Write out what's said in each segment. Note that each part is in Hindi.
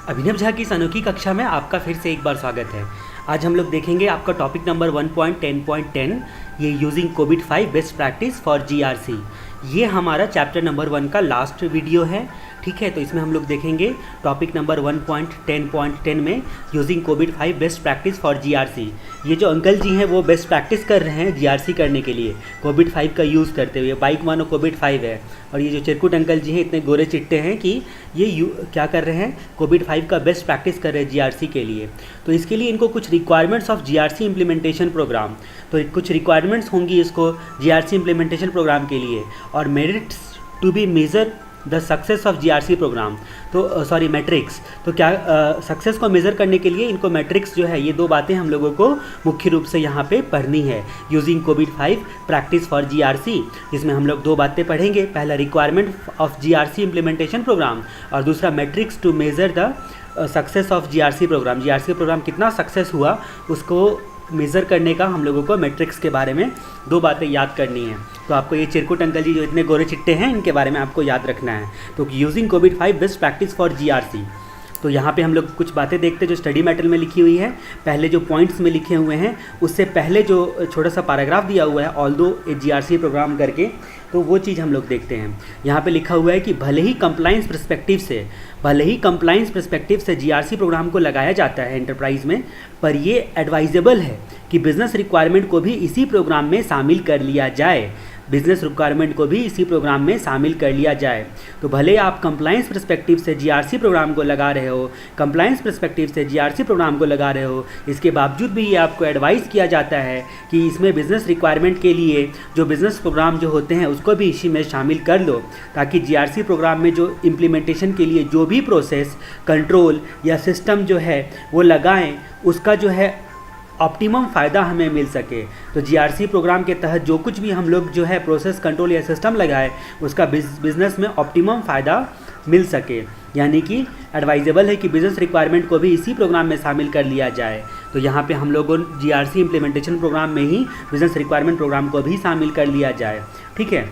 अभिनव झा की इस अनोखी कक्षा में आपका फिर से एक बार स्वागत है। आज हम लोग देखेंगे आपका टॉपिक नंबर 1.10.10, ये यूजिंग कोविड-5 बेस्ट प्रैक्टिस फॉर जीआरसी। ये हमारा चैप्टर नंबर 1 का लास्ट वीडियो है, ठीक है। तो इसमें हम लोग देखेंगे टॉपिक नंबर 1.10.10 में यूजिंग कोविड-5 बेस्ट प्रैक्टिस फॉर जीआरसी। ये जो अंकल जी हैं वो बेस्ट प्रैक्टिस कर रहे हैं जीआरसी करने के लिए कोविड-5 का यूज़ करते हुए। बाइक मानो कोविड-5 है और ये जो चिरकुट अंकल जी हैं इतने गोरे चिट्टे हैं कि ये क्या कर रहे हैं, कोविड-5 का बेस्ट प्रैक्टिस कर रहे हैं जीआरसी के लिए। तो इसके लिए इनको कुछ requirements of GRC implementation program, तो कुछ रिक्वायरमेंट्स होंगी इसको जीआरसी इम्प्लीमेंटेशन प्रोग्राम के लिए, और merits to be measure the success of GRC program. तो सॉरी मैट्रिक्स, तो क्या सक्सेस को मेज़र करने के लिए इनको मैट्रिक्स जो है, ये दो बातें हम लोगों को मुख्य रूप से यहाँ पे पढ़नी है यूजिंग कोविड-5 प्रैक्टिस फॉर जीआरसी, जिसमें हम लोग दो बातें पढ़ेंगे। पहला requirement of GRC implementation program और दूसरा metrics to measure the success of GRC program. GRC program कितना सक्सेस हुआ उसको मेज़र करने का हम लोगों को मैट्रिक्स के बारे में दो बातें याद करनी है। तो आपको ये चिरकुट अंकल जी जो इतने गोरे चिट्टे हैं इनके बारे में आपको याद रखना है। तो यूजिंग कोविड-5 बेस्ट प्रैक्टिस फॉर जीआरसी, तो यहाँ पे हम लोग कुछ बातें देखते हैं जो स्टडी मैटर में लिखी हुई है। पहले जो पॉइंट्स में लिखे हुए हैं उससे पहले जो छोटा सा पैराग्राफ दिया हुआ है ऑल्दो ए जीआरसी प्रोग्राम करके, तो वो चीज़ हम लोग देखते हैं। यहाँ पे लिखा हुआ है कि भले ही कंप्लाइंस पर्सपेक्टिव से जीआरसी प्रोग्राम को लगाया जाता है एंटरप्राइज में, पर ये एडवाइजेबल है कि बिज़नेस रिक्वायरमेंट को भी इसी प्रोग्राम में शामिल कर लिया जाए। तो भले आप कंप्लाइंस पर्सपेक्टिव से जीआरसी प्रोग्राम को लगा रहे हो, इसके बावजूद भी ये आपको एडवाइस किया जाता है कि इसमें बिज़नेस रिक्वायरमेंट के लिए जो बिज़नेस प्रोग्राम जो होते हैं उसको भी इसी में शामिल कर लो, ताकि जीआरसी प्रोग्राम में जो इम्प्लीमेंटेशन के लिए जो भी प्रोसेस, कंट्रोल या सिस्टम जो है वो लगाएं, उसका जो है ऑप्टिमम फ़ायदा हमें मिल सके। तो जीआरसी प्रोग्राम के तहत जो कुछ भी हम लोग जो है प्रोसेस, कंट्रोल या सिस्टम लगाए उसका बिज़नेस में ऑप्टिमम फ़ायदा मिल सके, यानी कि एडवाइजेबल है कि बिज़नेस रिक्वायरमेंट को भी इसी प्रोग्राम में शामिल कर लिया जाए। तो यहाँ पे हम लोगों जीआरसी इम्प्लीमेंटेशन प्रोग्राम में ही बिज़नेस रिक्वायरमेंट प्रोग्राम को भी शामिल कर लिया जाए, ठीक है।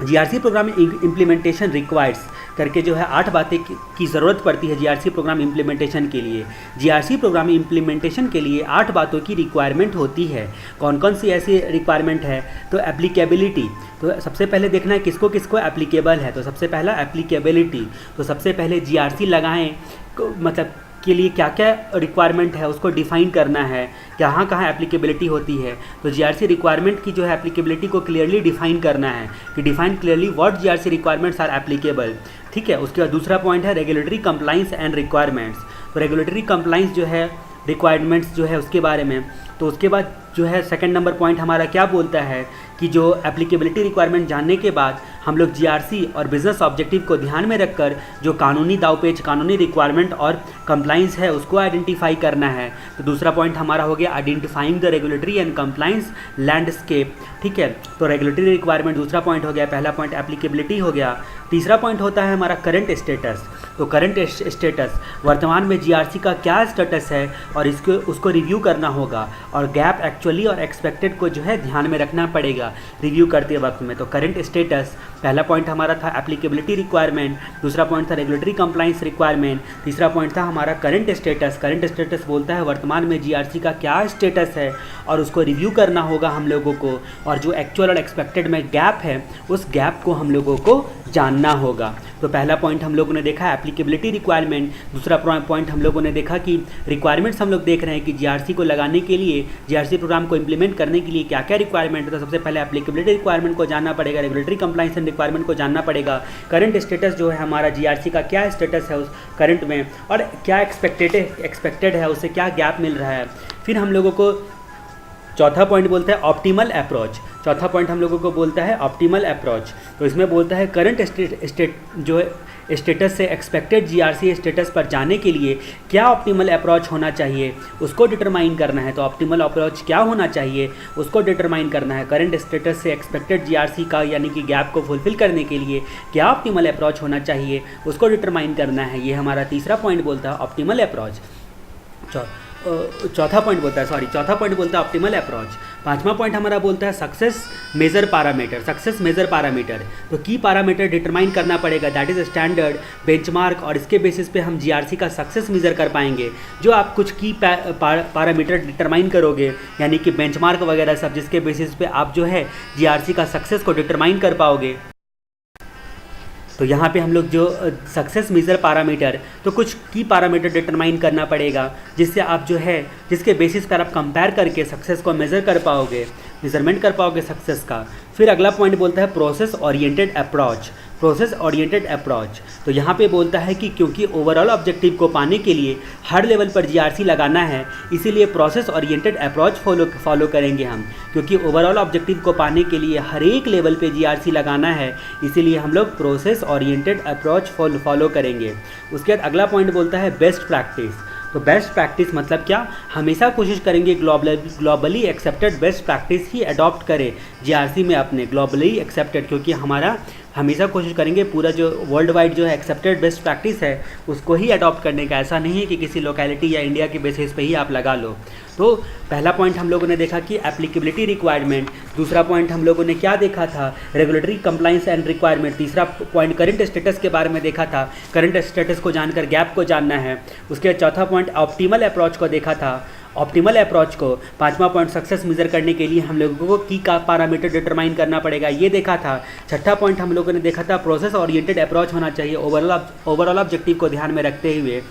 जीआरसी प्रोग्राम इम्प्लीमेंटेशन रिक्वायर्स करके जो है 8 बातें की ज़रूरत पड़ती है जीआरसी प्रोग्राम इम्प्लीमेंटेशन के लिए। जीआरसी प्रोग्राम इम्प्लीमेंटेशन के लिए 8 बातों की रिक्वायरमेंट होती है। कौन कौन सी ऐसी रिक्वायरमेंट है? तो एप्लीकेबिलिटी, तो सबसे पहले देखना है किसको किसको एप्लीकेबल है। तो सबसे पहला एप्लीकेबिलिटी, तो सबसे पहले जीआरसी लगाएं मतलब के लिए क्या क्या रिक्वायरमेंट है उसको डिफ़ाइन करना है, कहाँ कहाँ एप्लीकेबिलिटी होती है। तो जीआरसी रिक्वायरमेंट की जो है एप्लीकेबिलिटी को क्लियरली डिफ़ाइन करना है कि define clearly what GRC requirements are applicable, ठीक है। उसके बाद दूसरा पॉइंट है रेगुलेटरी कंप्लाइंस एंड रिक्वायरमेंट्स। तो रेगुलेटरी कंप्लाइंस जो है रिक्वायरमेंट्स जो है उसके बारे में। तो उसके बाद जो है सेकंड नंबर पॉइंट हमारा क्या बोलता है कि जो एप्लीकेबिलिटी रिक्वायरमेंट जानने के बाद हम लोग जीआरसी और बिज़नेस ऑब्जेक्टिव को ध्यान में रखकर जो कानूनी दावपेच, कानूनी रिक्वायरमेंट और कंप्लाइंस है उसको आइडेंटिफाई करना है। तो दूसरा पॉइंट हमारा हो गया identifying the regulatory and compliance landscape, ठीक है। तो रेगुलेटरी रिक्वायरमेंट दूसरा पॉइंट हो गया, पहला पॉइंट एप्लीकेबिलिटी हो गया। तीसरा पॉइंट होता है हमारा करंट स्टेटस। तो करंट स्टेटस, वर्तमान में जीआरसी का क्या स्टेटस है और उसको रिव्यू करना होगा, और गैप एक्चुअली और एक्सपेक्टेड को जो है ध्यान में रखना पड़ेगा रिव्यू करते वक्त में। तो करंट स्टेटस पहला पॉइंट हमारा था एप्लीकेबिलिटी रिक्वायरमेंट, दूसरा पॉइंट था रेगुलेटरी कंप्लाइंस रिक्वायरमेंट, तीसरा पॉइंट था हमारा करंट स्टेटस। करंट स्टेटस बोलता है वर्तमान में जीआरसी का क्या स्टेटस है और उसको रिव्यू करना होगा हम लोगों को, और जो एक्चुअल और एक्सपेक्टेड में गैप है उस गैप को हम लोगों को जानना होगा। तो पहला पॉइंट हम लोगों ने देखा एप्लीकेबिलिटी रिक्वायरमेंट, दूसरा पॉइंट हम लोगों ने देखा कि रिक्वायरमेंट्स हम लोग देख रहे हैं कि जीआरसी को लगाने के लिए, जीआरसी प्रोग्राम को इम्प्लीमेंट करने के लिए क्या क्या रिक्वायरमेंट है। तो सबसे पहले एप्लीकेबिलिटी रिक्वायरमेंट को जानना पड़ेगा, रेगुलेटरी कंप्लाइंस एंड रिक्वायरमेंट को जानना पड़ेगा, करंट स्टेटस जो है हमारा जीआरसी का क्या स्टेटस है उस करंट में, और क्या एक्सपेक्टेड है उससे क्या गैप मिल रहा है। फिर हम लोगों को चौथा पॉइंट बोलता है ऑप्टिमल अप्रोच। चौथा पॉइंट हम लोगों को बोलता है ऑप्टिमल अप्रोच। तो इसमें बोलता है करंट स्टेटस से एक्सपेक्टेड जीआरसी स्टेटस पर जाने के लिए क्या ऑप्टिमल अप्रोच होना चाहिए उसको डिटरमाइन करना है। तो ऑप्टिमल अप्रोच क्या होना चाहिए उसको डिटरमाइन करना है। करंट स्टेटस से एक्सपेक्टेड जीआरसी का यानी कि गैप को फुलफिल करने के लिए क्या ऑप्टिमल अप्रोच होना चाहिए उसको डिटरमाइन करना है। ये हमारा तीसरा पॉइंट बोलता है ऑप्टिमल अप्रोच। चौथा पॉइंट बोलता है ऑप्टिमल अप्रोच। पांचवा पॉइंट हमारा बोलता है सक्सेस मेजर पैरामीटर। तो की पैरामीटर डिटरमाइन करना पड़ेगा, दैट इज स्टैंडर्ड बेंचमार्क, और इसके बेसिस पे हम जीआरसी का सक्सेस मेजर कर पाएंगे। जो आप कुछ की पैरामीटर डिटरमाइन करोगे, यानी कि बेंचमार्क वगैरह सब, जिसके बेसिस पे आप जो है जीआरसी का सक्सेस को डिटरमाइन कर पाओगे। तो यहाँ पे हम लोग जो सक्सेस मेजर पैरामीटर, तो कुछ की पैरामीटर डिटरमाइन करना पड़ेगा, जिससे आप जो है जिसके बेसिस पर आप कंपेयर करके सक्सेस को मेज़र कर पाओगे, मेजरमेंट कर पाओगे सक्सेस का। फिर अगला पॉइंट बोलता है प्रोसेस ओरिएंटेड अप्रोच। तो यहाँ पे बोलता है कि क्योंकि ओवरऑल ऑब्जेक्टिव को पाने के लिए हर लेवल पर जीआरसी लगाना है, इसीलिए प्रोसेस ओरिएंटेड अप्रोच फॉलो करेंगे हम। क्योंकि ओवरऑल ऑब्जेक्टिव को पाने के लिए हर एक लेवल पे जीआरसी लगाना है, इसीलिए हम लोग प्रोसेस ओरिएंटेड अप्रोच फॉलो करेंगे। उसके बाद अगला पॉइंट बोलता है बेस्ट प्रैक्टिस। तो बेस्ट प्रैक्टिस मतलब क्या, हमेशा कोशिश करेंगे ग्लोबली एक्सेप्टेड बेस्ट प्रैक्टिस ही अडॉप्ट करें जीआरसी में अपने, ग्लोबली एक्सेप्टेड, क्योंकि हमारा हमेशा कोशिश करेंगे पूरा जो वर्ल्ड वाइड जो है एक्सेप्टेड बेस्ट प्रैक्टिस है उसको ही अडॉप्ट करने का। ऐसा नहीं है कि किसी लोकेलिटी या इंडिया के बेसिस पे ही आप लगा लो। तो पहला पॉइंट हम लोगों ने देखा कि एप्लीकेबिलिटी रिक्वायरमेंट। दूसरा पॉइंट हम लोगों ने क्या देखा था, रेगुलेटरी कंप्लाइंस एंड रिक्वायरमेंट। तीसरा पॉइंट करंट स्टेटस के बारे में देखा था, करंट स्टेटस को जानकर गैप को जानना है। उसके चौथा पॉइंट ऑप्टिमल अप्रोच को देखा था, ऑप्टिमल अप्रोच को। पांचवा पॉइंट सक्सेस मेजर करने के लिए हम लोगों को की का पैरामीटर डिटरमाइन करना पड़ेगा, ये देखा था। छठा पॉइंट हम लोगों ने देखा था प्रोसेस ओरिएंटेड अप्रोच होना चाहिए ओवरऑल ऑब्जेक्टिव को ध्यान में रखते हुए।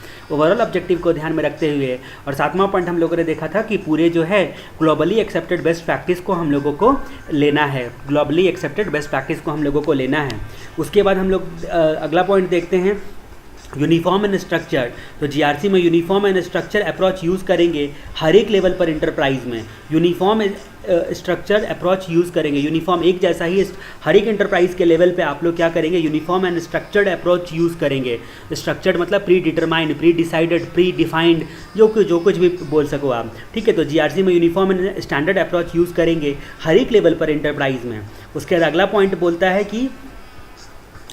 और सातवां पॉइंट हम लोगों ने देखा था कि पूरे जो है ग्लोबली एक्सेप्टेड बेस्ट प्रैक्टिस को हम लोगों को लेना है, उसके बाद हम लोग अगला पॉइंट देखते हैं यूनिफॉर्म एंड स्ट्रक्चर। तो जीआरसी में uniform and structure approach use करेंगे हर एक लेवल पर इंटरप्राइज में। यूनिफॉर्म स्ट्रक्चर अप्रोच यूज़ करेंगे, यूनिफॉर्म एक जैसा ही हर एक इंटरप्राइज के लेवल पे आप लोग क्या करेंगे, uniform and structured approach use करेंगे। स्ट्रक्चर्ड मतलब pre determined, pre decided, pre defined, जो कुछ भी बोल सको आप, ठीक है। तो जीआरसी में uniform and standard approach use करेंगे हर एक लेवल पर इंटरप्राइज में। उसके बाद अगला पॉइंट बोलता है कि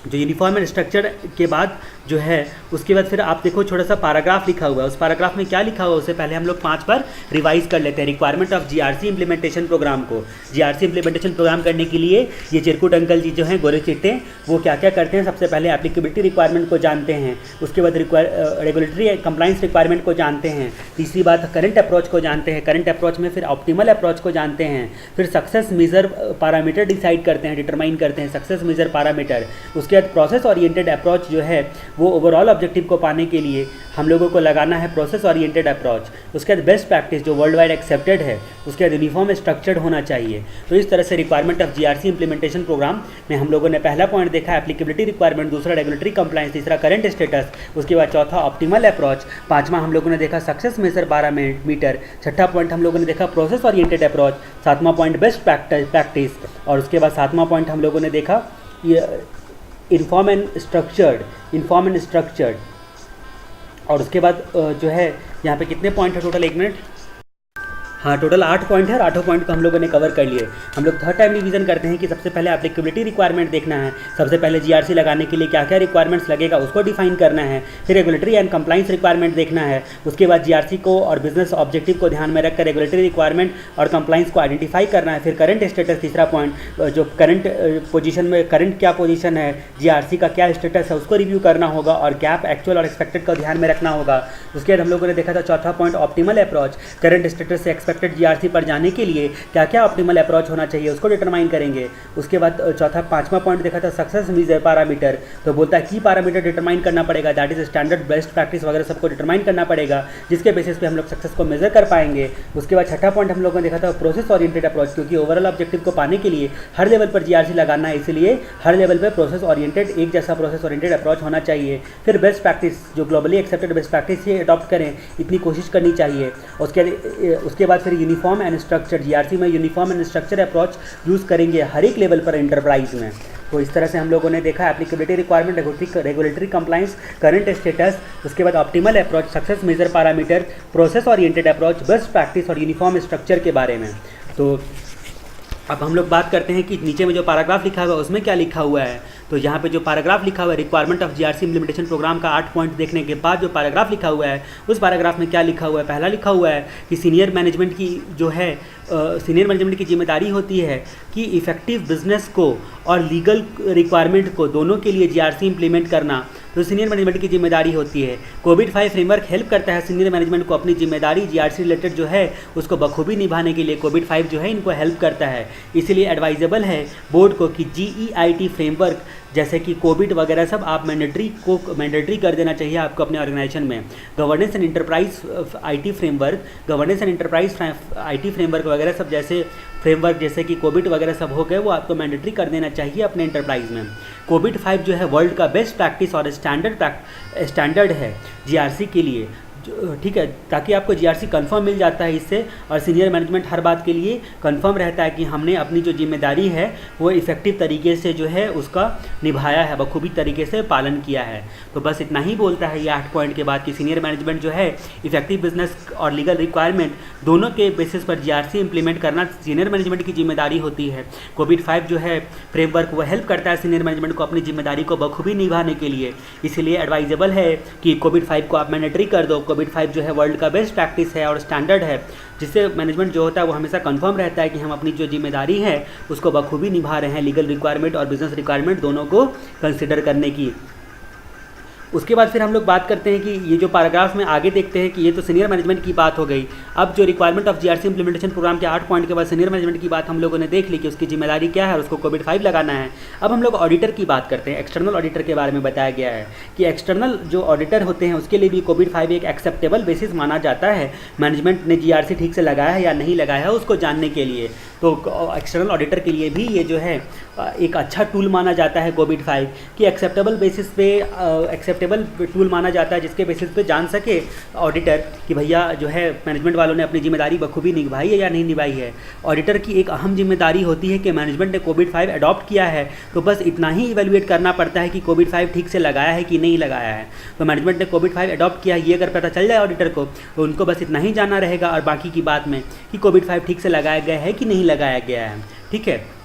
जो यूनिफॉर्म एंड स्ट्रक्चर के बाद जो है उसके बाद फिर आप देखो छोटा सा पैराग्राफ लिखा हुआ है। उस पैराग्राफ में क्या लिखा हुआ है उससे पहले हम लोग 5 बार रिवाइज कर लेते हैं। Requirement of GRC implementation program को, जीआरसी इंप्लीमेंटेशन प्रोग्राम करने के लिए ये चिरकुट अंकल जी जो हैं गोरे चिट्टे, वो क्या क्या करते हैं। सबसे पहले एप्लीकेबिलिटी रिक्वायरमेंट को जानते हैं, उसके बाद रेगुलेटरी कंप्लाइंस रिक्वायरमेंट को जानते हैं, तीसरी बात करंट अप्रोच को जानते हैं, करंट अप्रोच में फिर ऑप्टिमल अप्रोच को जानते हैं, फिर सक्सेस मेजर पैरामीटर डिसाइड करते हैं, डिटरमाइन करते हैं सक्सेस मेजर पैरामीटर। उसके बाद प्रोसेस ओरिएंटेड अप्रोच जो है वो ओवरऑल ऑब्जेक्टिव को पाने के लिए हम लोगों को लगाना है प्रोसेस ओरिएंटेड अप्रोच। उसके बाद बेस्ट प्रैक्टिस जो वर्ल्ड वाइड एक्सेप्टेड है, उसके बाद यूनिफॉर्म स्ट्रक्चर्ड होना चाहिए। तो इस तरह से requirement of GRC implementation program में हम लोगों ने पहला पॉइंट देखा एप्लीकेबिलिटी रिक्वायरमेंट, दूसरा रेगुलेटरी कंप्लाइंस, तीसरा करंट स्टेटस, उसके बाद चौथा ऑप्टिमल अप्रोच, पांचवा हम लोगों ने देखा सक्सेस मेजर पैरामीटर, छठा पॉइंट हम लोगों ने देखा प्रोसेस ओरिएंटेड अप्रोच, सातवां पॉइंट बेस्ट प्रैक्टिस, और उसके बाद सातवां पॉइंट हम लोगों ने देखा इन्फॉर्म एंड स्ट्रक्चर्ड। और उसके बाद जो है यहाँ पे कितने पॉइंट है टोटल, 1 मिनट, हाँ टोटल 8 पॉइंट है और 8 पॉइंट को हम लोगों ने कवर कर लिए। हम लोग थर्ड टाइम रिवीजन करते हैं कि सबसे पहले एप्लीकेबिलिटी रिक्वायरमेंट देखना है, सबसे पहले जीआरसी लगाने के लिए क्या क्या रिक्वायरमेंट्स लगेगा उसको डिफाइन करना है, फिर रेगुलेटरी एंड कंप्लाइंस रिक्वायरमेंट देखना है, उसके बाद जीआरसी को और बिजनेस ऑब्जेक्टिव को ध्यान में रखकर रेगुलेटरी रिक्वायरमेंट और कंप्लाइंस को आइडेंटिफाई करना है, फिर करंट स्टेटस, तीसरा पॉइंट जो करंट पोजीशन में करंट क्या पोजीशन है, जीआरसी का क्या स्टेटस है उसको रिव्यू करना होगा, और गैप एक्चुअल और एक्सपेक्टेड को ध्यान में रखना होगा। उसके बाद हम लोगों ने देखा था चौथा point optimal approach, current status से एक्सपेक्टेड जीआरसी पर जाने के लिए क्या क्या ऑप्टिमल अप्रोच होना चाहिए उसको डिटरमाइन करेंगे। उसके बाद पांचवा पॉइंट देखा था सक्सेस मेजर पैरामीटर, तो बोलता है की पैरामीटर डिटरमाइन करना पड़ेगा, that is standard best practice वगैरह सबको डिटरमाइन करना पड़ेगा, जिसके बेसिस पे हम लोग सक्सेस को मेजर कर पाएंगे। उसके बाद छठा पॉइंट हम लोगों ने देखा था प्रोसेस ओरिएंटेड अप्रोच, क्योंकि ओवरऑल ऑब्जेक्टिव को पाने के लिए हर लेवल पर जीआरसी लगाना है, इसलिए हर लेवल पर प्रोसेस ओरिएंटेड एक जैसा प्रोसेस ओरिएंटेड अप्रोच होना चाहिए। फिर बेस्ट प्रैक्टिस जो ग्लोबली एक्सेप्टेड बेस्ट प्रैक्टिस ही अडॉप्ट करें, इतनी कोशिश करनी चाहिए। उसके बाद फिर यूनिफॉर्म एंड स्ट्रक्चर, जीआरसी में uniform and structure approach use करेंगे हर एक लेवल पर एंटरप्राइज में। तो इस तरह से हम लोगों ने देखा applicability requirement, regulatory compliance, current status, उसके बाद optimal approach, success measure parameter, process oriented approach, best practice और यूनिफॉर्म स्ट्रक्चर के बारे में। तो अब हम लोग बात करते हैं कि नीचे में जो पैराग्राफ लिखा हुआ है उसमें क्या लिखा हुआ है। तो यहाँ पे जो पैराग्राफ लिखा हुआ है requirement of GRC implementation program का 8 पॉइंट देखने के बाद जो पैराग्राफ लिखा हुआ है उस पैराग्राफ में क्या लिखा हुआ है, पहला लिखा हुआ है कि सीनियर मैनेजमेंट की जो है सीनियर मैनेजमेंट की जिम्मेदारी होती है कि इफेक्टिव बिजनेस को और लीगल रिक्वायरमेंट को दोनों के लिए जीआरसी इंप्लीमेंट करना तो सीनियर मैनेजमेंट की जिम्मेदारी होती है। कोविड-5 फ्रेमवर्क हेल्प करता है सीनियर मैनेजमेंट को अपनी जिम्मेदारी जीआरसी रिलेटेड जो है उसको बखूबी निभाने के लिए। कोविड-5 जो है इनको हेल्प करता है, इसीलिए एडवाइजेबल है बोर्ड को कि GEIT फ्रेमवर्क जैसे कि कोविड वगैरह सब आप मैंडेटरी कर देना चाहिए आपको अपने ऑर्गेनाइजेशन में। Governance and enterprise IT framework, governance and enterprise IT framework वगैरह सब जैसे फ्रेमवर्क जैसे कि कोविड वगैरह सब हो गए वो आपको मैंडेटरी कर देना चाहिए अपने इंटरप्राइज में। कोविड-5 जो है वर्ल्ड का बेस्ट प्रैक्टिस और स्टैंडर्ड है जीआरसी के लिए, ठीक है, ताकि आपको जीआरसी कंफर्म मिल जाता है इससे, और सीनियर मैनेजमेंट हर बात के लिए कंफर्म रहता है कि हमने अपनी जो जिम्मेदारी है वो इफ़ेक्टिव तरीके से जो है उसका निभाया है, बखूबी तरीके से पालन किया है। तो बस इतना ही बोलता है ये 8 पॉइंट के बाद कि सीनियर मैनेजमेंट जो है इफेक्टिव बिजनेस और लीगल रिक्वायरमेंट दोनों के बेसिस पर जीआरसी इंप्लीमेंट करना सीनियर मैनेजमेंट की जिम्मेदारी होती है। कोविड-5 जो है फ्रेमवर्क वो हेल्प करता है सीनियर मैनेजमेंट को अपनी जिम्मेदारी को बखूबी निभाने के लिए, इसीलिए एडवाइजेबल है कि कोविड-5 को आप मैंडेटरी कर दो। कोविड-5 जो है वर्ल्ड का बेस्ट प्रैक्टिस है और स्टैंडर्ड है, जिससे मैनेजमेंट जो होता है वो हमेशा कंफर्म रहता है कि हम अपनी जो जिम्मेदारी है उसको बखूबी निभा रहे हैं, लीगल रिक्वायरमेंट और बिजनेस रिक्वायरमेंट दोनों को कंसिडर करने की। उसके बाद फिर हम लोग बात करते हैं कि ये जो पैराग्राफ में आगे देखते हैं कि ये तो सीनियर मैनेजमेंट की बात हो गई। अब जो requirement of GRC implementation program के 8 पॉइंट के बाद सीनियर मैनेजमेंट की बात हम लोगों ने देख ली कि उसकी जिम्मेदारी क्या है और उसको कोविड-5 लगाना है। अब हम लोग ऑडिटर की बात करते हैं। एक्सटर्नल ऑडिटर के बारे में बताया गया है कि एक्सटर्नल जो ऑडिटर होते हैं उसके लिए भी कोविड-5 एक एक्सेप्टेबल बेसिस माना जाता है। मैनेजमेंट ने जीआरसी ठीक से लगाया है या नहीं लगाया है उसको जानने के लिए, तो एक्सटर्नल ऑडिटर के लिए भी ये जो है एक अच्छा टूल माना जाता है कोविड-5 कि एक्सेप्टेबल बेसिस पे एक्सेप्टेबल टूल माना जाता है जिसके बेसिस पे जान सके ऑडिटर कि भैया जो है मैनेजमेंट वालों ने अपनी जिम्मेदारी बखूबी निभाई है या नहीं निभाई है। ऑडिटर की एक अहम जिम्मेदारी होती है कि मैनेजमेंट ने कोविड-5 अडॉप्ट किया है तो बस इतना ही इवेलुएट करना पड़ता है कि कोविड-5 ठीक से लगाया है कि नहीं लगाया है। तो मैनेजमेंट ने कोविड-5 अडॉप्ट किया ये अगर पता चल जाए ऑडिटर को तो उनको बस इतना ही जानना रहेगा और बाकी की बात में कि कोविड-5 ठीक से लगाया गया है कि नहीं लगाया गया है, ठीक है।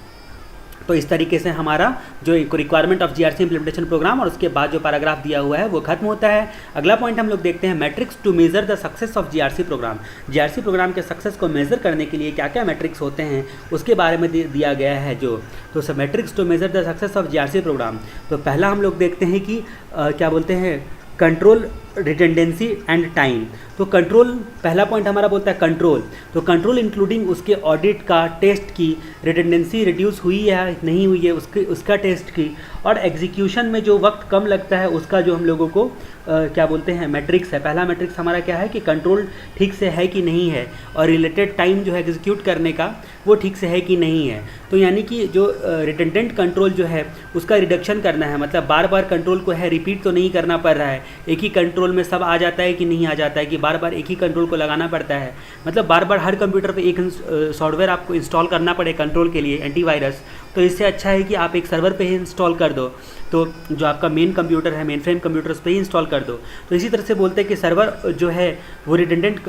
तो इस तरीके से हमारा जो requirement of GRC implementation program और उसके बाद जो पैराग्राफ दिया हुआ है वो खत्म होता है। अगला पॉइंट हम लोग देखते हैं metrics to measure the success of GRC program. GRC program के सक्सेस को मेजर करने के लिए क्या क्या मैट्रिक्स होते हैं उसके बारे में दिया गया है जो तो सब metrics to measure the success of GRC program. तो पहला हम लोग देखते हैं कि क्या बोलते हैं कंट्रोल, रिटेंडेंसी एंड टाइम। तो कंट्रोल पहला पॉइंट हमारा बोलता है कंट्रोल, तो कंट्रोल इंक्लूडिंग उसके ऑडिट का, टेस्ट की, रिटेंडेंसी रिड्यूस हुई है नहीं हुई है उसका टेस्ट की, और एग्जीक्यूशन में जो वक्त कम लगता है उसका जो हम लोगों को क्या बोलते हैं मैट्रिक्स है। पहला मैट्रिक्स हमारा क्या है कि कंट्रोल ठीक से है कि नहीं है और रिलेटेड टाइम जो है एग्जीक्यूट करने का वो ठीक से है कि नहीं है। तो यानी कि जो रिटेंडेंट कंट्रोल जो है उसका रिडक्शन करना है, मतलब बार बार कंट्रोल को है रिपीट तो नहीं करना पड़ रहा है, एक ही कंट्रोल में सब आ जाता है कि नहीं आ जाता है, कि बार बार एक ही कंट्रोल को लगाना पड़ता है, मतलब बार बार हर कंप्यूटर पे एक सॉफ्टवेयर आपको इंस्टॉल करना पड़े कंट्रोल के लिए एंटीवायरस। तो इससे अच्छा है कि आप एक सर्वर पे ही इंस्टॉल कर दो, तो जो आपका मेन कंप्यूटर है मेन फ्रेम कंप्यूटर उस पर ही इंस्टॉल कर दो। तो इसी तरह से बोलते हैं कि सर्वर जो है वो रिडेंडेंट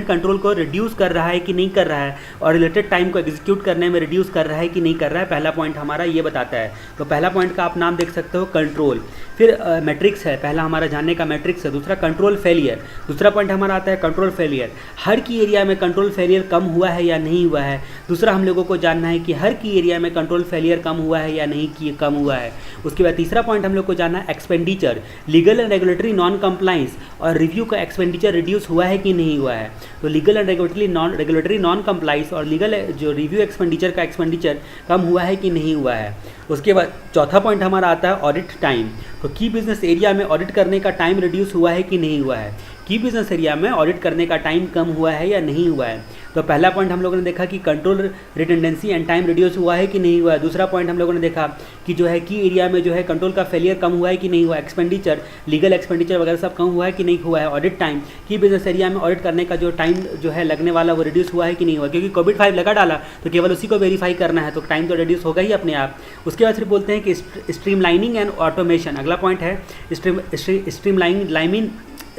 कंट्रोल को रिड्यूस कर रहा है कि नहीं कर रहा है और रिलेटेड टाइम को एग्जीक्यूट करने में रिड्यूस कर रहा है कि नहीं कर रहा है। पहला पॉइंट हमारा ये बताता है। तो पहला पॉइंट का आप नाम देख सकते हो कंट्रोल। फिर मैट्रिक्स है, पहला हमारा जानने का मैट्रिक्स है। दूसरा कंट्रोल फेलियर, दूसरा पॉइंट हमारा आता है कंट्रोल फेलियर। हर की एरिया में कंट्रोल फेलियर कम हुआ है या नहीं हुआ है, दूसरा हम लोगों को जानना है कि हर की एरिया में कंट्रोल फेलियर कम हुआ है या नहीं कम हुआ है। उसके बाद तीसरा पॉइंट हम लोग को जानना है expenditure, legal and regulatory non compliance और रिव्यू का एक्सपेंडिचर रिड्यूस हुआ है कि नहीं हुआ है। तो legal and regulatory non compliance और लीगल जो रिव्यू एक्सपेंडिचर का एक्सपेंडिचर कम हुआ है कि नहीं हुआ है। उसके बाद चौथा पॉइंट हमारा आता है ऑडिट टाइम। तो की बिजनेस एरिया में ऑडिट करने का टाइम रिड्यूस हुआ है कि नहीं हुआ है, की बिजनेस एरिया में ऑडिट करने का टाइम कम हुआ है या नहीं हुआ है। तो पहला पॉइंट हम लोगों ने देखा कि control redundancy and time reduce हुआ है कि नहीं हुआ है। दूसरा पॉइंट हम लोगों ने देखा कि जो है की एरिया में जो है कंट्रोल का फेलियर कम हुआ है कि नहीं हुआ, एक्सपेंडिचर लीगल एक्सपेंडिचर वगैरह सब कम हुआ है कि नहीं हुआ है। ऑडिट टाइम, की बिजनेस एरिया में ऑडिट करने का जो टाइम जो है लगने वाला वो रिड्यूस हुआ है कि नहीं हुआ, क्योंकि कोविड-5 लगा डाला तो केवल उसी को वेरीफाई करना है तो टाइम तो रिड्यूस होगा ही अपने आप। उसके बाद फिर बोलते हैं कि स्ट्रीमलाइनिंग एंड ऑटोमेशन। अगला पॉइंट है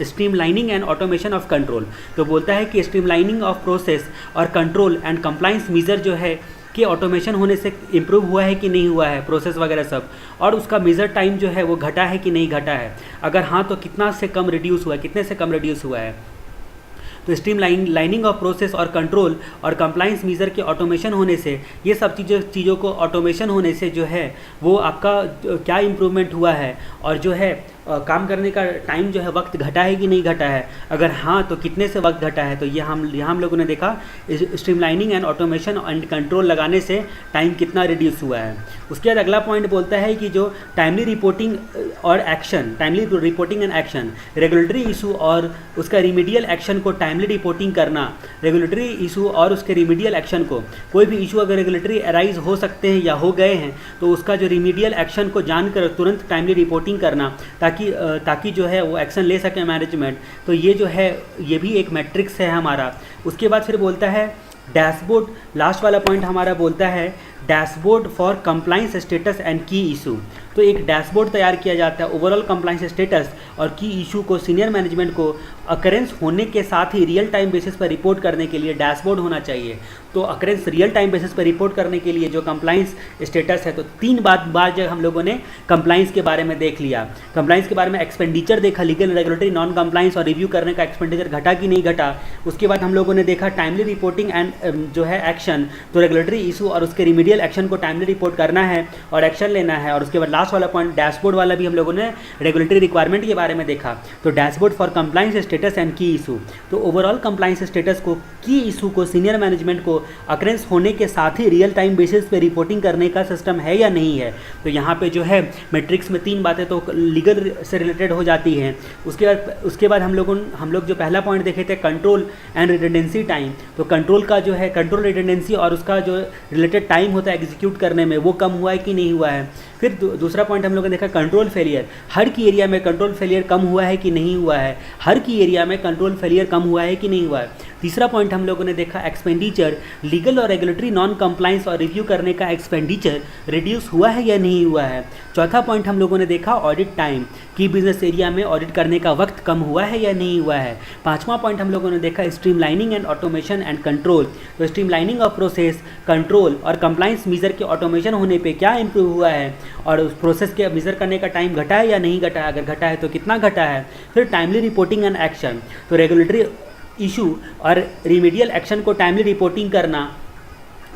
streamlining and automation of control. तो बोलता है कि स्ट्रीमलाइनिंग ऑफ प्रोसेस और कंट्रोल एंड कंप्लाइंस मेजर जो है के ऑटोमेशन होने से इम्प्रूव हुआ है कि नहीं हुआ है प्रोसेस वगैरह सब, और उसका मेजर टाइम जो है वो घटा है कि नहीं घटा है, अगर हाँ तो कितना से कम रिड्यूस हुआ है, कितने से कम रिड्यूस हुआ है। तो स्ट्रीम लाइनिंग ऑफ प्रोसेस और कंट्रोल और कंप्लाइंस मेजर के ऑटोमेशन होने से, ये सब चीज़ों को ऑटोमेशन होने से जो है वो आपका क्या इम्प्रूवमेंट हुआ है, और जो है काम करने का टाइम जो है वक्त घटा है कि नहीं घटा है, अगर हाँ तो कितने से वक्त घटा है। तो ये हम लोगों ने देखा streamlining and automation and control लगाने से टाइम कितना रिड्यूस हुआ है। उसके बाद अगला पॉइंट बोलता है कि जो टाइमली रिपोर्टिंग और action, timely reporting and action, regulatory issue और उसका रिमीडियल एक्शन को टाइमली रिपोर्टिंग करना। रेगुलेटरी इशू और उसके रिमीडियल एक्शन को, कोई भी इशू अगर रेगुलेटरी अराइज हो सकते हैं या हो गए हैं तो उसका जो रिमीडियल एक्शन को जानकर तुरंत टाइमली रिपोर्टिंग करना, ताकि जो है वो एक्शन ले सके मैनेजमेंट। तो ये जो है ये भी एक मैट्रिक्स है हमारा। उसके बाद फिर बोलता है डैशबोर्ड, लास्ट वाला पॉइंट हमारा बोलता है dashboard for compliance status and की इशू। तो एक डैशबोर्ड तैयार किया जाता है ओवरऑल कंप्लाइंस स्टेटस और की इशू को सीनियर मैनेजमेंट को अकरेंस होने के साथ ही रियल टाइम बेसिस पर रिपोर्ट करने के लिए डैशबोर्ड होना चाहिए। तो अकरेंस रियल टाइम बेसिस पर रिपोर्ट करने के लिए जो कंप्लाइंस स्टेटस है, तो 3 बार जब हम लोगों ने कंप्लाइंस के बारे में देख लिया, कंप्लाइंस के बारे में एक्सपेंडिचर देखा, लीगल रेगुलेटरी नॉन कंप्लाइंस और रिव्यू करने का एक्सपेंडिचर घटा कि नहीं घटा। उसके बाद हम लोगों ने देखा टाइमली रिपोर्टिंग एंड जो है एक्शन, तो रेगुलेटरी इशू और उसके रिमीडियल एक्शन को टाइमली रिपोर्ट करना है और एक्शन लेना है। और उसके बाद लास्ट वाला पॉइंट डैशबोर्ड वाला भी हम लोगों ने रेगुलेटरी रिक्वायरमेंट के बारे में देखा। तो dashboard for compliance status and की इशू, तो ओवरऑल कंप्लाइंस स्टेटस को, की इशू को सीनियर मैनेजमेंट को अकरेंस होने के साथ ही रियल टाइम बेसिस पे रिपोर्टिंग करने का सिस्टम है या नहीं है। तो यहाँ पे जो है मैट्रिक्स में 3 बातें तो लीगल से रिलेटेड हो जाती हैं। उसके बाद हम लोग जो पहला पॉइंट देखे थे कंट्रोल एंड रिडंडेंसी टाइम, तो कंट्रोल का जो है कंट्रोल रिडंडेंसी और उसका जो रिलेटेड टाइम होता है एग्जीक्यूट करने में वो कम हुआ है कि नहीं हुआ है। फिर दूसरा पॉइंट हम लोगों ने देखा कंट्रोल फेलियर, हर की एरिया में कंट्रोल फेलियर कम हुआ है कि नहीं हुआ है, हर की एरिया में कंट्रोल फेलियर कम हुआ है कि नहीं हुआ है। तीसरा पॉइंट हम लोगों ने देखा एक्सपेंडिचर, लीगल और रेगुलेटरी नॉन कंप्लाइंस और रिव्यू करने का एक्सपेंडिचर रिड्यूस हुआ है या नहीं हुआ है। चौथा पॉइंट हम लोगों ने देखा ऑडिट टाइम, की बिजनेस एरिया में ऑडिट करने का वक्त कम हुआ है या नहीं हुआ है। पांचवा पॉइंट हम लोगों ने देखा streamlining and automation and control, तो स्ट्रीमलाइनिंग ऑफ प्रोसेस, कंट्रोल और कंप्लाइंस मेजर के ऑटोमेशन होने पे क्या इंप्रूव हुआ है और उस प्रोसेस के मेजर करने का टाइम घटा है या नहीं घटा है, अगर घटा है तो कितना घटा है। फिर टाइमली रिपोर्टिंग एंड एक्शन, तो रेगुलेटरी इशू और रिमीडियल एक्शन को टाइमली रिपोर्टिंग करना।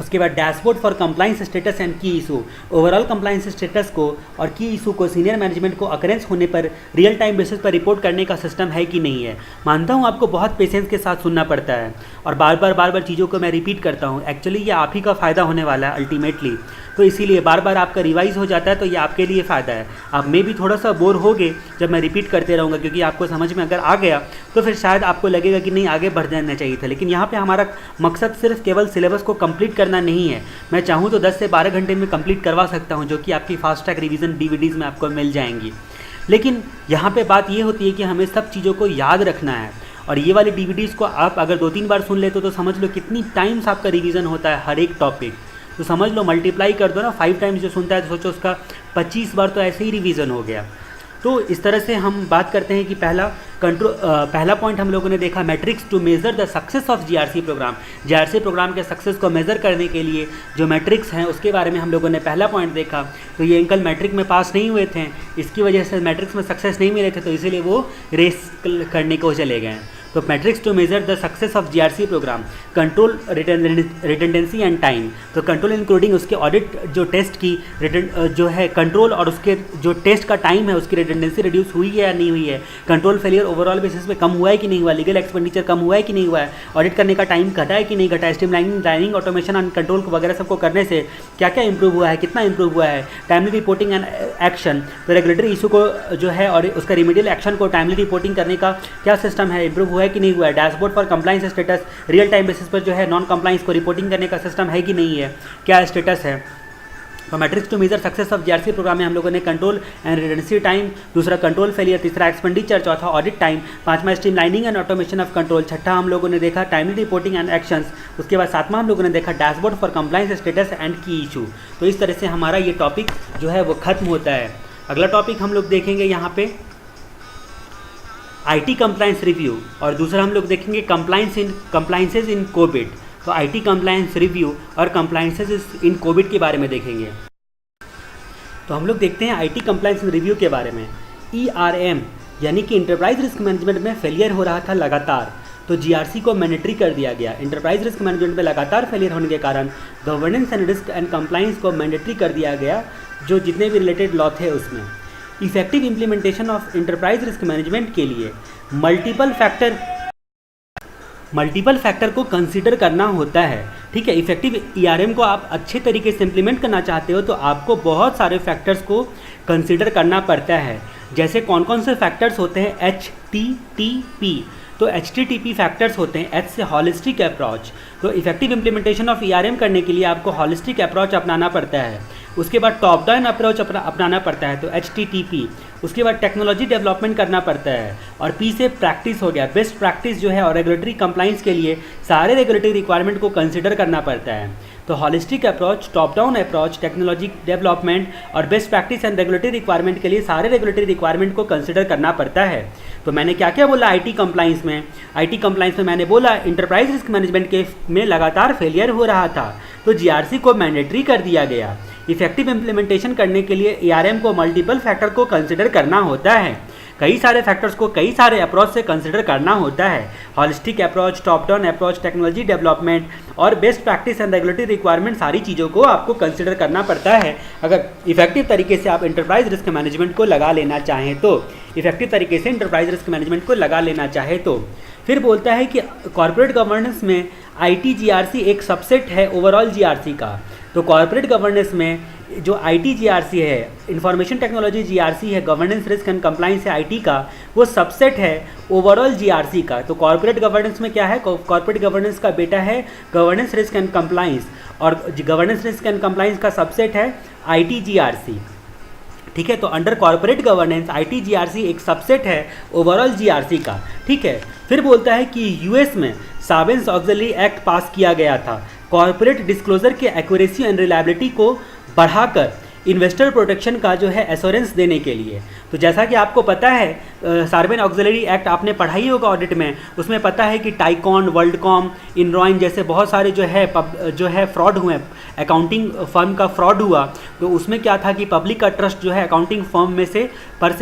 उसके बाद dashboard for compliance status and की इशू, ओवरऑल कंप्लाइंस स्टेटस को और की इशू को सीनियर मैनेजमेंट को अकरेंस होने पर रियल टाइम बेसिस पर रिपोर्ट करने का सिस्टम है कि नहीं है। मानता हूँ आपको बहुत पेशेंस के साथ सुनना पड़ता है और बार बार चीज़ों को मैं रिपीट करता हूँ। एक्चुअली ये आप ही का फ़ायदा होने वाला है अल्टीमेटली, तो इसीलिए बार बार आपका रिवाइज हो जाता है, तो ये आपके लिए फ़ायदा है। आप में भी थोड़ा सा बोर होगे जब मैं रिपीट करते रहूँगा, क्योंकि आपको समझ में अगर आ गया तो फिर शायद आपको लगेगा कि नहीं आगे बढ़ जाना चाहिए था। लेकिन यहाँ पे हमारा मकसद सिर्फ केवल सिलेबस को कंप्लीट करना नहीं है। मैं चाहूँ तो 10 से 12 घंटे में कंप्लीट करवा सकता हूँ, जो कि आपकी फास्ट ट्रैक रिवीजन DVDs में आपको मिल जाएंगी। लेकिन यहाँ पे बात ये होती है कि हमें सब चीज़ों को याद रखना है, और ये वाली DVDs को आप अगर 2-3 बार सुन लेते हो तो समझ लो कितनी टाइम्स आपका रिवीजन होता है हर एक टॉपिक। तो समझ लो मल्टीप्लाई कर दो ना, 5 टाइम्स जो सुनता है तो सोचो उसका 25 बार तो ऐसे ही रिवीजन हो गया। तो इस तरह से हम बात करते हैं कि पहला पॉइंट हम लोगों ने देखा metrics to measure the success of GRC program. GRC program के सक्सेस को मेज़र करने के लिए जो मैट्रिक्स हैं उसके बारे में हम लोगों ने पहला पॉइंट देखा। तो ये अंकल मैट्रिक में पास नहीं हुए थे, इसकी वजह से मैट्रिक्स में सक्सेस नहीं मिले थे, तो इसीलिए वो रेस करने को चले गए। तो metrics to measure the success of GRC program, control redundancy and time, तो कंट्रोल इंक्लूडिंग उसके ऑडिट जो टेस्ट की जो है कंट्रोल और उसके जो टेस्ट का टाइम है उसकी रिडंडेंसी रिड्यूस हुई है या नहीं हुई है, कंट्रोल फेलियर ओवरऑल बेसिस पे कम हुआ है कि नहीं हुआ, लीगल एक्सपेंडिचर कम हुआ है कि नहीं हुआ है, ऑडिट करने का टाइम घटा है कि नहीं घटा है, स्ट्रीमलाइनिंग ऑटोमेशन एंड कंट्रोल वगैरह सबको करने से क्या क्या इंप्रूव हुआ है, कितना इंप्रूव हुआ है, टाइमली रिपोर्टिंग एंड एक्शन, तो रेगुलेटरी इशू को जो है और उसका रिमीडियल एक्शन को टाइमली रिपोर्टिंग करने का क्या सिस्टम है, इंप्रूव हुआ है कि नहीं हुआ है, dashboard for compliance status, real time basis पर जो है नॉन कंप्लाइंस को रिपोर्टिंग करने का सिस्टम है कि नहीं है, क्या स्टेटस है। तो metrics to measure success of GRC program में हम लोगों ने कंट्रोल एंड रिडंडेंसी टाइम, दूसरा कंट्रोल फेलियर, तीसरा एक्सपेंडिचर, चौथा ऑडिट टाइम, पांचवा streamlining and automation of control, छठा हम लोगों ने देखा टाइमली रिपोर्टिंग एंड एक्शंस, उसके बाद सातवां हम लोगों ने देखा dashboard for compliance status and की इशू। तो इस तरह से हमारा ये टॉपिक जो है वो खत्म होता है। अगला टॉपिक हम लोग देखेंगे यहाँ पे IT कंप्लाइंस रिव्यू, और दूसरा हम लोग देखेंगे कंप्लाइंसेज इन कोविड। तो आईटी कंप्लायंस रिव्यू और कंप्लायंसेस इन कोविड के बारे में देखेंगे। तो हम लोग देखते हैं आईटी कंप्लायंस रिव्यू के बारे में। ERM यानी कि इंटरप्राइज रिस्क मैनेजमेंट में फेलियर हो रहा था लगातार, तो GRC को मैंडेटरी कर दिया गया। इंटरप्राइज रिस्क मैनेजमेंट में लगातार फेलियर होने के कारण governance and risk and compliance को मैंडेटरी कर दिया गया, जो जितने भी रिलेटेड लॉ थे उसमें। Effective implementation of enterprise risk management के लिए मल्टीपल फैक्टर को कंसीडर करना होता है। ठीक है, इफेक्टिव ERM को आप अच्छे तरीके से इम्प्लीमेंट करना चाहते हो तो आपको बहुत सारे फैक्टर्स को कंसीडर करना पड़ता है। जैसे कौन कौन से फैक्टर्स होते हैं? HTTP। तो HTTP फैक्टर्स होते हैं, H से हॉलिस्टिक अप्रोच। तो इफेक्टिव इम्प्लीमेंटेशन ऑफ ERM करने के लिए आपको हॉलिस्टिक अप्रोच अपनाना पड़ता है। उसके बाद टॉप डाउन अप्रोच अपनाना पड़ता है, तो HTTP। उसके बाद टेक्नोलॉजी डेवलपमेंट करना पड़ता है, और P से प्रैक्टिस हो गया, बेस्ट प्रैक्टिस जो है, और रेगुलेटरी कंप्लाइंस के लिए सारे रेगुलेटरी रिक्वायरमेंट को कंसिडर करना पड़ता है। तो holistic approach, top down approach, technology development और best practice and regulatory requirement के लिए सारे रेगुलेटरी रिक्वायरमेंट को कंसिडर करना पड़ता है। तो मैंने क्या क्या बोला आईटी कंप्लाइंस में? आईटी कंप्लाइंस में मैंने बोला इंटरप्राइज रिस्क मैनेजमेंट के में लगातार फेलियर हो रहा था, तो GRC को मैंडेटरी कर दिया गया। इफेक्टिव इम्प्लीमेंटेशन करने के लिए ERM को मल्टीपल फैक्टर को कंसिडर करना होता है। कई सारे फैक्टर्स को कई सारे अप्रोच से कंसिडर करना होता है। Holistic approach, top down approach, technology development और best practice and regulatory requirement, सारी चीज़ों को आपको कंसिडर करना पड़ता है अगर इफेक्टिव तरीके से आप इंटरप्राइज रिस्क मैनेजमेंट को लगा लेना चाहें तो। इफेक्टिव तरीके से इंटरप्राइज रिस्क मैनेजमेंट को लगा लेना चाहे तो। फिर बोलता है कि कॉर्पोरेट गवर्नेंस में IT GRC एक सबसेट है ओवरऑल GRC का। तो कॉर्पोरेट गवर्नेंस में जो IT GRC है, इंफॉर्मेशन टेक्नोलॉजी GRC है, गवर्नेंस रिस्क एंड कंप्लाइंस है IT का, वो सबसेट है ओवरऑल GRC का। तो कॉर्पोरेट गवर्नेंस में क्या है? कॉर्पोरेट गवर्नेंस का बेटा है गवर्नेंस रिस्क एंड कंप्लाइंस, और गवर्नेंस रिस्क एंड कंप्लाइंस का सबसेट है IT GRC। ठीक है, तो under corporate governance IT GRC एक सबसेट है ओवरऑल GRC का। ठीक है, फिर बोलता है कि US में सार्बेन्स-ऑक्सली एक्ट पास किया गया था, कॉर्पोरेट डिस्क्लोजर के एक्यूरेसी एंड रिलायबिलिटी को बढ़ाकर इन्वेस्टर प्रोटेक्शन का जो है एश्योरेंस देने के लिए। तो जैसा कि आपको पता है सार्बेन-ऑक्सली एक्ट आपने पढ़ा ही होगा ऑडिट में, उसमें पता है कि टाइकॉन, वर्ल्डकॉम, इनरॉइन जैसे बहुत सारे जो है फ्रॉड हुए, अकाउंटिंग फर्म का फ्रॉड हुआ। तो उसमें क्या था कि पब्लिक का ट्रस्ट जो है अकाउंटिंग फर्म में से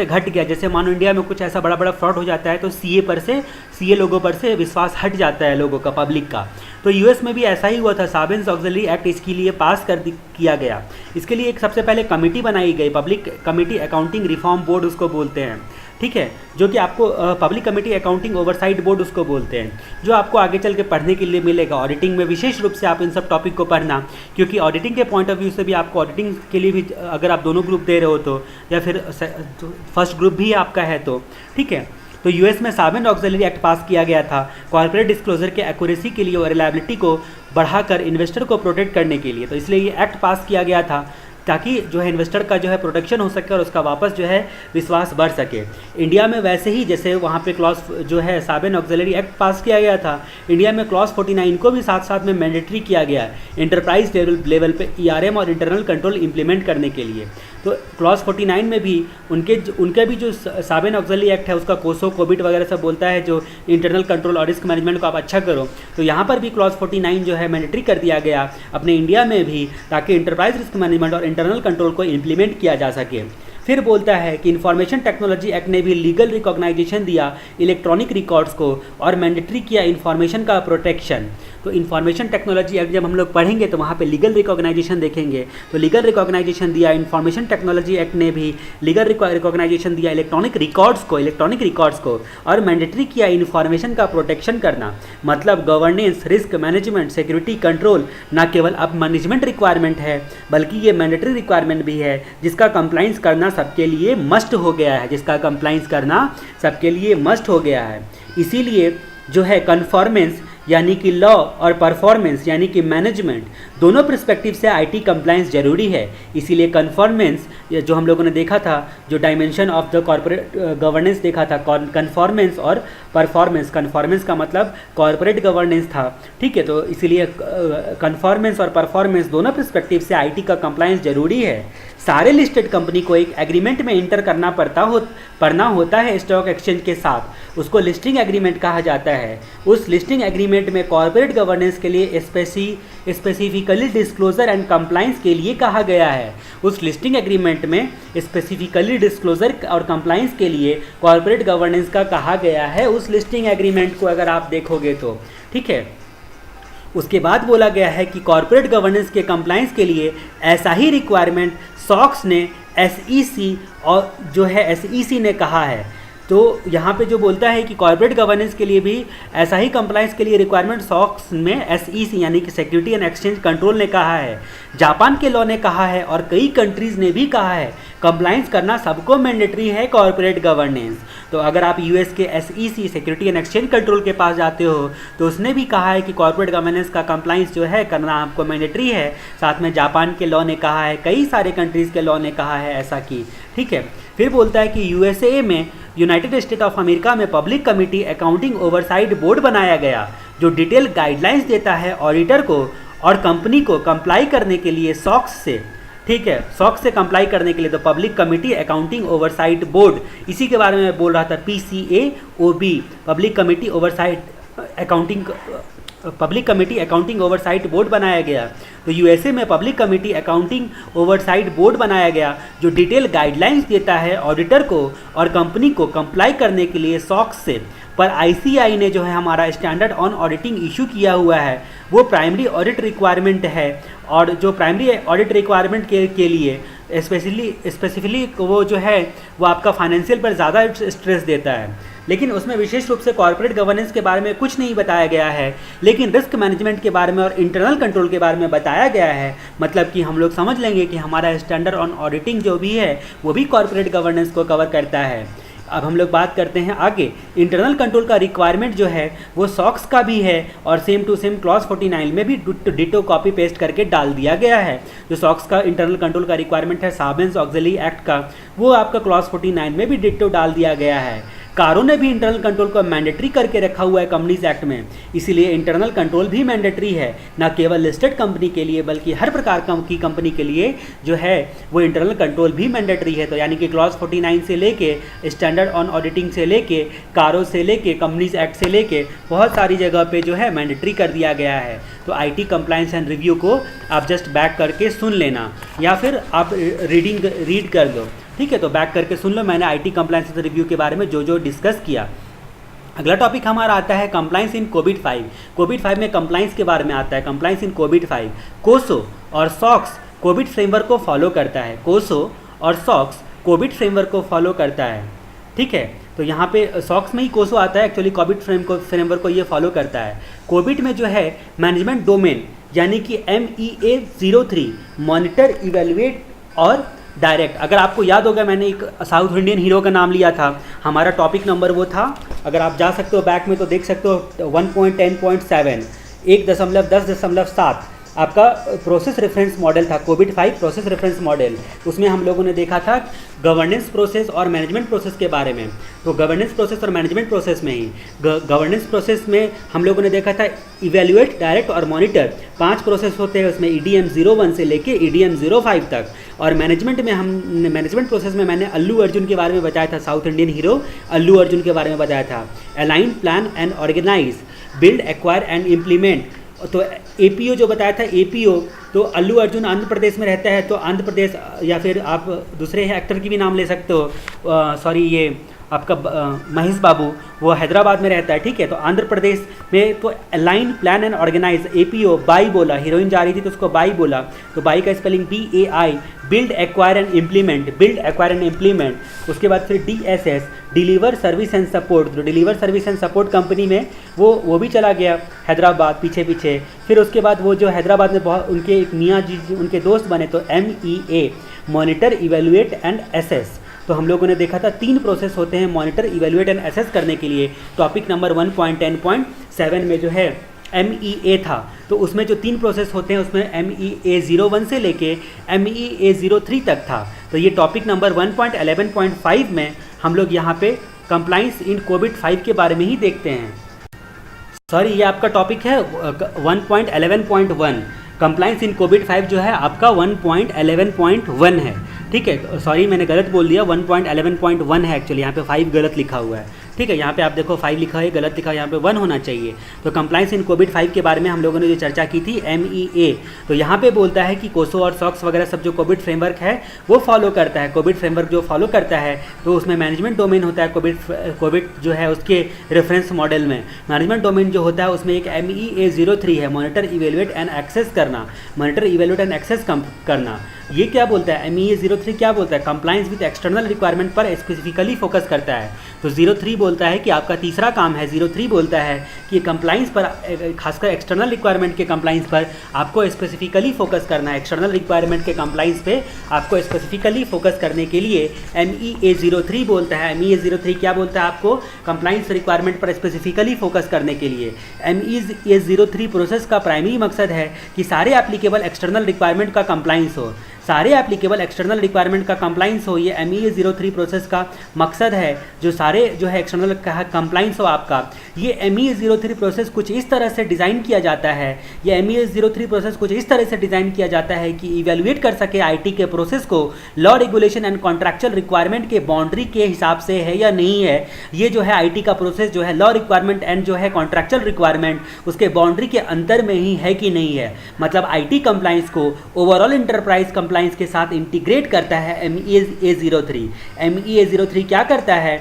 घट गया। जैसे मानो इंडिया में कुछ ऐसा बड़ा बड़ा फ्रॉड हो जाता है तो सीए लोगों पर से विश्वास हट जाता है लोगों का, पब्लिक का। तो यूएस में भी ऐसा ही हुआ था, सार्बेन-ऑक्सली एक्ट इसके लिए पास किया गया। इसके लिए एक सबसे पहले कमेटी बनाई गई, public committee accounting reform board उसको बोलते हैं। ठीक है, जो कि आपको public committee accounting oversight board उसको बोलते हैं, जो आपको आगे चल के पढ़ने के लिए मिलेगा। ऑडिटिंग में विशेष रूप से आप इन सब टॉपिक को पढ़ना, क्योंकि ऑडिटिंग के पॉइंट ऑफ व्यू से भी आपको ऑडिटिंग के लिए भी, अगर आप दोनों ग्रुप दे रहे हो तो, या फिर फर्स्ट ग्रुप भी आपका है तो। ठीक है, तो यूएस में सार्बेन-ऑक्सली एक्ट पास किया गया था कॉर्पोरेट डिस्क्लोजर के एक्यूरेसी के लिए और रिलायबिलिटी को बढ़ाकर इन्वेस्टर को प्रोटेक्ट करने के लिए। तो इसलिए ये एक्ट पास किया गया था ताकि जो है इन्वेस्टर का जो है प्रोटेक्शन हो सके और उसका वापस जो है विश्वास बढ़ सके। इंडिया में वैसे ही जैसे वहाँ पे क्लॉज जो है सार्बेन-ऑक्सली एक्ट पास किया गया था, इंडिया में क्लॉज 49 को भी साथ साथ में मैंडेटरी किया गया इंटरप्राइज लेवल पे ERM और इंटरनल कंट्रोल इंप्लीमेंट करने के लिए। तो क्लॉज 49 में भी उनके भी जो सार्बेन-ऑक्सली एक्ट है उसका कोसो कोविड वगैरह सब बोलता है जो इंटरनल कंट्रोल और रिस्क मैनेजमेंट को आप अच्छा करो। तो यहाँ पर भी क्लॉज 49 जो है मैंडेटरी कर दिया गया अपने इंडिया में भी, ताकि इंटरप्राइज रिस्क मैनेजमेंट और इंटरनल कंट्रोल को इंप्लीमेंट किया जा सके। फिर बोलता है कि इंफॉर्मेशन टेक्नोलॉजी एक्ट ने भी लीगल रिकॉग्नाइजेशन दिया इलेक्ट्रॉनिक रिकॉर्ड्स को और मैंडेटरी किया इंफॉर्मेशन का प्रोटेक्शन। तो इंफॉर्मेशन टेक्नोलॉजी एक्ट जब हम लोग पढ़ेंगे तो वहाँ पे लीगल रिकॉग्नाइजेशन देखेंगे। तो लीगल रिकॉग्नाइजेशन दिया इंफॉर्मेशन टेक्नोलॉजी एक्ट ने भी, लीगल रिकॉग्नाइजेशन दिया इलेक्ट्रॉनिक रिकॉर्ड्स को और मैंडेटरी किया इंफॉर्मेशन का प्रोटेक्शन करना। मतलब governance, risk management, security control ना केवल अब मैनेजमेंट रिक्वायरमेंट है बल्कि ये मैंडेटरी रिक्वायरमेंट भी है, जिसका कंप्लाइंस करना सबके लिए मस्ट हो गया है, इसीलिए जो है कन्फॉर्मेंस यानी कि लॉ और परफॉर्मेंस यानी कि मैनेजमेंट, दोनों पर्सपेक्टिव से आईटी कंप्लायंस जरूरी है। इसीलिए कन्फॉर्मेंस जो हम लोगों ने देखा था, जो dimension of the corporate governance देखा था, कन्फॉर्मेंस और परफॉर्मेंस। कन्फॉर्मेंस का मतलब कॉर्पोरेट गवर्नेंस था, ठीक है। तो इसीलिए कन्फॉर्मेंस और परफॉर्मेंस दोनों पर्सपेक्टिव से आईटी का कंप्लायंस जरूरी है। सारे लिस्टेड कंपनी को एक एग्रीमेंट में इंटर करना पड़ना होता है स्टॉक एक्सचेंज के साथ, उसको लिस्टिंग एग्रीमेंट कहा जाता है। उस लिस्टिंग एग्रीमेंट में कॉर्पोरेट गवर्नेंस के लिए स्पेसिफिकली डिस्क्लोजर एंड कंप्लाइंस के लिए कहा गया है। उस लिस्टिंग एग्रीमेंट में स्पेसिफिकली डिस्क्लोजर और कंप्लाइंस के लिए कॉर्पोरेट गवर्नेंस का कहा गया है उस लिस्टिंग एग्रीमेंट को, अगर आप देखोगे तो, ठीक है। उसके बाद बोला गया है कि कॉर्पोरेट गवर्नेंस के कंप्लाइंस के लिए ऐसा ही रिक्वायरमेंट सॉक्स ने एसईसी और जो है एसईसी ने कहा है। तो यहाँ पे जो बोलता है कि कॉर्पोरेट गवर्नेंस के लिए भी ऐसा ही कंप्लाइंस के लिए रिक्वायरमेंट सॉक्स में एसईसी यानी कि सिक्योरिटी एंड एक्सचेंज कंट्रोल ने कहा है, जापान के लॉ ने कहा है और कई कंट्रीज़ ने भी कहा है कंप्लाइंस करना सबको मैंडेटरी है कॉर्पोरेट गवर्नेंस। तो अगर आप यूएस के SEC security and exchange control के पास जाते हो तो उसने भी कहा है कि कॉर्पोरेट गवर्नेंस का कंप्लाइंस जो है करना आपको मैंडेटरी है। साथ में जापान के लॉ ने कहा है, कई सारे कंट्रीज़ के लॉ ने कहा है ऐसा कि, ठीक है। फिर बोलता है कि यूएसए में यूनाइटेड स्टेट ऑफ अमेरिका में public committee accounting oversight board बनाया गया जो डिटेल गाइडलाइंस देता है ऑडिटर को और कंपनी को कंप्लाई करने के लिए सॉक्स से, ठीक है, सॉक्स से कंप्लाई करने के लिए। तो public committee accounting oversight board, इसी के बारे में मैं बोल रहा था, PCAOB, public committee accounting oversight board बनाया गया। तो यूएसए में public committee accounting oversight board बनाया गया जो डिटेल गाइडलाइंस देता है ऑडिटर को और कंपनी को कंप्लाई करने के लिए सॉक्स से। पर आईसीआई ने जो है हमारा स्टैंडर्ड ऑन ऑडिटिंग इशू किया हुआ है वो प्राइमरी ऑडिट रिक्वायरमेंट है, और जो प्राइमरी ऑडिट रिक्वायरमेंट के लिए स्पेसिफिकली वो जो है वो आपका फाइनेंशियल पर ज़्यादा स्ट्रेस देता है, लेकिन उसमें विशेष रूप से कॉर्पोरेट गवर्नेंस के बारे में कुछ नहीं बताया गया है, लेकिन रिस्क मैनेजमेंट के बारे में और इंटरनल कंट्रोल के बारे में बताया गया है। मतलब कि हम लोग समझ लेंगे कि हमारा स्टैंडर्ड ऑन ऑडिटिंग जो भी है वो भी कॉर्पोरेट गवर्नेंस को कवर करता है। अब हम लोग बात करते हैं आगे, इंटरनल कंट्रोल का रिक्वायरमेंट जो है वो सॉक्स का भी है और सेम टू सेम क्लॉज 49 में भी डिटो कॉपी पेस्ट करके डाल दिया गया है। जो सॉक्स का इंटरनल कंट्रोल का रिक्वायरमेंट है सार्बेन्स ऑक्सिलरी एक्ट का, वो आपका क्लॉज 49 में भी डिटो डाल दिया गया है। कारों ने भी इंटरनल कंट्रोल को मैंडेटरी करके रखा हुआ है कंपनीज एक्ट में, इसीलिए इंटरनल कंट्रोल भी मैंडेटरी है, न केवल लिस्टेड कंपनी के लिए बल्कि हर प्रकार की कंपनी के लिए जो है वो इंटरनल कंट्रोल भी मैंडेटरी है। तो यानी कि क्लॉज 49 से लेके स्टैंडर्ड ऑन ऑडिटिंग से लेके कारों से लेके कंपनीज एक्ट से लेके बहुत सारी जगह पे जो है मैंडेटरी कर दिया गया है। तो आईटी कंप्लायंस एंड रिव्यू को आप जस्ट बैक करके सुन लेना या फिर आप रीड कर लो, ठीक है। तो बैक करके सुन लो, मैंने आईटी कंप्लायंस एंड रिव्यू के बारे में जो जो डिस्कस किया। अगला टॉपिक हमारा आता है कंप्लायंस इन कोविड-5। कोविड-5 में कंप्लायंस के बारे में आता है, कंप्लायंस इन कोविड-5। कोसो और सॉक्स कोविड फ्रेमवर्क को फॉलो करता है, कोसो और सॉक्स कोविड फ्रेमवर्क को फॉलो करता है, ठीक है। तो यहाँ पे सॉक्स में ही कोसो आता है, एक्चुअली कोविड फ्रेमवर्क को ये फॉलो करता है। कोविड में जो है मैनेजमेंट डोमेन यानी कि MEA03 मॉनिटर, इवेलुएट और डायरेक्ट। अगर आपको याद होगा मैंने एक साउथ इंडियन हीरो का नाम लिया था, हमारा टॉपिक नंबर वो था, अगर आप जा सकते हो बैक में तो देख सकते हो 1.10.7 1.10.7 आपका प्रोसेस रेफरेंस मॉडल था, कोविड-5 प्रोसेस रेफरेंस मॉडल। उसमें हम लोगों ने देखा था गवर्नेंस प्रोसेस और मैनेजमेंट प्रोसेस के बारे में। तो गवर्नेंस प्रोसेस और मैनेजमेंट प्रोसेस में ही गवर्नेंस प्रोसेस में हम लोगों ने देखा था इवेल्युएट, डायरेक्ट और मॉनिटर, 5 प्रोसेस होते हैं उसमें, EDM 01 से लेके EDM 05 तक। और मैनेजमेंट में मैनेजमेंट प्रोसेस में मैंने अल्लू अर्जुन के बारे में बताया था, South Indian hero Allu Arjun के बारे में बताया था। Align, plan and organize, build, acquire and implement. तो APO जो बताया था, APO तो अल्लू अर्जुन आंध्र प्रदेश में रहता है, तो आंध्र प्रदेश, या फिर आप दूसरे एक्टर की भी नाम ले सकते हो, सॉरी ये आपका महेश बाबू, वो हैदराबाद में रहता है, ठीक है। तो आंध्र प्रदेश में तो align, plan and organize, APO बाई बोला, हीरोइन जा रही थी तो उसको बाई बोला, तो बाई का spelling BAI, build, acquire and implement, build, acquire and implement. उसके बाद फिर DSS, deliver service and support, तो deliver service and support company में वो भी चला गया हैदराबाद पीछे पीछे। फिर उसके बाद वो जो हैदराबाद में बहुत उनके एक मियाँ जी उनके दोस्त बने, तो MEA, monitor, evaluate and assess. तो हम लोगों ने देखा था 3 प्रोसेस होते हैं मॉनिटर, इवेलुएट एंड एसेस करने के लिए। टॉपिक नंबर 1.10.7 में जो है MEA था, तो उसमें जो 3 प्रोसेस होते हैं उसमें MEA 01 से लेके MEA 03 तक था। तो ये टॉपिक नंबर 1.11.5 में हम लोग यहाँ पे कंप्लाइंस इन कोविड-5 के बारे में ही देखते हैं। सॉरी, ये आपका टॉपिक है 1.11.1, कंप्लाइंस इन कोविड-5 जो है आपका 1.11.1 है। ठीक है, सॉरी मैंने गलत बोल दिया, 1.11.1 है एक्चुअली, यहाँ पे 5 गलत लिखा हुआ है। ठीक है, यहाँ पे आप देखो 5 लिखा है, गलत लिखा है, यहाँ पे 1 होना चाहिए। तो कंप्लाइंस इन कोविड 5 के बारे में हम लोगों ने जो चर्चा की थी MEA, तो यहाँ पे बोलता है कि कोसो और सॉक्स वगैरह सब जो कोविड फ्रेमवर्क है वो फॉलो करता है। कोविड फ्रेमवर्क जो फॉलो करता है तो उसमें मैनेजमेंट डोमेन होता है। कोविड जो है उसके रेफरेंस मॉडल में मैनेजमेंट डोमेन जो होता है उसमें एक MEA03 है, मॉनिटर इवेलुएट एंड एक्सेस करना, मॉनिटर इवेलुएट एंड एक्सेस करना। ये क्या बोलता है MEA03 क्या बोलता है, कंप्लाइंस विद एक्सटर्नल रिक्वायरमेंट पर स्पेसिफिकली फोकस करता है। तो 03 बोलता है कि आपका तीसरा काम है, 03 बोलता है कि कंप्लाइंस पर, खासकर एक्सटर्नल रिक्वायरमेंट के कंप्लाइंस पर आपको स्पेसिफिकली फोकस करना है। एक्सटर्नल रिक्वायरमेंट के कंप्लाइंस पे आपको स्पेसिफिकली फोकस करने के लिए MEA03 बोलता है। MEA03 क्या बोलता है आपको, कंप्लाइंस रिक्वायरमेंट पर स्पेसिफिकली फोकस करने के लिए। MEA03 प्रोसेस का प्राइमरी मकसद है कि सारे एप्लीकेबल एक्सटर्नल रिक्वायरमेंट का कंप्लाइंस हो, सारे एप्लीकेबल एक्सटर्नल रिक्वायरमेंट का कंप्लाइंस हो। ये MEA03 प्रोसेस का मकसद है, जो सारे जो है एक्सटर्नल का कंप्लाइंस हो आपका। ये MEA03 प्रोसेस कुछ इस तरह से डिज़ाइन किया जाता है, ये MEA03 प्रोसेस कुछ इस तरह से डिज़ाइन किया जाता है कि इवेलुएट कर सके IT के प्रोसेस को law regulation and contractual requirement के बाउंड्री के हिसाब से है या नहीं है। ये जो है IT का प्रोसेस जो है लॉ रिक्वायरमेंट एंड जो है कॉन्ट्रैक्चुअल रिक्वायरमेंट उसके बाउंड्री के अंतर में ही है कि नहीं है। मतलब IT कंप्लाइंस को ओवरऑल इंटरप्राइज कंप्लाइंस के साथ इंटीग्रेट करता है MEA03। MEA03 क्या करता है,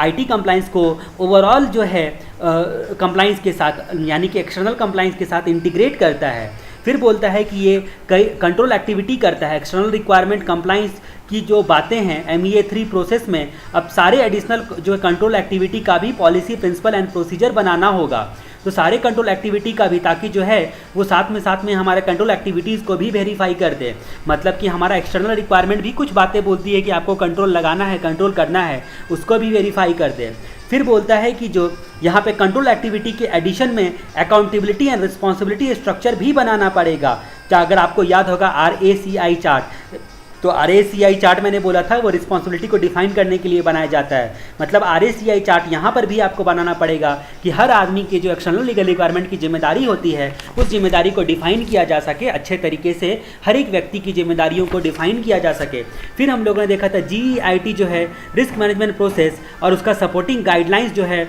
IT कंप्लाइंस को ओवरऑल जो है कंप्लाइंस के साथ, यानी कि एक्सटर्नल कंप्लाइंस के साथ इंटीग्रेट करता है। फिर बोलता है कि ये कई कंट्रोल एक्टिविटी करता है। एक्सटर्नल रिक्वायरमेंट कंप्लाइंस की जो बातें हैं MEA3 प्रोसेस में, अब सारे एडिशनल जो कंट्रोल एक्टिविटी का भी पॉलिसी, प्रिंसिपल एंड प्रोसीजर बनाना होगा। तो सारे कंट्रोल एक्टिविटी का भी, ताकि जो है वो साथ में हमारे कंट्रोल एक्टिविटीज़ को भी वेरीफाई कर दे। मतलब कि हमारा एक्सटर्नल रिक्वायरमेंट भी कुछ बातें बोलती है कि आपको कंट्रोल लगाना है, कंट्रोल करना है, उसको भी वेरीफाई कर दे। फिर बोलता है कि जो यहाँ पे कंट्रोल एक्टिविटी के एडिशन में अकाउंटेबिलिटी एंड रिस्पॉन्सिबिलिटी स्ट्रक्चर भी बनाना पड़ेगा। क्या अगर आपको याद होगा RACI चार्ट, तो RACI चार्ट मैंने बोला था वो रिस्पॉन्सिबिलिटी को डिफाइन करने के लिए बनाया जाता है। मतलब RACI चार्ट यहाँ पर भी आपको बनाना पड़ेगा कि हर आदमी के जो एक्सटर्नल लीगल रिक्वायरमेंट की जिम्मेदारी होती है उस जिम्मेदारी को डिफाइन किया जा सके, अच्छे तरीके से हर एक व्यक्ति की जिम्मेदारियों को डिफाइन किया जा सके। फिर हम लोगों ने देखा था GEIT जो है रिस्क मैनेजमेंट प्रोसेस और उसका सपोर्टिंग गाइडलाइंस जो है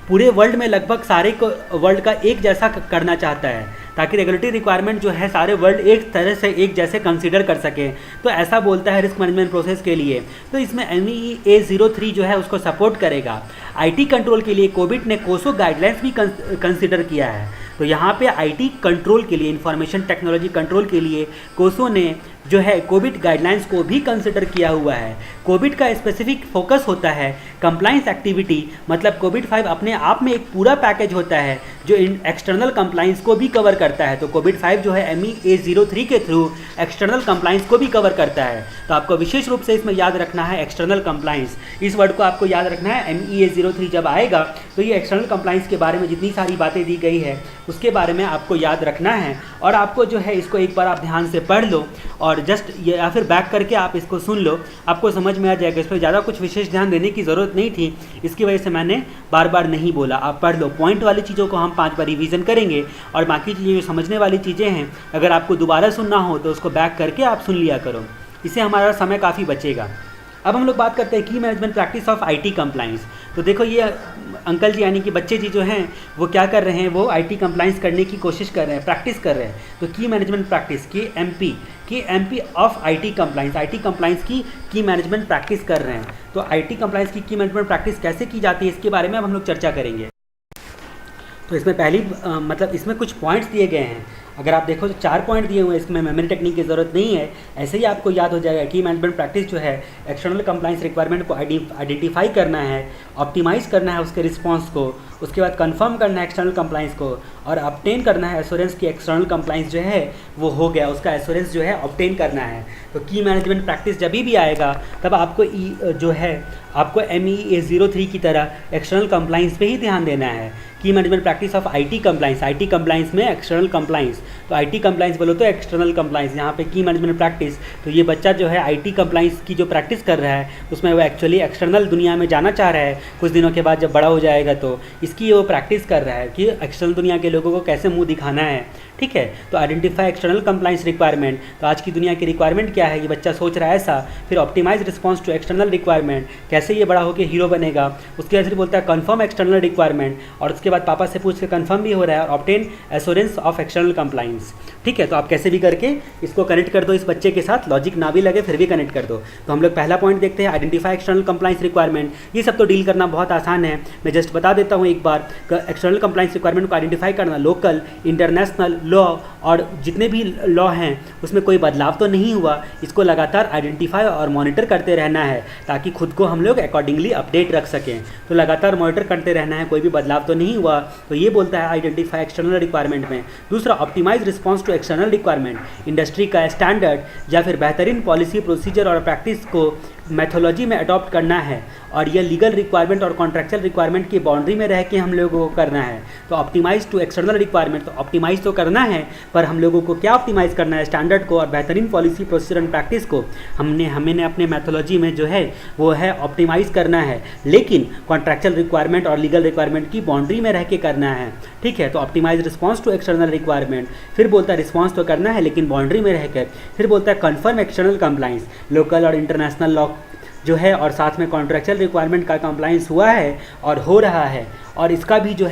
पूरे वर्ल्ड में लगभग सारे को वर्ल्ड का एक जैसा करना चाहता है, ताकि रेगुलेटरी रिक्वायरमेंट जो है सारे वर्ल्ड एक तरह से एक जैसे कंसीडर कर सके। तो ऐसा बोलता है रिस्क मैनेजमेंट प्रोसेस के लिए। तो इसमें MEA03 जो है उसको सपोर्ट करेगा। IT कंट्रोल के लिए कोविड ने कोसो गाइडलाइंस भी कंसीडर किया है। तो यहाँ पे IT कंट्रोल के लिए, इंफॉर्मेशन टेक्नोलॉजी कंट्रोल के लिए कोसो ने जो है कोविड गाइडलाइंस को भी कंसिडर किया हुआ है। कोविड का स्पेसिफिक फोकस होता है कंप्लाइंस एक्टिविटी, मतलब कोविड 5 अपने आप में एक पूरा पैकेज होता है जो एक्सटर्नल कंप्लाइंस को भी कवर करता है। तो कोविड 5 जो है MEA03 के थ्रू एक्सटर्नल कंप्लाइंस को भी कवर करता है। तो आपको विशेष रूप से इसमें याद रखना है एक्सटर्नल कंप्लाइंस, इस वर्ड को आपको याद रखना है। MEA03 जब आएगा तो ये एक्सटर्नल कंप्लाइंस के बारे में जितनी सारी बातें दी गई है उसके बारे में आपको याद रखना है। और आपको जो है इसको एक बार आप ध्यान से पढ़ लो और जस्ट ये या फिर बैक करके आप इसको सुन लो, आपको समझ में आ जाएगा। इस पर ज़्यादा कुछ विशेष ध्यान देने की ज़रूरत नहीं थी, इसकी वजह से मैंने बार बार नहीं बोला। आप पढ़ लो, पॉइंट वाली चीज़ों को हम 5 बार रिवीजन करेंगे और बाकी चीज़ें जो समझने वाली चीज़ें हैं अगर आपको दोबारा सुनना हो तो उसको बैक करके आप सुन लिया करो, इससे हमारा समय काफ़ी बचेगा। अब हम लोग बात करते हैं की management practice of IT compliance. तो देखो ये अंकल जी यानी कि बच्चे जी जो हैं वो क्या कर रहे हैं, वो IT कंप्लाइंस करने की कोशिश कर रहे हैं, प्रैक्टिस कर रहे हैं। तो की management practice KMP of IT compliance, IT compliance की मैनेजमेंट प्रैक्टिस कर रहे हैं। तो IT कंप्लाइंस की मैनेजमेंट प्रैक्टिस कैसे की जाती है इसके बारे में अब हम लोग चर्चा करेंगे। तो इसमें पहली मतलब इसमें कुछ पॉइंट्स दिए गए हैं। अगर आप देखो तो 4 पॉइंट दिए हुए हैं, इसमें मेमोरी टेक्निक की ज़रूरत नहीं है, ऐसे ही आपको याद हो जाएगा। की मैनेजमेंट प्रैक्टिस जो है एक्सटर्नल कंप्लाइंस रिक्वायरमेंट को आइडेंटिफाई करना है, ऑप्टिमाइज करना है उसके रिस्पॉन्स को, उसके बाद कंफर्म करना है एक्सटर्नल कंप्लाइंस को और ऑब्टेन करना है एश्योरेंस की एक्सटर्नल कंप्लाइंस जो है वो हो गया, उसका एश्योरेंस जो है ऑब्टेन करना है। तो की मैनेजमेंट प्रैक्टिस जब भी आएगा तब आपको जो है आपको MEA03 की तरह एक्सटर्नल कंप्लाइंस पे ही ध्यान देना है। की management practice of IT compliance में एक्सटर्नल कंप्लाइंस, तो आईटी कंप्लाइंस बोलो तो एक्सटर्नल कंप्लाइंस, यहाँ पे की मैनेजमेंट प्रैक्टिस, तो ये बच्चा जो है आईटी कंप्लाइंस की जो प्रैक्टिस कर रहा है उसमें वो एक्चुअली एक्सटर्नल दुनिया में जाना चाह रहा है कुछ दिनों के बाद जब बड़ा हो जाएगा, तो इसकी वो प्रैक्टिस कर रहा है कि एक्सटर्नल दुनिया के लोगों को कैसे मुँह दिखाना है। ठीक है, तो आइडेंटिफाई एक्सटर्नल कंप्लाइंस रिक्वायरमेंट, तो आज की दुनिया की रिक्वायरमेंट क्या है, ये बच्चा सोच रहा है ऐसा। फिर optimize response to external requirement, कैसे ये बड़ा होकर हीरो बनेगा। उसके बाद फिर बोलता है कन्फर्म एक्सटर्नल रिक्वायरमेंट, और उसके बाद पापा से पूछ के कन्फर्म भी हो रहा है, और obtain assurance of external compliance. ठीक है, तो आप कैसे भी करके इसको कनेक्ट कर दो इस बच्चे के साथ, लॉजिक ना भी लगे फिर भी कनेक्ट कर दो। तो हम लोग पहला पॉइंट देखते हैं, आइडेंटिफाई एक्सटर्नल कंप्लाइंस रिक्वायरमेंट। ये सब तो डील करना बहुत आसान है, मैं जस्ट बता देता हूँ एक बार। एक्सटर्नल कंप्लाइंस रिक्वायरमेंट को आइडेंटिफाई करना, लोकल इंटरनेशनल लॉ और जितने भी लॉ हैं उसमें कोई बदलाव तो नहीं हुआ, इसको लगातार आइडेंटिफाई और मॉनिटर करते रहना है ताकि खुद को हम लोग अकॉर्डिंगली अपडेट रख सकें। तो लगातार मॉनिटर करते रहना है, कोई भी बदलाव तो नहीं हुआ, तो ये बोलता है आइडेंटिफाई एक्सटर्नल रिक्वायरमेंट में। दूसरा, optimize response to external requirement, industry का स्टैंडर्ड या फिर बेहतरीन पॉलिसी प्रोसीजर और प्रैक्टिस को मैथोलॉजी में अडॉप्ट करना है, और यह लीगल रिक्वायरमेंट और कॉन्ट्रैक्चुअल रिक्वायरमेंट की बाउंड्री में रह के हम लोगों को करना है। तो ऑप्टिमाइज टू एक्सटर्नल रिक्वायरमेंट, तो ऑप्टिमाइज तो करना है पर हम लोगों को क्या ऑप्टिमाइज करना है, स्टैंडर्ड को और बेहतरीन पॉलिसी प्रोसीजर एंड प्रैक्टिस को हमने अपने मैथोलॉजी में जो है वो है ऑप्टिमाइज करना है, लेकिन कॉन्ट्रैक्चुअल रिक्वायरमेंट और लीगल रिक्वायरमेंट की बाउंड्री में रह के करना है। ठीक है, तो optimize response to external requirement. फिर बोलता है रिस्पॉन्स तो करना है लेकिन बाउंड्री में रहकर। फिर बोलता है कन्फर्म एक्सटर्नल कंप्लाइंस, लोकल और इंटरनेशनल लॉ जो है और साथ में कॉन्ट्रैक्चुअल रिक्वायरमेंट का कंप्लाइंस हुआ है और हो रहा है, और इसका भी जो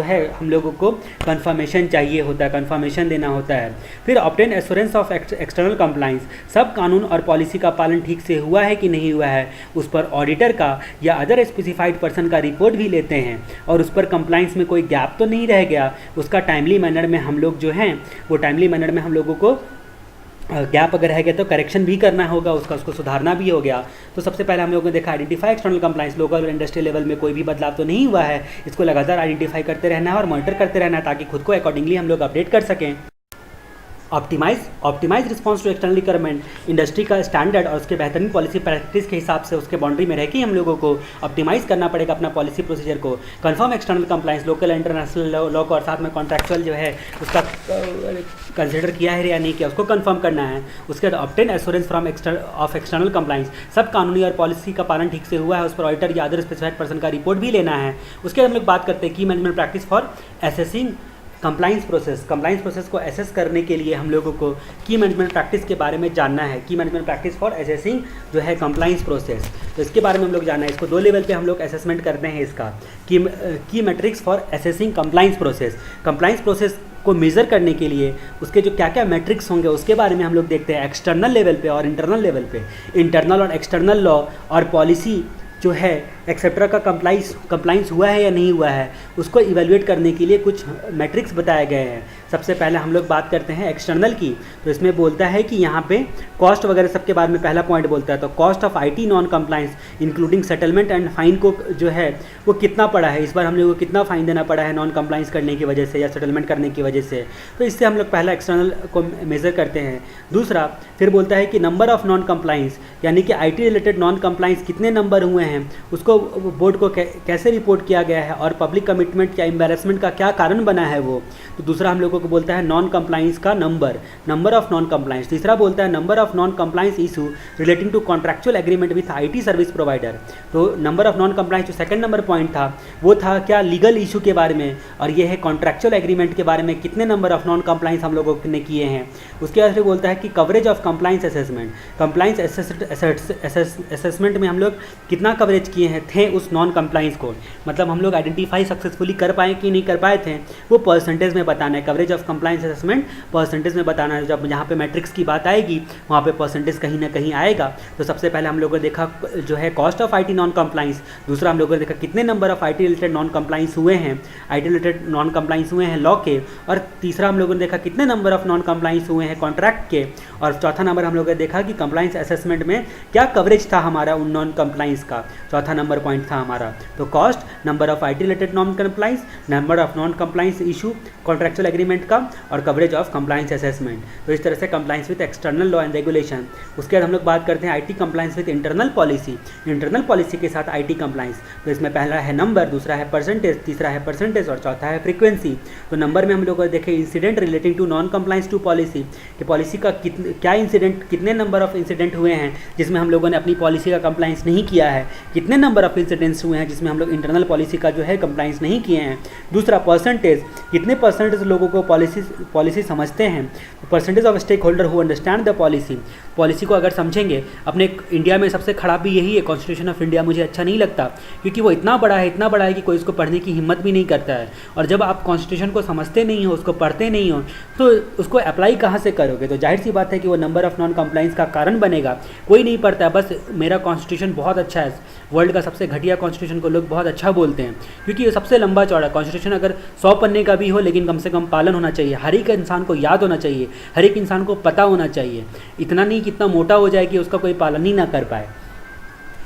है हम लोगों को कंफर्मेशन चाहिए होता है, कंफर्मेशन देना होता है। फिर obtain assurance of external compliance, सब कानून और पॉलिसी का पालन ठीक से हुआ है कि नहीं हुआ है, उस पर ऑडिटर का या अदर स्पेसिफाइड पर्सन का रिपोर्ट भी लेते हैं, और उस पर कंप्लाइंस में कोई गैप तो नहीं रह गया, उसका टाइमली मैनर में हम लोग जो हैं वो टाइमली मैनर में हम लोगों को गैप अगर है गया तो करेक्शन भी करना होगा, उसको सुधारना भी हो गया। तो सबसे पहले हम लोगों ने देखा आइडेंटिफाई एक्सटर्नल कंप्लाइंस, लोकल और इंडस्ट्रियल लेवल में कोई भी बदलाव तो नहीं हुआ है, इसको लगातार आइडेंटिफाई करते रहना है और मॉनिटर करते रहना है ताकि खुद को अकॉर्डिंगली हम लोग अपडेट कर सकें। Optimize response to external requirement, industry का स्टैंडर्ड और उसके बेहतरीन पॉलिसी प्रैक्टिस के हिसाब से उसके बाउंड्री में रह के हम लोगों को ऑप्टिमाइज करना पड़ेगा अपना पॉलिसी प्रोसीजर को। Confirm external compliance, local international law को और साथ में कॉन्ट्रैक्चुअल जो है उसका कंसिडर किया है या नहीं किया उसको कंफर्म करना है। उसके बाद obtain assurance from external compliance, सब कानूनी और पॉलिसी का पालन ठीक से हुआ है, उस पर ऑडिटर या अदर स्पेसिफाइड पर्सन का रिपोर्ट भी लेना है। उसके बाद हम लोग बात करते हैं की management practice for assessing compliance process को एसेस करने के लिए हम लोगों को की मैनेजमेंट प्रैक्टिस के बारे में जानना है। की मैनेजमेंट प्रैक्टिस फॉर एसेसिंग जो है कंप्लाइंस प्रोसेस, तो इसके बारे में हम लोग जानना है। इसको 2 लेवल पे हम लोग असेसमेंट करते हैं इसका, की matrix for assessing compliance process को मेज़र करने के लिए उसके जो क्या क्या मैट्रिक्स होंगे उसके बारे में हम लोग देखते हैं एक्सटर्नल लेवल पे और इंटरनल लेवल पे। इंटरनल और एक्सटर्नल लॉ और पॉलिसी जो है एक्सेट्रा का कंप्लाइंस हुआ है या नहीं हुआ है उसको इवेलुएट करने के लिए कुछ मैट्रिक्स बताए गए हैं। सबसे पहले हम लोग बात करते हैं एक्सटर्नल की, तो इसमें बोलता है कि यहाँ पे कॉस्ट वगैरह सबके बारे में पहला पॉइंट बोलता है। तो cost of IT non compliance including settlement and fine को जो है वो कितना पड़ा है, इस बार हम लोग को कितना फ़ाइन देना पड़ा है नॉन कंप्लाइंस करने की वजह से या सेटलमेंट करने की वजह से, तो इससे हम लोग पहला एक्सटर्नल को मेज़र करते हैं। दूसरा फिर बोलता है कि नंबर ऑफ नॉन कंप्लाइंस, यानी कि आईटी रिलेटेड नॉन कंप्लाइंस कितने नंबर हुए हैं, उसको बोर्ड को कैसे रिपोर्ट किया गया है और पब्लिक कमिटमेंट या एम्बेरसमेंट का क्या कारण बना है वो। तो दूसरा हम लोगों को बोलता है नॉन कंप्लाइंस का नंबर ऑफ नॉन कंप्लाइंस। तीसरा बोलता है number of non compliance issue relating to contractual agreement with IT service provider. तो नंबर ऑफ नॉन कंप्लाइंस जो सेकंड नंबर पॉइंट था वो था क्या लीगल इशू के बारे में, और ये है कॉन्ट्रैक्चुअल एग्रीमेंट के बारे में कितने नंबर ऑफ नॉन कंप्लाइंस हम लोगों ने किए हैं। उसके बाद फिर बोलता है कि coverage of compliance assessment, compliance assessment में हम लोग कितना कवरेज किए थे उस नॉन कंप्लाइंस को, मतलब हम लोग आइडेंटिफाई सक्सेसफुली कर पाए कि नहीं कर पाए थे, वो परसेंटेज में बताना है। Coverage of compliance assessment percentage में बताना है। जब यहाँ पे मैट्रिक्स की बात आएगी वहाँ पे परसेंटेज कहीं ना कहीं आएगा। तो सबसे पहले हम लोगों ने देखा जो है cost of IT non compliance, दूसरा हम लोगों ने देखा कितने number of IT related non compliance हुए हैं लॉ के, और तीसरा हम लोगों ने देखा कितने नंबर ऑफ नॉन कंप्लाइंस हुए हैं कॉन्ट्रैक्ट के, और चौथा नंबर हम लोगों ने देखा कि कंप्लाइंस असेसमेंट में क्या कवरेज था हमारा उन नॉन कंप्लाइंस का। चौथा नंबर नंबर पॉइंट था हमारा। तो cost, number of IT related non compliance, number of non compliance issue contractual agreement का, और कवरेज ऑफ कंप्लाइंस असेसमेंट। तो इस तरह से compliance with external law and regulation. उसके बाद हम लोग बात करते हैं IT compliance with internal policy. Internal policy के साथ IT कंप्लाइंस, तो इसमें पहला है नंबर, दूसरा है परसेंटेज, तीसरा है परसेंटेज और चौथा है फ्रीक्वेंसी। तो नंबर में हम लोग देखें incident relating to non compliance to policy, कि पॉलिसी का क्या इंसिडेंट, कितने नंबर ऑफ इंसिडेंट हुए हैं जिसमें हम लोगों ने अपनी पॉलिसी का कंप्लाइंस नहीं किया है, कितने नंबर ऑफ इंसिडेंट्स हुए हैं जिसमें हम लोग इंटरनल पॉलिसी का जो है कंप्लाइंस नहीं किए हैं। दूसरा परसेंटेज, कितने परसेंटेज लोगों को पॉलिसी समझते हैं, percentage of stakeholder who understand the policy. Policy को अगर समझेंगे, अपने इंडिया में सबसे खराबी यही है, कॉन्स्टिट्यूशन ऑफ इंडिया मुझे अच्छा नहीं लगता, क्योंकि वो इतना बड़ा है कि कोई इसको पढ़ने की हिम्मत भी नहीं करता है। और जब आप कॉन्स्टिट्यूशन को समझते नहीं हो, उसको पढ़ते नहीं हो, तो उसको अप्लाई कहाँ से करोगे? तो जाहिर सी बात है कि वो नंबर ऑफ नॉन कंप्लाइंस का कारण बनेगा। कोई नहीं पढ़ता, बस मेरा कॉन्स्टिट्यूशन बहुत अच्छा है, वर्ल्ड का सबसे घटिया कॉन्स्टिट्यूशन को लोग बहुत अच्छा बोलते हैं, क्योंकि ये सबसे लंबा चौड़ा कॉन्स्टिट्यूशन, अगर 100 पन्ने का भी हो लेकिन कम से कम पालन होना चाहिए, हर एक इंसान को याद होना चाहिए, हर एक इंसान को पता होना चाहिए, इतना नहीं कि इतना मोटा हो जाए कि उसका कोई पालन ही ना कर पाए।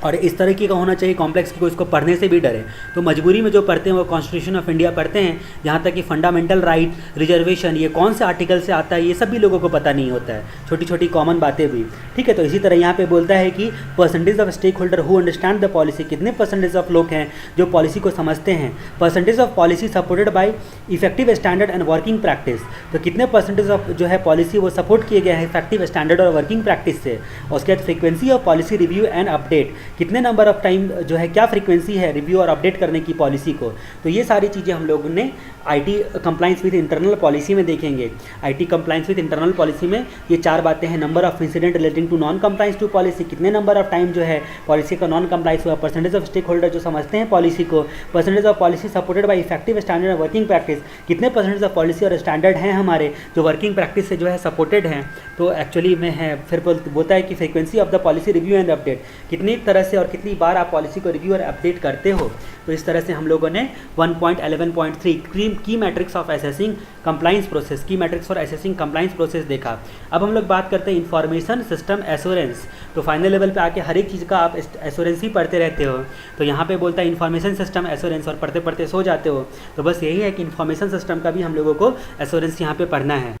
और इस तरह की का होना चाहिए कॉम्प्लेक्स कि कोई इसको पढ़ने से भी डरे। तो मजबूरी में जो पढ़ते हैं वो कॉन्स्टिट्यूशन ऑफ इंडिया पढ़ते हैं, यहाँ तक कि फंडामेंटल राइट, रिजर्वेशन, ये कौन से आर्टिकल से आता है ये सब भी लोगों को पता नहीं होता है, छोटी छोटी कॉमन बातें भी। ठीक है, तो इसी तरह यहाँ पे बोलता है कि percentage of stakeholder who understand the policy, कितने परसेंटेज ऑफ लोग हैं जो पॉलिसी को समझते हैं। Percentage of policy supported by effective standard and working practice, तो कितने परसेंटेज ऑफ जो है पॉलिसी वो सपोर्ट किए गए हैं इफेक्टिव स्टैंडर्ड और वर्किंग प्रैक्टिस से। और उसके बाद frequency of policy review and update, कितने नंबर ऑफ टाइम जो है, क्या फ्रीक्वेंसी है रिव्यू और अपडेट करने की पॉलिसी को। तो ये सारी चीज़ें हम लोगों ने IT compliance with internal policy में देखेंगे। IT compliance with internal policy में ये 4 बातें हैं। Number of incident relating to non compliance to policy, कितने नंबर ऑफ टाइम जो है पॉलिसी का नॉन कंप्लाइंस हुआ, परसेंटेज ऑफ स्टेक होल्डर जो समझते हैं पॉलिसी को, percentage of policy supported by effective standard और वर्किंग प्रैक्टिस, कितने परसेंटेज ऑफ पॉलिसी और स्टैंडर्ड हैं हमारे जो वर्किंग प्रैक्टिस से जो है सपोर्टेड हैं। तो एक्चुअली में है, फिर बोलता है कि frequency of the policy review and update, कितनी तरह से और कितनी बार आप पॉलिसी को रिव्यू और अपडेट करते हो। तो इस तरह से हम लोगों ने 1.11.3 की matrix of assessing compliance process, की matrix for assessing compliance process देखा। अब हम लोग बात करते हैं इंफॉर्मेशन सिस्टम एश्योरेंस। तो फाइनल लेवल पे आके हर एक चीज़ का आप एश्योरेंस ही पढ़ते रहते हो। तो यहाँ पे बोलता है इंफॉर्मेशन सिस्टम एश्योरेंस, और पढ़ते पढ़ते सो जाते हो। तो बस यही है कि इंफॉर्मेशन सिस्टम का भी हम लोगों को एश्योरेंस यहाँ पे पढ़ना है।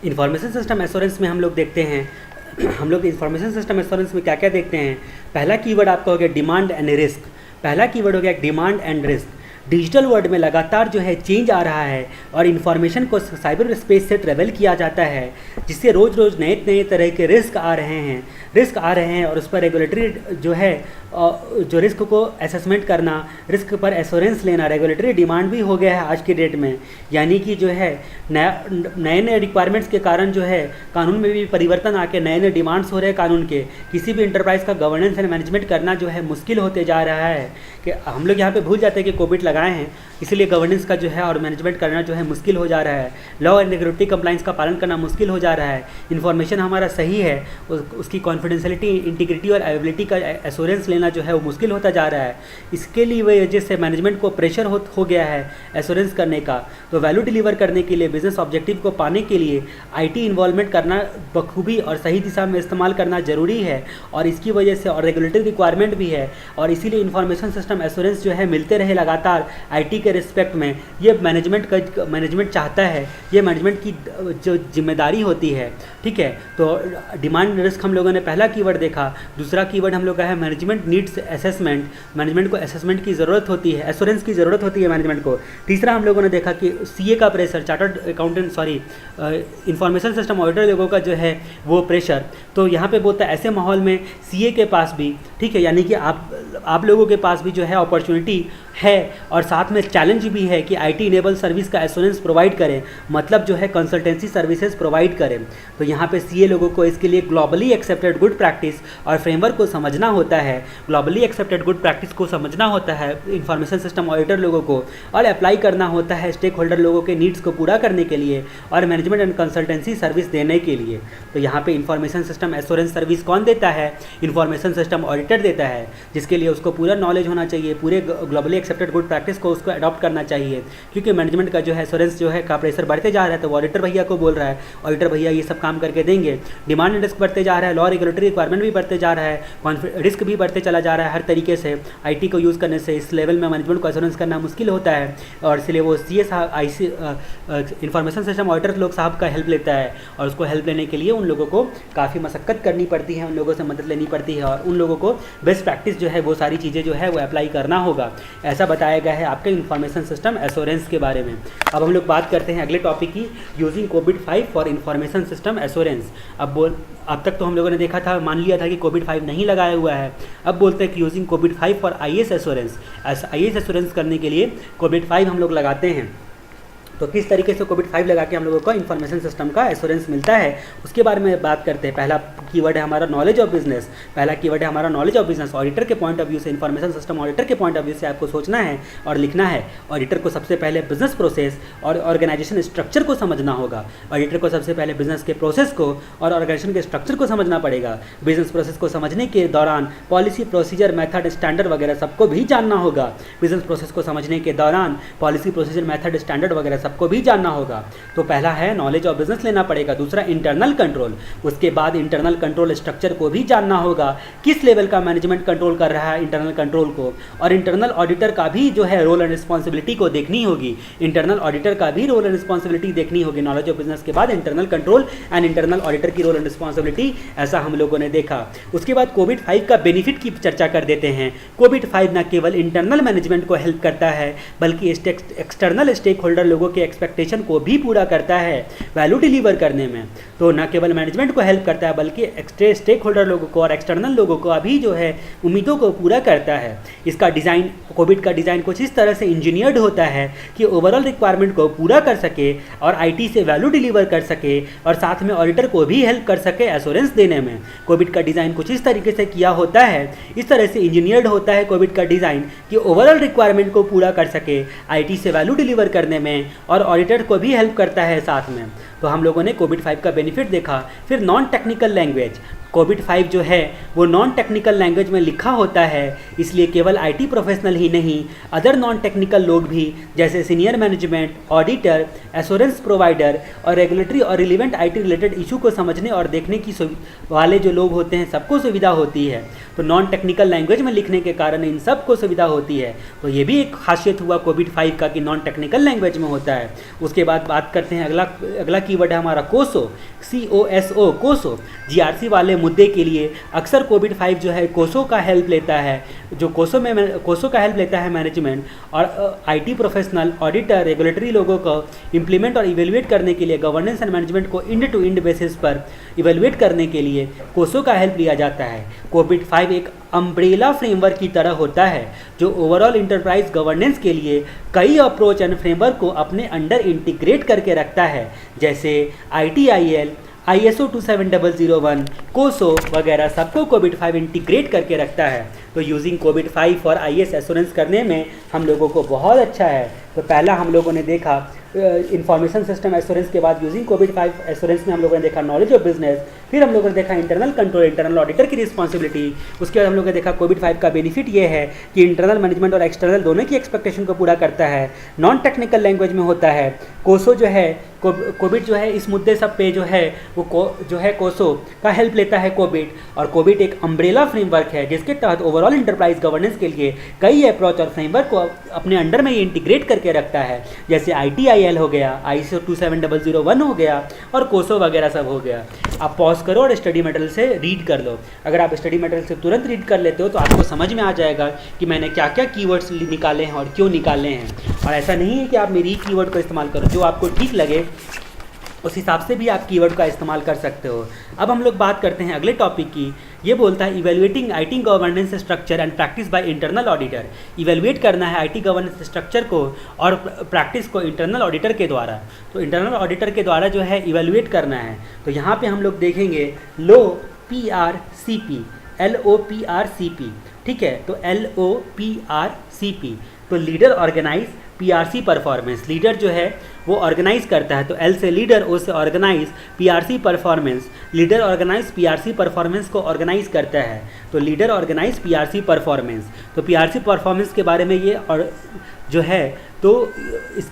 इंफॉर्मेशन सिस्टम एश्योरेंस में हम लोग देखते हैं, हम लोग इंफॉर्मेशन सिस्टम एश्योरेंस में क्या क्या देखते हैं। पहला कीवर्ड आपका हो गया डिमांड एंड रिस्क। पहला कीवर्ड हो गया demand and risk. Digital world में लगातार जो है चेंज आ रहा है और इन्फॉर्मेशन को साइबर स्पेस से ट्रेवल किया जाता है, जिससे रोज़ रोज़ नए नए तरह के रिस्क आ रहे हैं और उस पर रेगुलेटरी जो है जो रिस्क को असेसमेंट करना, रिस्क पर एश्योरेंस लेना रेगुलेटरी डिमांड भी हो गया है आज की डेट में। यानी कि जो है नए नए रिक्वायरमेंट्स के कारण जो है कानून में भी परिवर्तन आके नए नए डिमांड्स हो रहे हैं कानून के। किसी भी इंटरप्राइज का गवर्नेंस एंड मैनेजमेंट करना जो है मुश्किल होते जा रहा है। कि हम लोग यहाँ पे भूल जाते हैं कि कोविड लगाए हैं, इसीलिए गवर्नेंस का जो है और मैनेजमेंट करना जो है मुश्किल हो जा रहा है। लॉ एंड रेगुलेटरी कंप्लाइंस का पालन करना मुश्किल हो जा रहा है। इन्फॉर्मेशन हमारा सही है, उसकी कॉन्फिडेंशियलिटी, इंटीग्रिटी और अवेलेबिलिटी का एश्योरेंस लेना जो है वो मुश्किल होता जा रहा है। इसके लिए वजह से मैनेजमेंट को प्रेशर हो गया है एश्योरेंस करने का। तो वैल्यू डिलीवर करने के लिए, बिजनेस ऑब्जेक्टिव को पाने के लिए IT इन्वॉल्वमेंट करना बखूबी और सही दिशा में इस्तेमाल करना ज़रूरी है। और इसकी वजह से और रेगुलेटरी रिक्वायरमेंट भी है, और इसीलिए इन्फॉर्मेशन सिस्टम एश्योरेंस जो है मिलते रहे लगातार IT के रिस्पेक्ट में। ये मैनेजमेंट चाहता है, ये मैनेजमेंट की जो जिम्मेदारी होती है। ठीक है, तो डिमांड रिस्क हम लोगों ने पहला कीवर्ड देखा। दूसरा कीवर्ड हम लोग का है मैनेजमेंट नीड्स असेसमेंट। मैनेजमेंट को असेसमेंट की ज़रूरत होती है, एश्योरेंस की ज़रूरत होती है मैनेजमेंट को। तीसरा हम लोगों ने देखा कि CA का pressure, chartered accountant information system auditor लोगों का जो है वो प्रेशर। तो यहाँ पे बोलता है ऐसे माहौल में CA के पास भी, ठीक है, यानी कि आप लोगों के पास भी जो है अपॉर्चुनिटी है और साथ में चैलेंज भी है कि IT इनेबल सर्विस का एश्योरेंस प्रोवाइड करें, मतलब जो है कंसल्टेंसी सर्विसेज प्रोवाइड करें। तो यहाँ पे CA लोगों को इसके लिए ग्लोबली एक्सेप्टेड गुड प्रैक्टिस और फ्रेमवर्क को समझना होता है। ग्लोबली एक्सेप्टेड गुड प्रैक्टिस को समझना होता है इंफॉर्मेशन सिस्टम ऑडिटर लोगों को, और अप्लाई करना होता है स्टेक होल्डर लोगों के नीड्स को पूरा करने के लिए और मैनेजमेंट एंड कंसल्टेंसी सर्विस देने के लिए। तो यहाँ पे इंफॉर्मेशन सिस्टम एश्योरेंस सर्विस कौन देता है? इंफॉर्मेशन सिस्टम ऑडिटर देता है, जिसके लिए उसको पूरा नॉलेज होना चाहिए, पूरे globally accepted good practice practice को उसको अडॉप्ट करना चाहिए, क्योंकि मैनेजमेंट का जो है एश्योरेंस जो है का प्रेशर बढ़ते जा रहा है। तो ऑडिटर भैया को बोल रहा है, ऑडिटर भैया ये सब काम करके देंगे। डिमांड एंड रिस्क बढ़ते जा रहा है, लॉ रेगुलेटरी रिक्वायरमेंट भी बढ़ते जा रहा है, रिस्क भी बढ़ते चला जा रहा है हर तरीके से। आईटी को यूज़ करने से इस लेवल में मैनेजमेंट को एश्योरेंस करना मुश्किल होता है, और इसलिए वो C S I information system auditor लोग साहब का हेल्प लेता है, और उसको हेल्प लेने के लिए उन लोगों को काफ़ी मशक्कत करनी पड़ती है, उन लोगों से मदद लेनी पड़ती है, और उन लोगों को बेस्ट प्रैक्टिस जो है वो सारी चीज़ें जो है वो अप्लाई करना होगा। ऐसा बताया गया है आपके इंफॉर्मेशन सिस्टम एश्योरेंस के बारे में। अब हम लोग बात करते हैं अगले टॉपिक की, यूजिंग कोविड-5 फॉर इंफॉर्मेशन सिस्टम एश्योरेंस। अब तक तो हम लोगों ने देखा था, मान लिया था कि कोविड-5 नहीं लगाया हुआ है। अब बोलते हैं कि यूजिंग कोविड-5 for IAS assurance. IAS assurance करने के लिए कोविड-5 हम लोग लगाते हैं। तो किस तरीके से कोविड-5 लगा के हम लोगों को इन्फॉर्मेशन सिस्टम का एश्योरेंस मिलता है, उसके बारे में बात करते हैं। पहला कीवर्ड है हमारा नॉलेज ऑफ बिजनेस। पहला कीवर्ड है हमारा नॉलेज ऑफ बिजनेस। ऑडिटर के पॉइंट ऑफ व्यू से, इन्फॉर्मेशन सिस्टम ऑडिटर के पॉइंट ऑफ व्यू से आपको सोचना है और लिखना है। ऑडिटर को सबसे पहले बिजनेस प्रोसेस और ऑर्गेनाइजेशन स्ट्रक्चर को समझना होगा। ऑडिटर को सबसे पहले बिजनेस के प्रोसेस को और ऑर्गेनाइजेशन के स्ट्रक्चर को समझना पड़ेगा। बिजनेस प्रोसेस को समझने के दौरान पॉलिसी, प्रोसीजर, मेथड, स्टैंडर्ड वगैरह सबको भी जानना होगा। बिजनेस प्रोसेस को समझने के दौरान पॉलिसी, प्रोसीजर, मेथड, स्टैंडर्ड वगैरह सबको भी जानना होगा। तो पहला है नॉलेज ऑफ बिजनेस लेना पड़ेगा। दूसरा इंटरनल कंट्रोल, उसके बाद इंटरनल कंट्रोल स्ट्रक्चर को भी जानना होगा, किस लेवल का मैनेजमेंट कंट्रोल कर रहा है इंटरनल कंट्रोल को। और इंटरनल ऑडिटर का भी जो है रोल एंड रिस्पॉन्सिबिलिटी को देखनी होगी। इंटरनल ऑडिटर का भी रोल एंड रिस्पॉन्सिबिलिटी देखनी होगी। नॉलेज ऑफ बिजनेस के बाद internal control and internal auditor की रोल एंड रिस्पॉन्सिबिलिटी, ऐसा हम लोगों ने देखा। उसके बाद कोविड-5 का बेनिफिट की चर्चा कर देते हैं। कोविड-5 न केवल इंटरनल मैनेजमेंट को हेल्प करता है, बल्कि एक्सटर्नल स्टेक होल्डर लोगों के एक्सपेक्टेशन को भी पूरा करता है वैल्यू डिलीवर करने में। तो न केवल मैनेजमेंट को हेल्प करता है, बल्कि स्टेक होल्डर लोगों को और एक्सटर्नल लोगों को अभी जो है उम्मीदों को पूरा करता है। इसका डिज़ाइन, कोविड का डिज़ाइन कुछ इस तरह से इंजीनियर्ड होता है कि ओवरऑल रिक्वायरमेंट को पूरा कर सके और आईटी से वैल्यू डिलीवर कर सके, और साथ में ऑडिटर को भी हेल्प कर सके एश्योरेंस देने में। कोविड का डिज़ाइन कुछ इस तरीके से किया होता है, इस तरह से इंजीनियर्ड होता है कोविड का डिज़ाइन कि ओवरऑल रिक्वायरमेंट को पूरा कर सके, आईटी से वैल्यू डिलीवर करने में, और ऑडिटर को भी हेल्प करता है साथ में। तो हम लोगों ने कोविड-5 का बेनिफिट देखा। फिर नॉन टेक्निकल लैंग्वेज, कोविड-5 जो है वो नॉन टेक्निकल लैंग्वेज में लिखा होता है, इसलिए केवल आईटी प्रोफेशनल ही नहीं, अदर नॉन टेक्निकल लोग भी जैसे senior management, auditor, assurance provider और रेगुलेटरी और रिलेवेंट आईटी रिलेटेड इशू को समझने और देखने की वाले जो लोग होते हैं, सबको सुविधा होती है। तो नॉन टेक्निकल लैंग्वेज में लिखने के कारण इन सबको सुविधा होती है। तो ये भी एक खासियत हुआ कोविड-5 का कि नॉन टेक्निकल लैंग्वेज में होता है। उसके बाद बात करते हैं अगला कीवर्ड है हमारा कोसो, COSO, कोसो। जीआरसी वाले मुद्दे के लिए अक्सर कोविड-5 जो है कोसो का हेल्प लेता है। जो कोसो का हेल्प लेता है मैनेजमेंट और आईटी प्रोफेशनल, ऑडिटर, रेगुलेटरी लोगों को इम्प्लीमेंट और इवेल्युएट करने के लिए, गवर्नेंस एंड मैनेजमेंट को इंड टू इंड बेसिस पर इवेल्युएट करने के लिए कोसो का हेल्प लिया जाता है। कोविड-5 एक अम्ब्रेला फ्रेमवर्क की तरह होता है जो ओवरऑल इंटरप्राइज गवर्नेंस के लिए कई अप्रोच एंड फ्रेमवर्क को अपने अंडर इंटीग्रेट करके रखता है, जैसे ITIL, ISO 27001, कोसो वगैरह सबको कोविड-5 इंटीग्रेट करके रखता है। तो यूजिंग कोविड-5 फॉर आईएएस एश्योरेंस करने में हम लोगों को बहुत अच्छा है। तो पहला हम लोगों ने देखा इंफॉर्मेशन सिस्टम एश्योरेंस के बाद यूजिंग कोविड-5 एश्योरेंस में हम लोगों ने देखा नॉलेज ऑफ बिजनेस, फिर हम लोगों ने देखा इंटरनल कंट्रोल, इंटरनल ऑडिटर की रिस्पॉन्सिबिलिटी। उसके बाद हम लोगों ने देखा कोविड-5 का बेनिफिट ये है कि इंटरनल मैनेजमेंट और एक्सटर्नल दोनों की एक्सपेक्टेशन को पूरा करता है, नॉन टेक्निकल लैंग्वेज में होता है। कोसो जो है, कोविड जो है इस मुद्दे सब पे जो है वो जो है कोसो का हेल्प लेता है कोविड, और कोविड एक अम्ब्रेला फ्रेमवर्क है जिसके तहत ओवरऑल इंटरप्राइज गवर्नेंस के लिए कई अप्रोच और फ्रेमवर्क को अपने अंडर में ये इंटीग्रेट करके रखता है, जैसे ITIL हो गया, ISO 27001 हो गया और कोसो वगैरह सब हो गया। आप पॉज करो और स्टडी मटेरियल से रीड कर लो। अगर आप स्टडी मटेरियल से तुरंत रीड कर लेते हो तो आपको समझ में आ जाएगा कि मैंने क्या क्या कीवर्ड्स निकाले हैं और क्यों निकाले हैं। और ऐसा नहीं है कि आप मेरी कीवर्ड को इस्तेमाल करो, जो आपको ठीक लगे उस हिसाब से भी आप कीवर्ड का इस्तेमाल कर सकते हो। अब हम लोग बात करते हैं अगले टॉपिक की। ये बोलता है evaluating IT governance structure and practice by internal auditor. Evaluate करना है आईटी गवर्नेंस स्ट्रक्चर को और प्रैक्टिस को इंटरनल ऑडिटर के द्वारा। तो इंटरनल ऑडिटर के द्वारा जो है इवेल्युएट करना है। तो यहाँ पे हम लोग देखेंगे LOPRCP, LOPRCP, ठीक है। तो LOPRCP तो leader organize PRC performance, leader जो है वो ऑर्गेनाइज करता है, तो एल से लीडर, ओ से organize, PRC performance, leader organize PRC performance को ऑर्गेनाइज करता है, तो लीडर ऑर्गेनाइज पीआरसी परफॉर्मेंस। तो पीआरसी परफॉर्मेंस के बारे में ये और जो है तो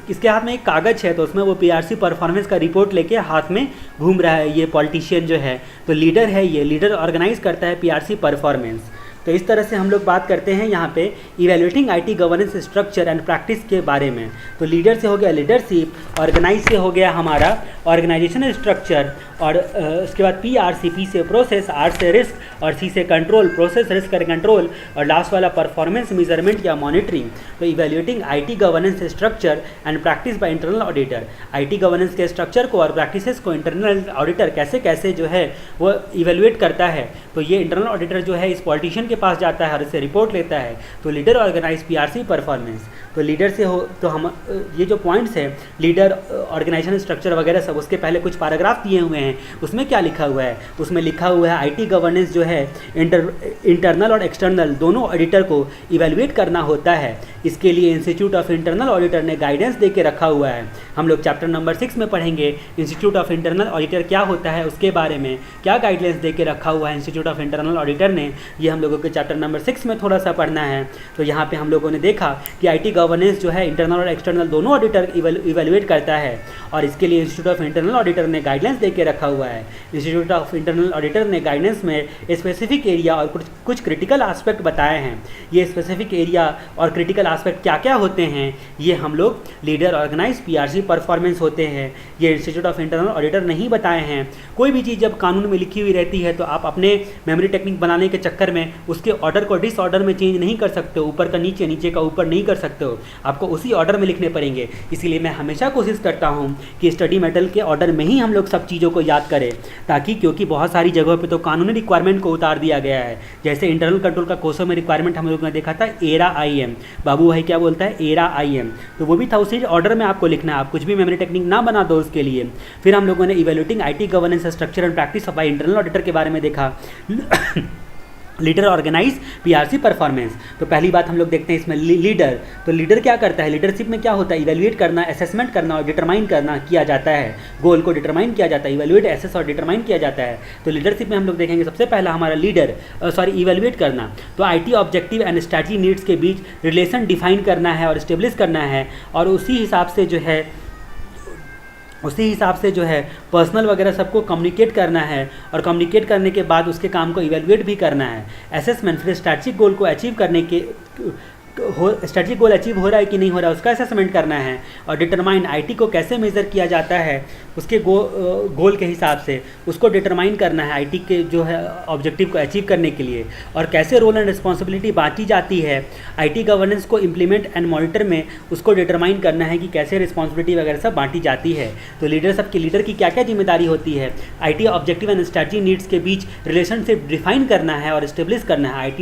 इसके हाथ में एक कागज़ है, तो उसमें वो पीआरसी परफॉर्मेंस का रिपोर्ट लेके हाथ में घूम रहा है ये पॉलिटिशियन जो है, तो लीडर है ये, लीडर ऑर्गेनाइज करता है पीआरसी परफॉर्मेंस। तो इस तरह से हम लोग बात करते हैं यहाँ पे evaluating IT governance structure and practice के बारे में। तो लीडर से हो गया लीडरशिप, ऑर्गेनाइज से हो गया हमारा ऑर्गेनाइजेशनल स्ट्रक्चर, और उसके बाद पीआरसी, पी से प्रोसेस, आर से रिस्क और सी से कंट्रोल, प्रोसेस रिस्क और कंट्रोल, और लास्ट वाला परफॉर्मेंस मेजरमेंट या मॉनिटरिंग। तो evaluating IT governance structure and practice by internal auditor, IT governance के स्ट्रक्चर को और प्रैक्टिसेस को इंटरनल ऑडिटर कैसे कैसे जो है वो इवैल्यूएट करता है। तो ये इंटरनल ऑडिटर जो है इस पॉलिटिशियन के पास जाता है और इससे रिपोर्ट लेता है। तो लीडर ऑर्गेनाइज पीआरसी परफॉर्मेंस, तो लीडर से हो तो हम ये जो पॉइंट्स हैं लीडर ऑर्गेनाइजेशन स्ट्रक्चर वगैरह सब, उसके पहले कुछ पैराग्राफ दिए हुए हैं, उसमें क्या लिखा हुआ है, उसमें लिखा हुआ है आईटी गवर्नेंस जो है इंटरनल और एक्सटर्नल दोनों ऑडिटर को इवैल्यूएट करना होता है। इसके लिए इंस्टीट्यूट ऑफ इंटरनल ऑडिटर ने गाइडेंस दे के रखा हुआ है। हम लोग चैप्टर नंबर 6 में पढ़ेंगे इंस्टीट्यूट ऑफ इंटरनल ऑडिटर क्या होता है, उसके बारे में क्या गाइडलाइंस दे के रखा हुआ है इंस्टीट्यूट ऑफ इंटरनल ऑडिटर ने, ये हम लोगों के चैप्टर नंबर 6 में थोड़ा सा पढ़ना है। तो यहाँ पे हम लोगों ने देखा कि आईटी गवर्नेंस जो है इंटरनल और एक्सटर्नल दोनों ऑडिटर इवैल्यूएट करता है, और इसके लिए इंस्टीट्यूट ऑफ इंटरनल ऑडिटर ने गाइडलाइंस दे के रखा हुआ है। इंस्टीट्यूट ऑफ इंटरनल ऑडिटर ने गाइडेंस में स्पेसिफिक एरिया और कुछ क्रिटिकल आस्पेक्ट बताए हैं। ये स्पेसिफिक एरिया और क्रिटिकल आस्पेक्ट क्या क्या होते हैं, ये हम लोग लीडर ऑर्गेनाइज पीआरसी परफॉर्मेंस होते हैं, ये इंस्टीट्यूट ऑफ इंटरनल ऑडिटर नहीं बताए हैं। कोई भी चीज़ जब कानून में लिखी हुई रहती है तो आप अपने मेमोरी टेक्निक बनाने के चक्कर में उसके ऑर्डर को डिसऑर्डर में चेंज नहीं कर सकते हो, ऊपर का नीचे, नीचे का ऊपर नहीं कर सकते हो, आपको उसी ऑर्डर में लिखने पड़ेंगे। इसीलिए मैं हमेशा कोशिश करता हूँ कि स्टडी मेटल के ऑर्डर में ही हम लोग सब चीज़ों को याद करें, ताकि क्योंकि बहुत सारी जगहों पे तो कानूनी रिक्वायरमेंट को उतार दिया गया है। जैसे इंटरनल कंट्रोल का कोर्सों में रिक्वायरमेंट हम लोगों ने देखा था एरा IM, बाबू भाई क्या बोलता है एरा IM, तो वो भी था उसी ऑर्डर में आपको लिखना है, आप कुछ भी मेमोरी टेक्निक ना बना दो उसके लिए। फिर हम लोगों ने evaluating IT governance structure and practice by internal auditor के बारे में देखा, लीडर ऑर्गेनाइज पीआरसी परफॉर्मेंस। तो पहली बात हम लोग देखते हैं इसमें लीडर, तो लीडर क्या करता है, लीडरशिप में क्या होता है, इवैल्यूएट करना, असेसमेंट करना और डिटरमाइन करना किया जाता है, गोल को डिटरमाइन किया जाता है, इवैल्यूएट, एसेस और डिटरमाइन किया जाता है। तो लीडरशिप में हम लोग देखेंगे सबसे पहला हमारा इवैल्यूएट करना, तो IT objective and strategy needs के बीच रिलेशन डिफाइन करना है और इस्टेब्लिश करना है, और उसी हिसाब से जो है पर्सनल वगैरह सबको कम्युनिकेट करना है, और कम्युनिकेट करने के बाद उसके काम को इवैल्यूएट भी करना है। असेसमेंट, फिर स्ट्रैटेजिक गोल को अचीव करने के स्ट्रैटेजिक गोल अचीव हो रहा है कि नहीं हो रहा है उसका असेसमेंट करना है, और डिटरमाइन आईटी को कैसे मेज़र किया जाता है उसके गोल के हिसाब से उसको डिटरमाइन करना है आईटी के जो है ऑब्जेक्टिव को अचीव करने के लिए, और कैसे रोल एंड रिस्पॉन्सिबिलिटी बांटी जाती है आईटी गवर्नेंस को इम्प्लीमेंट एंड मॉनिटर में, उसको डिटरमाइन करना है कि कैसे रिस्पॉन्सिबिलिटी वगैरह सब बांटी जाती है। तो लीडर की क्या क्या जिम्मेदारी होती है, IT objective and strategy needs के बीच रिलेशनशिप डिफाइन करना है और इस्टेब्लिश करना है,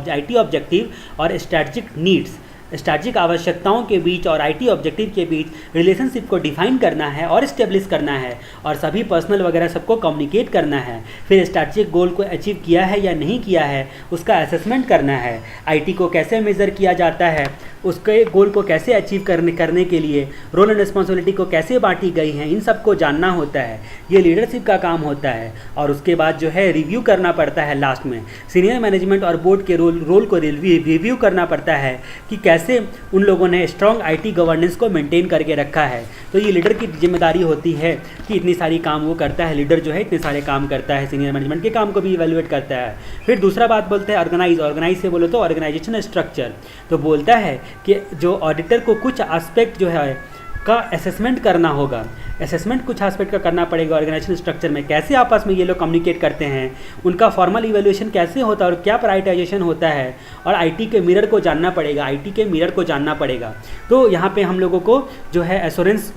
आईटी ऑब्जेक्टिव और स्ट्रैटेजिक नीड्स, स्ट्रैटेजिक आवश्यकताओं के बीच और आईटी ऑब्जेक्टिव के बीच रिलेशनशिप को डिफाइन करना है और इस्टेब्लिश करना है, और सभी पर्सनल वगैरह सबको कम्युनिकेट करना है। फिर स्ट्रैटेजिक गोल को अचीव किया है या नहीं किया है उसका असेसमेंट करना है, आईटी को कैसे मेज़र किया जाता है, उसके गोल को कैसे अचीव करने के लिए रोल एंड रिस्पॉन्सिबिलिटी को कैसे बांटी गई हैं, इन सबको जानना होता है, ये लीडरशिप का काम होता है। और उसके बाद जो है रिव्यू करना पड़ता है, लास्ट में सीनियर मैनेजमेंट और बोर्ड के रोल को रिव्यू करना पड़ता है कि कैसे उन लोगों ने स्ट्रॉन्ग आईटी गवर्नेंस को मेंटेन करके रखा है। तो ये लीडर की जिम्मेदारी होती है कि इतनी सारी काम वो करता है, लीडर जो है इतने सारे काम करता है, सीनियर मैनेजमेंट के काम को भी इवैल्यूएट करता है। फिर दूसरा बात बोलते हैं ऑर्गेनाइज से बोलो तो ऑर्गेनाइजेशन स्ट्रक्चर, तो बोलता है कि जो ऑडिटर को कुछ एस्पेक्ट जो है का असेसमेंट करना होगा, असेसमेंट कुछ एस्पेक्ट का करना पड़ेगा ऑर्गेनाइजेशन स्ट्रक्चर में, कैसे आपस में ये लोग कम्युनिकेट करते हैं, उनका फॉर्मल इवैल्यूएशन कैसे होता है और क्या प्रायोरिटाइजेशन होता है, और आईटी के मिरर को जानना पड़ेगा, आईटी के मिरर को जानना पड़ेगा। तो यहाँ पे हम लोगों को जो है एश्योरेंस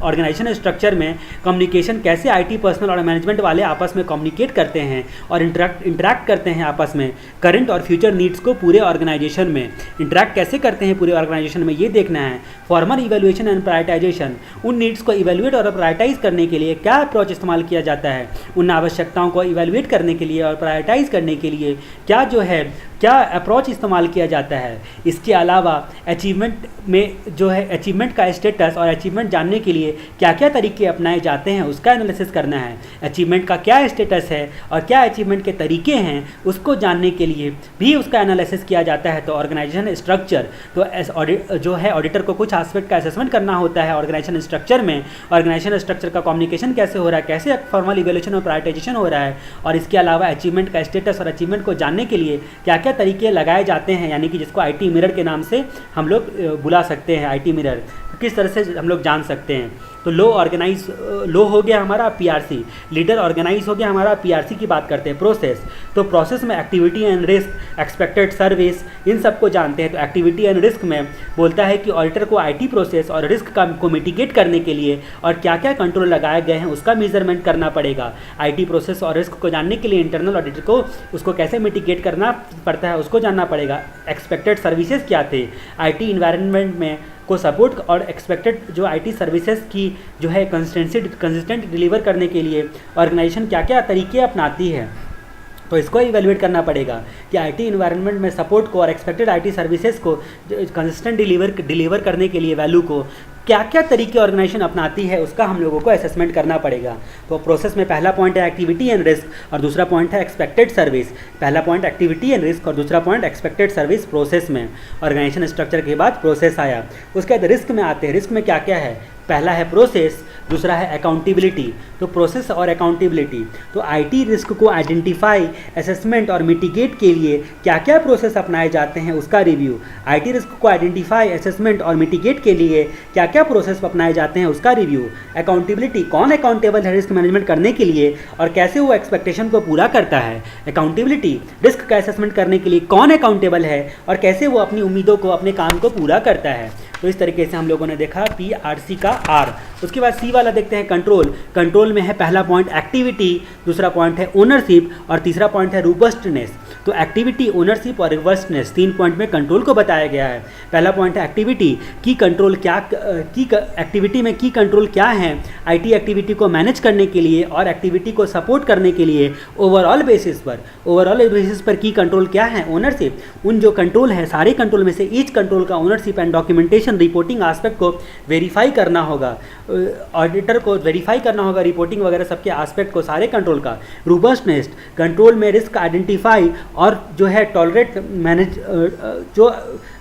ऑर्गेनाइजेशन स्ट्रक्चर में कम्युनिकेशन कैसे आईटी पर्सनल और मैनेजमेंट वाले आपस में कम्युनिकेट करते हैं और इंटरैक्ट करते हैं आपस में, करंट और फ्यूचर नीड्स को पूरे ऑर्गेनाइजेशन में इंटरैक्ट कैसे करते हैं पूरे ऑर्गेनाइजेशन में, ये देखना है। फॉर्मल इवैल्यूएशन एंड प्रायोरिटाइजेशन, उन नीड्स को इवैल्यूएट और प्रायोरिटाइज करने के लिए क्या अप्रोच इस्तेमाल किया जाता है, उन आवश्यकताओं को इवैल्यूएट करने के लिए और प्रायोरिटाइज करने के लिए क्या जो है क्या अप्रोच इस्तेमाल किया जाता है। इसके अलावा अचीवमेंट में जो है अचीवमेंट का स्टेटस और अचीवमेंट जानने के लिए क्या क्या तरीके अपनाए जाते हैं उसका एनालिसिस करना है। अचीवमेंट का क्या स्टेटस है और क्या अचीवमेंट के तरीके हैं उसको जानने के लिए भी उसका एनालिसिस किया जाता है। तो ऑर्गेनाइजेशन स्ट्रक्चर, तो जो है ऑडिटर को कुछ एस्पेक्ट का असेसमेंट करना होता है ऑर्गेनाइजेशन स्ट्रक्चर में। ऑर्गेनाइजेशन स्ट्रक्चर का कम्युनिकेशन कैसे हो रहा है, कैसे फॉर्मल इवैल्यूएशन और प्रायोरिटाइजेशन हो रहा है, और इसके अलावा अचीवमेंट का स्टेटस और अचीवमेंट को जानने के लिए क्या क्या तरीके लगाए जाते हैं, यानी कि जिसको आईटी मिरर के नाम से हम लोग बुला सकते हैं। आईटी मिरर किस तरह से हम लोग जान सकते हैं। तो लो हो गया हमारा पीआरसी, लीडर ऑर्गेनाइज हो गया हमारा पीआरसी की बात करते हैं। प्रोसेस, तो प्रोसेस में activity and risk, expected service, इन सबको जानते हैं। तो एक्टिविटी एंड रिस्क में बोलता है कि ऑडिटर को आईटी प्रोसेस और रिस्क को मिटिगेट करने के लिए और क्या क्या कंट्रोल लगाए गए हैं उसका मेजरमेंट करना पड़ेगा। आईटी प्रोसेस और रिस्क को जानने के लिए इंटरनल ऑडिटर को उसको कैसे मिटिगेट करना पड़ता है उसको जानना पड़ेगा। एक्सपेक्टेड सर्विसेज क्या थे आईटी इन्वायरमेंट में को सपोर्ट और एक्सपेक्टेड जो आईटी सर्विसेज की जो है कंसिस्टेंट डिलीवर करने के लिए ऑर्गेनाइजेशन क्या क्या तरीके अपनाती है, तो इसको इवैल्यूएट करना पड़ेगा कि आईटी इन्वायरमेंट में सपोर्ट को और एक्सपेक्टेड आईटी सर्विसेज को कंसिस्टेंट डिलीवर करने के लिए वैल्यू को क्या क्या तरीके ऑर्गेनाइजेशन अपनाती है उसका हम लोगों को असेसमेंट करना पड़ेगा। तो प्रोसेस में पहला पॉइंट है एक्टिविटी एंड रिस्क और दूसरा पॉइंट है एक्सपेक्टेड सर्विस। पहला पॉइंट एक्टिविटी एंड रिस्क और दूसरा पॉइंट एक्सपेक्टेड सर्विस प्रोसेस में। ऑर्गेनाइजेशन स्ट्रक्चर के बाद प्रोसेस आया, उसके बाद रिस्क में आते हैं। रिस्क में क्या क्या है, पहला है प्रोसेस, दूसरा है अकाउंटेबिलिटी। तो प्रोसेस और अकाउंटेबिलिटी, तो आईटी रिस्क को आइडेंटिफाई, असेसमेंट और मिटिगेट के लिए क्या क्या प्रोसेस अपनाए जाते हैं उसका रिव्यू। आईटी रिस्क को आइडेंटिफाई, असेसमेंट और मिटिगेट के लिए क्या क्या प्रोसेस अपनाए जाते हैं उसका रिव्यू। अकाउंटेबिलिटी, कौन अकाउंटेबल है रिस्क मैनेजमेंट करने के लिए और कैसे वो एक्सपेक्टेशन को पूरा करता है। अकाउंटेबिलिटी, रिस्क का असेसमेंट करने के लिए कौन अकाउंटेबल है और कैसे वो अपनी उम्मीदों को, अपने काम को पूरा करता है। तो इस तरीके से हम लोगों ने देखा पीआरसी का आर। उसके बाद सी वाला देखते हैं कंट्रोल। कंट्रोल में है पहला पॉइंट एक्टिविटी, दूसरा पॉइंट है ओनरशिप और तीसरा पॉइंट है रोबस्टनेस। तो एक्टिविटी, ओनरशिप और रोबस्टनेस 3 पॉइंट में कंट्रोल को बताया गया है। पहला पॉइंट है एक्टिविटी की कंट्रोल, एक्टिविटी में की कंट्रोल क्या है आईटी एक्टिविटी को मैनेज करने के लिए और एक्टिविटी को सपोर्ट करने के लिए ओवरऑल बेसिस पर की कंट्रोल क्या है। ओनरशिप, उन जो कंट्रोल है सारे कंट्रोल में से ईच कंट्रोल का ownership and documentation reporting aspect को वेरीफाई करना होगा, ऑडिटर को वेरीफाई करना होगा रिपोर्टिंग वगैरह सबके एस्पेक्ट को, सारे कंट्रोल का। रोबस्टनेस, कंट्रोल में रिस्क आइडेंटिफाई और जो है टॉलरेट मैनेज, जो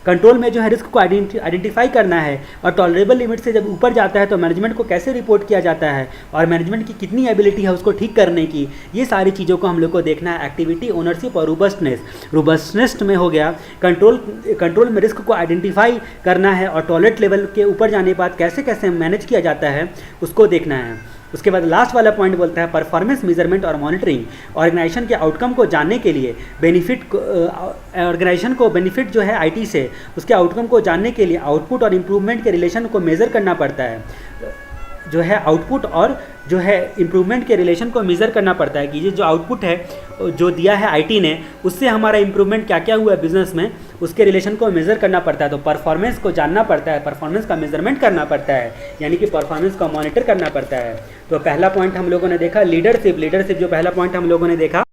कंट्रोल में जो है रिस्क को आइडेंटिफाई करना है और टॉलरेबल लिमिट से जब ऊपर जाता है तो मैनेजमेंट को कैसे रिपोर्ट किया जाता है और मैनेजमेंट की कितनी एबिलिटी है उसको ठीक करने की। ये सारी चीज़ों को हम लोग को देखना है। एक्टिविटी, ओनरशिप और रोबस्टनेस में हो गया कंट्रोल में रिस्क को आइडेंटिफाई करना है और टॉलरेट लेवल के ऊपर जाने के बाद कैसे कैसे मैनेज किया जाता है उसको देखना है। उसके बाद लास्ट वाला पॉइंट बोलता है परफॉर्मेंस मेजरमेंट और मॉनिटरिंग। ऑर्गेनाइजेशन के आउटकम को जानने के लिए ऑर्गेनाइजेशन को बेनिफिट जो है आईटी से उसके आउटकम को जानने के लिए आउटपुट और इम्प्रूवमेंट के रिलेशन को मेज़र करना पड़ता है। जो है आउटपुट और जो है इम्प्रूवमेंट के रिलेशन को मेज़र करना पड़ता है कि ये जो आउटपुट है जो दिया है आईटी ने उससे हमारा इम्प्रूवमेंट क्या क्या हुआ है बिजनेस में, उसके रिलेशन को मेज़र करना पड़ता है। तो परफॉर्मेंस को जानना पड़ता है, परफॉर्मेंस का मेजरमेंट करना पड़ता है, यानी कि परफॉर्मेंस को मॉनिटर करना पड़ता है। तो पहला पॉइंट हम लोगों ने देखा लीडरशिप जो पहला पॉइंट हम लोगों ने देखा,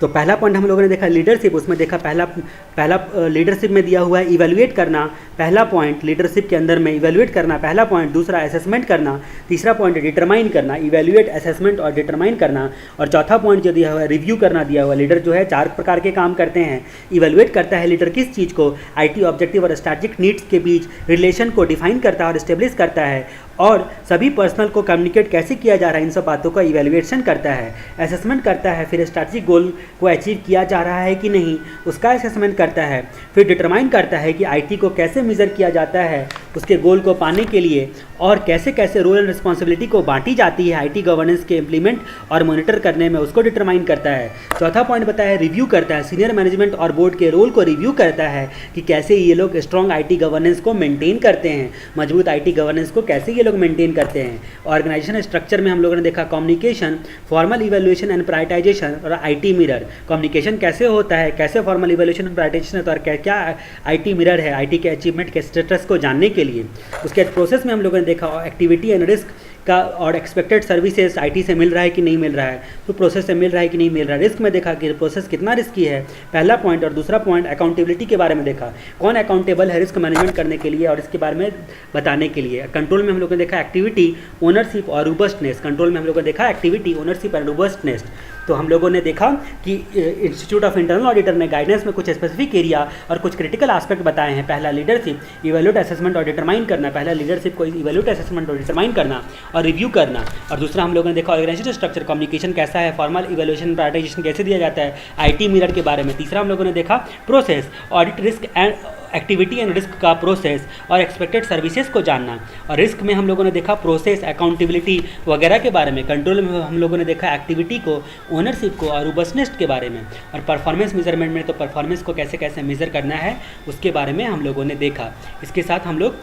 तो पहला पॉइंट हम लोगों ने देखा लीडरशिप। उसमें देखा पहला लीडरशिप में दिया हुआ है इवैल्यूएट करना, पहला पॉइंट लीडरशिप के अंदर में इवैल्यूएट करना पहला पॉइंट, दूसरा असेसमेंट करना, तीसरा पॉइंट डिटरमाइन करना, इवैल्यूएट, असेसमेंट और डिटरमाइन करना, और चौथा पॉइंट जो दिया हुआ है रिव्यू करना दिया हुआ। लीडर जो है 4 प्रकार के काम करते हैं। इवैल्यूएट करता है लीडर किस चीज़ को, आईटी ऑब्जेक्टिव और स्ट्रैटेजिक नीड्स के बीच रिलेशन को डिफाइन करता है और इस्टेब्लिश करता है और सभी पर्सनल को कम्युनिकेट कैसे किया जा रहा है इन सब बातों का इवैल्यूएशन करता है। असेसमेंट करता है, फिर स्ट्रैटेजिक गोल को अचीव किया जा रहा है कि नहीं उसका असेसमेंट करता है। फिर डिटरमाइन करता है कि आईटी को कैसे मेज़र किया जाता है उसके गोल को पाने के लिए और कैसे कैसे रोल एंड रिस्पॉन्सिबिलिटी को बांटी जाती है आईटी गवर्नेंस के इम्प्लीमेंट और मॉनिटर करने में, उसको डिटरमाइन करता है। चौथा पॉइंट बताया है रिव्यू करता है, सीनियर मैनेजमेंट और बोर्ड के रोल को रिव्यू करता है कि कैसे ये लोग स्ट्रॉन्ग आईटी गवर्नेंस को मेंटेन करते हैं, मजबूत आईटी गवर्नेंस को कैसे ये लोग मेंटेन करते हैं। ऑर्गेनाइजेशन स्ट्रक्चर में हम लोगों ने देखा communication, formal evaluation and prioritisation और आईटी मिरर। कम्युनिकेशन कैसे होता है, कैसे फॉर्मल इवैल्यूएशन एंड प्रायोरिटाइजेशन और क्या आईटी मिरर है आईटी के अचीवमेंट के स्टेटस को जानने के लिए। उसके बाद प्रोसेस में हम लोगों ने देखा एक्टिविटी एंड रिस्क का और एक्सपेक्टेड सर्विसेज आईटी से मिल रहा है कि नहीं मिल रहा है, तो प्रोसेस से मिल रहा है कि नहीं मिल रहा है। रिस्क में देखा कि प्रोसेस कितना रिस्की है, पहला पॉइंट। और दूसरा पॉइंट अकाउंटेबिलिटी के बारे में देखा, कौन अकाउंटेबल है रिस्क मैनेजमेंट करने के लिए और इसके बारे में बताने के लिए। कंट्रोल में हम लोगों ने देखा एक्टिविटी, ओनरशिप और रोबस्टनेस। कंट्रोल में हम लोगों ने देखा एक्टिविटी, ओनरशिप एंड रोबस्टनेस। तो हम लोगों ने देखा कि इंस्टीट्यूट ऑफ इंटरनल ऑडिटर ने गाइडेंस में कुछ स्पेसिफिक एरिया और कुछ क्रिटिकल एस्पेक्ट बताए हैं। पहला लीडरशिप, इवैल्यूएट असेसमेंट और डिटरमाइन करना। पहला लीडरशिप को इवैल्यूएट असेसमेंट और डिटरमाइन करना और रिव्यू करना। और दूसरा हम लोगों ने देखा ऑर्गेनाइजेशन स्ट्रक्चर, कम्युनिकेशन कैसा है, फॉर्मल इवैल्यूएशन प्रायोरिटाइजेशन कैसे दिया जाता है, आईटी मिरर के बारे में। तीसरा हम लोगों ने देखा process, audit risk and activity and risk का प्रोसेस और एक्सपेक्टेड सर्विसेज को जानना। और रिस्क में हम लोगों ने देखा प्रोसेस, अकाउंटेबिलिटी वगैरह के बारे में। कंट्रोल में हम लोगों ने देखा एक्टिविटी को, ओनरशिप को और रोबस्टनेस के बारे में। और परफॉर्मेंस मेजरमेंट में तो परफॉर्मेंस को कैसे कैसे मेज़र करना है उसके बारे में हम लोगों ने देखा। इसके साथ हम लोग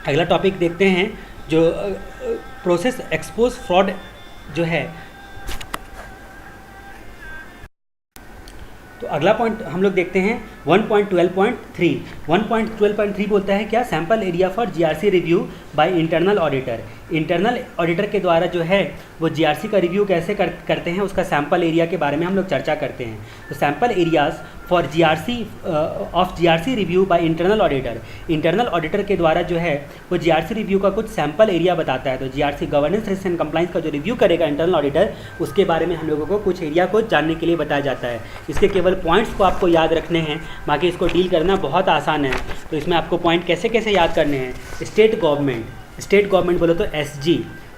अगला टॉपिक देखते हैं जो प्रोसेस एक्सपोज फ्रॉड जो है। तो अगला पॉइंट हम लोग देखते हैं 1.12.3। 1.12.3 बोलता है क्या, sample area for GRC review by internal auditor. Internal auditor के द्वारा जो है वो जीआरसी का रिव्यू कैसे करते हैं उसका सैम्पल एरिया के बारे में हम लोग चर्चा करते हैं। तो sample areas for GRC of GRC review by internal auditor. Internal auditor के द्वारा जो है वो जीआरसी रिव्यू का कुछ सैम्पल एरिया बताता है। तो GRC governance risk and compliance का जो रिव्यू करेगा इंटरनल ऑडिटर, उसके बारे में हम लोगों को कुछ एरिया को जानने के लिए बताया जाता है। इसके केवल पॉइंट्स को आपको याद रखने हैं, बाकी इसको डील करना बहुत आसान है। तो इसमें आपको पॉइंट कैसे कैसे याद करने हैं। स्टेट गवर्नमेंट बोलो तो एसजी,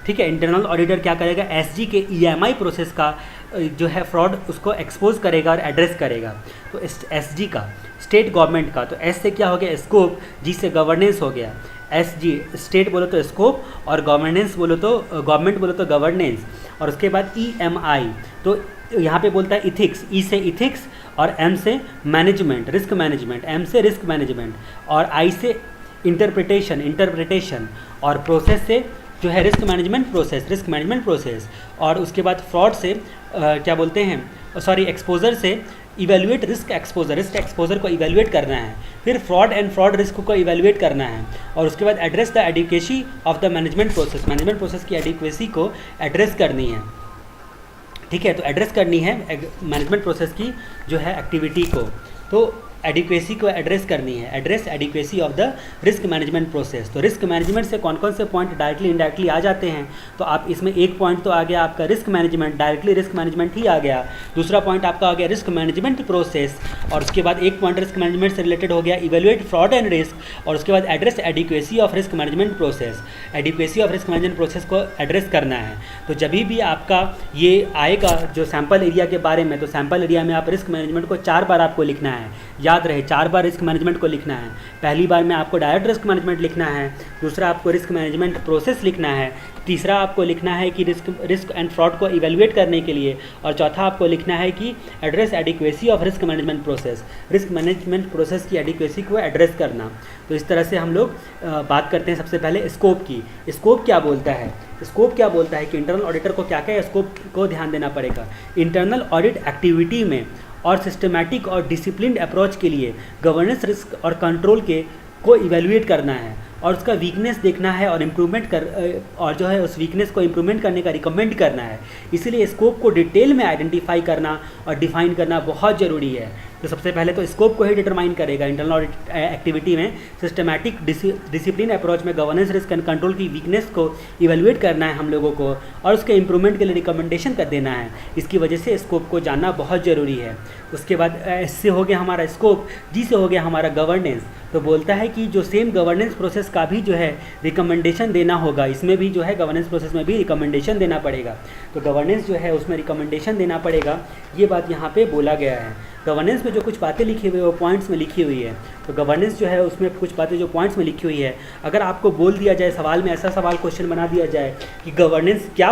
ठीक है। इंटरनल ऑडिटर क्या करेगा, एसजी के ईएमआई प्रोसेस का जो है फ्रॉड उसको एक्सपोज करेगा और एड्रेस करेगा। तो एसजी का, स्टेट गवर्नमेंट का, तो एस से क्या हो गया स्कोप, जी से गवर्नेंस हो गया। एसजी स्टेट बोलो तो स्कोप और गवर्नेंस बोलो तो गवर्नमेंट बोलो तो गवर्नेंस। और उसके बाद ईएमआई, तो यहाँ पे बोलता है इथिक्स, ई से इथिक्स और एम से मैनेजमेंट, रिस्क मैनेजमेंट, एम से रिस्क मैनेजमेंट और आई से इंटरप्रिटेशन और प्रोसेस से जो है रिस्क मैनेजमेंट प्रोसेस। और उसके बाद फ्रॉड से क्या बोलते हैं, एक्सपोजर से इवैल्यूएट रिस्क एक्सपोजर को इवैल्यूएट करना है। फिर फ्रॉड रिस्क को इवैल्यूएट करना है। और उसके बाद address the adequacy of the management process की एडिक्वेसी को एड्रेस करनी है, ठीक है। तो एड्रेस करनी है मैनेजमेंट प्रोसेस की जो है एक्टिविटी को, तो एडिक्वेसी को एड्रेस करनी है, address adequacy of the risk management process. तो रिस्क मैनेजमेंट से कौन कौन से पॉइंट डायरेक्टली इनडायरेक्टली आ जाते हैं, तो आप इसमें एक पॉइंट तो आ गया आपका risk management, directly risk management ही आ गया। दूसरा पॉइंट आपका आ गया रिस्क मैनेजमेंट प्रोसेस, और उसके बाद एक पॉइंट रिस्क मैनेजमेंट से रिलेटेड हो गया इवैल्यूएट फ्रॉड एंड रिस्क, और उसके बाद address adequacy of risk management process, adequacy of risk management process को एड्रेस करना है। तो जब भी आपका ये आएगा जो सैम्पल एरिया के बारे में, तो सैम्पल एरिया में आप रिस्क मैनेजमेंट को 4 बार आपको लिखना है, याद रहे 4 बार रिस्क मैनेजमेंट को लिखना है। पहली बार में आपको डायरेक्ट रिस्क मैनेजमेंट लिखना है, दूसरा आपको रिस्क मैनेजमेंट प्रोसेस लिखना है, तीसरा आपको लिखना है कि रिस्क एंड फ्रॉड को इवैल्यूएट करने के लिए, और चौथा आपको लिखना है कि address adequacy of risk management process, risk management process की एडिक्वेसी को एड्रेस करना। तो इस तरह से हम लोग बात करते हैं सबसे पहले स्कोप की। स्कोप क्या बोलता है, कि इंटरनल ऑडिटर को क्या क्या स्कोप को ध्यान देना पड़ेगा। इंटरनल ऑडिट एक्टिविटी में और सिस्टमैटिक और डिसिप्लिन्ड अप्रोच के लिए गवर्नेंस रिस्क और कंट्रोल को इवैल्यूएट करना है और उसका वीकनेस देखना है और और जो है उस वीकनेस को इम्प्रूवमेंट करने का रिकमेंड करना है। इसीलिए स्कोप को डिटेल में आइडेंटिफाई करना और डिफाइन करना बहुत ज़रूरी है। तो सबसे पहले तो स्कोप को ही डिटरमाइन करेगा इंटरनल ऑडिट एक्टिविटी में, सिस्टमैटिक डिसिप्लिन अप्रोच में गवर्नेंस रिस्क एंड कंट्रोल की वीकनेस को इवैल्यूएट करना है हम लोगों को और उसके इंप्रूवमेंट के लिए रिकमेंडेशन कर देना है। इसकी वजह से स्कोप को जानना बहुत ज़रूरी है। उसके बाद एस से हो गया हमारा स्कोप, जी से हो गया हमारा गवर्नेंस। तो बोलता है कि जो सेम गवर्नेंस प्रोसेस का भी जो है रिकमेंडेशन देना होगा, इसमें भी जो है गवर्नेंस प्रोसेस में भी रिकमेंडेशन देना पड़ेगा। तो गवर्नेंस जो है उसमें रिकमेंडेशन देना पड़ेगा, ये बात यहाँ पे बोला गया है। गवर्नेंस में जो कुछ बातें लिखी हुई है वो पॉइंट्स में लिखी हुई है। तो गवर्नेंस जो है उसमें कुछ बातें जो पॉइंट्स में लिखी हुई है, अगर आपको बोल दिया जाए सवाल में, ऐसा सवाल क्वेश्चन बना दिया जाए कि गवर्नेंस क्या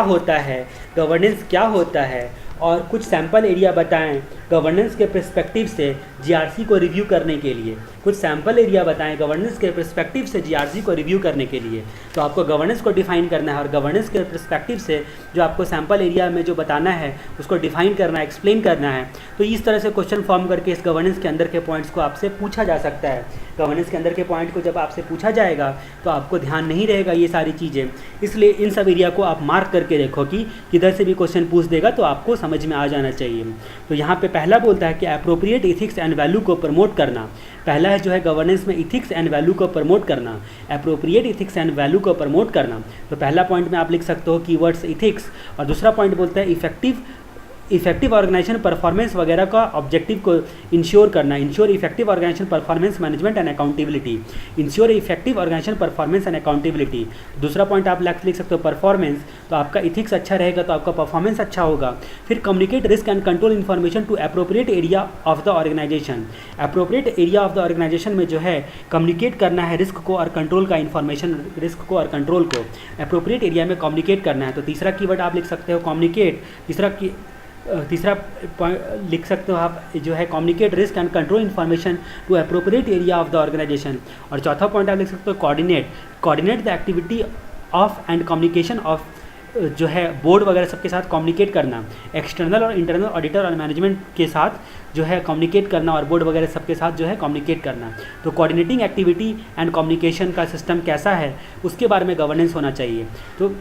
होता है और कुछ सैम्पल एरिया बताएं गवर्नेंस के पर्सपेक्टिव से जीआरसी को रिव्यू करने के लिए, कुछ सैम्पल एरिया बताएं गवर्नेंस के पर्सपेक्टिव से जीआरसी को रिव्यू करने के लिए। तो आपको गवर्नेंस को डिफाइन करना है और गवर्नेंस के पर्सपेक्टिव से जो आपको सैम्पल एरिया में जो बताना है उसको डिफाइन करना है, एक्सप्लेन करना है। तो इस तरह से क्वेश्चन फॉर्म करके इस गवर्नेंस के अंदर के पॉइंट्स को आपसे पूछा जा सकता है। गवर्नेंस के अंदर के पॉइंट को जब आपसे पूछा जाएगा तो आपको ध्यान नहीं रहेगा ये सारी चीज़ें, इसलिए इन सब एरिया को आप मार्क करके रखो कि किधर से भी क्वेश्चन पूछ देगा तो आपको समझ में आ जाना चाहिए। तो यहाँ पे पहला बोलता है कि अप्रोप्रिएट इथिक्स एंड वैल्यू को प्रमोट करना। पहला है जो है गवर्नेंस में इथिक्स एंड वैल्यू को प्रमोट करना, अप्रोप्रिएट इथिक्स एंड वैल्यू को प्रमोट करना। तो पहला पॉइंट में आप लिख सकते हो कीवर्ड्स इथिक्स, और दूसरा पॉइंट बोलता है इफेक्टिव ऑर्गेनाइजेशन परफॉर्मेंस वगैरह का ऑब्जेक्टिव को इंश्योर करना, ensure effective organization performance management and accountability, ensure effective organization performance and accountability. दूसरा पॉइंट आप लिख सकते हो परफॉर्मेंस, तो आपका इथिक्स अच्छा रहेगा तो आपका परफॉर्मेंस अच्छा होगा। फिर communicate risk and control information to appropriate area of the organization, appropriate area of the organization में जो है कम्युनिकेट करना है रिस्क को और कंट्रोल का इन्फॉर्मेशन, रिस्क को और कंट्रोल को अप्रोप्रिएट एरिया में कम्युनिकेट करना है। तो तीसरा कीवर्ड आप लिख सकते हो कम्युनिकेट, तीसरा लिख सकते हो आप जो है communicate risk and control information to appropriate area of the organization. और चौथा पॉइंट आप लिख सकते हो coordinate the activity of and communication of, जो है बोर्ड वगैरह सबके साथ कम्युनिकेट करना, एक्सटर्नल और इंटरनल ऑडिटर और मैनेजमेंट के साथ जो है कम्युनिकेट करना और बोर्ड वगैरह सबके साथ जो है कम्युनिकेट करना। तो कोऑर्डिनेटिंग एक्टिविटी एंड कम्युनिकेशन का सिस्टम कैसा है उसके बारे में गवर्नेंस होना चाहिए। तो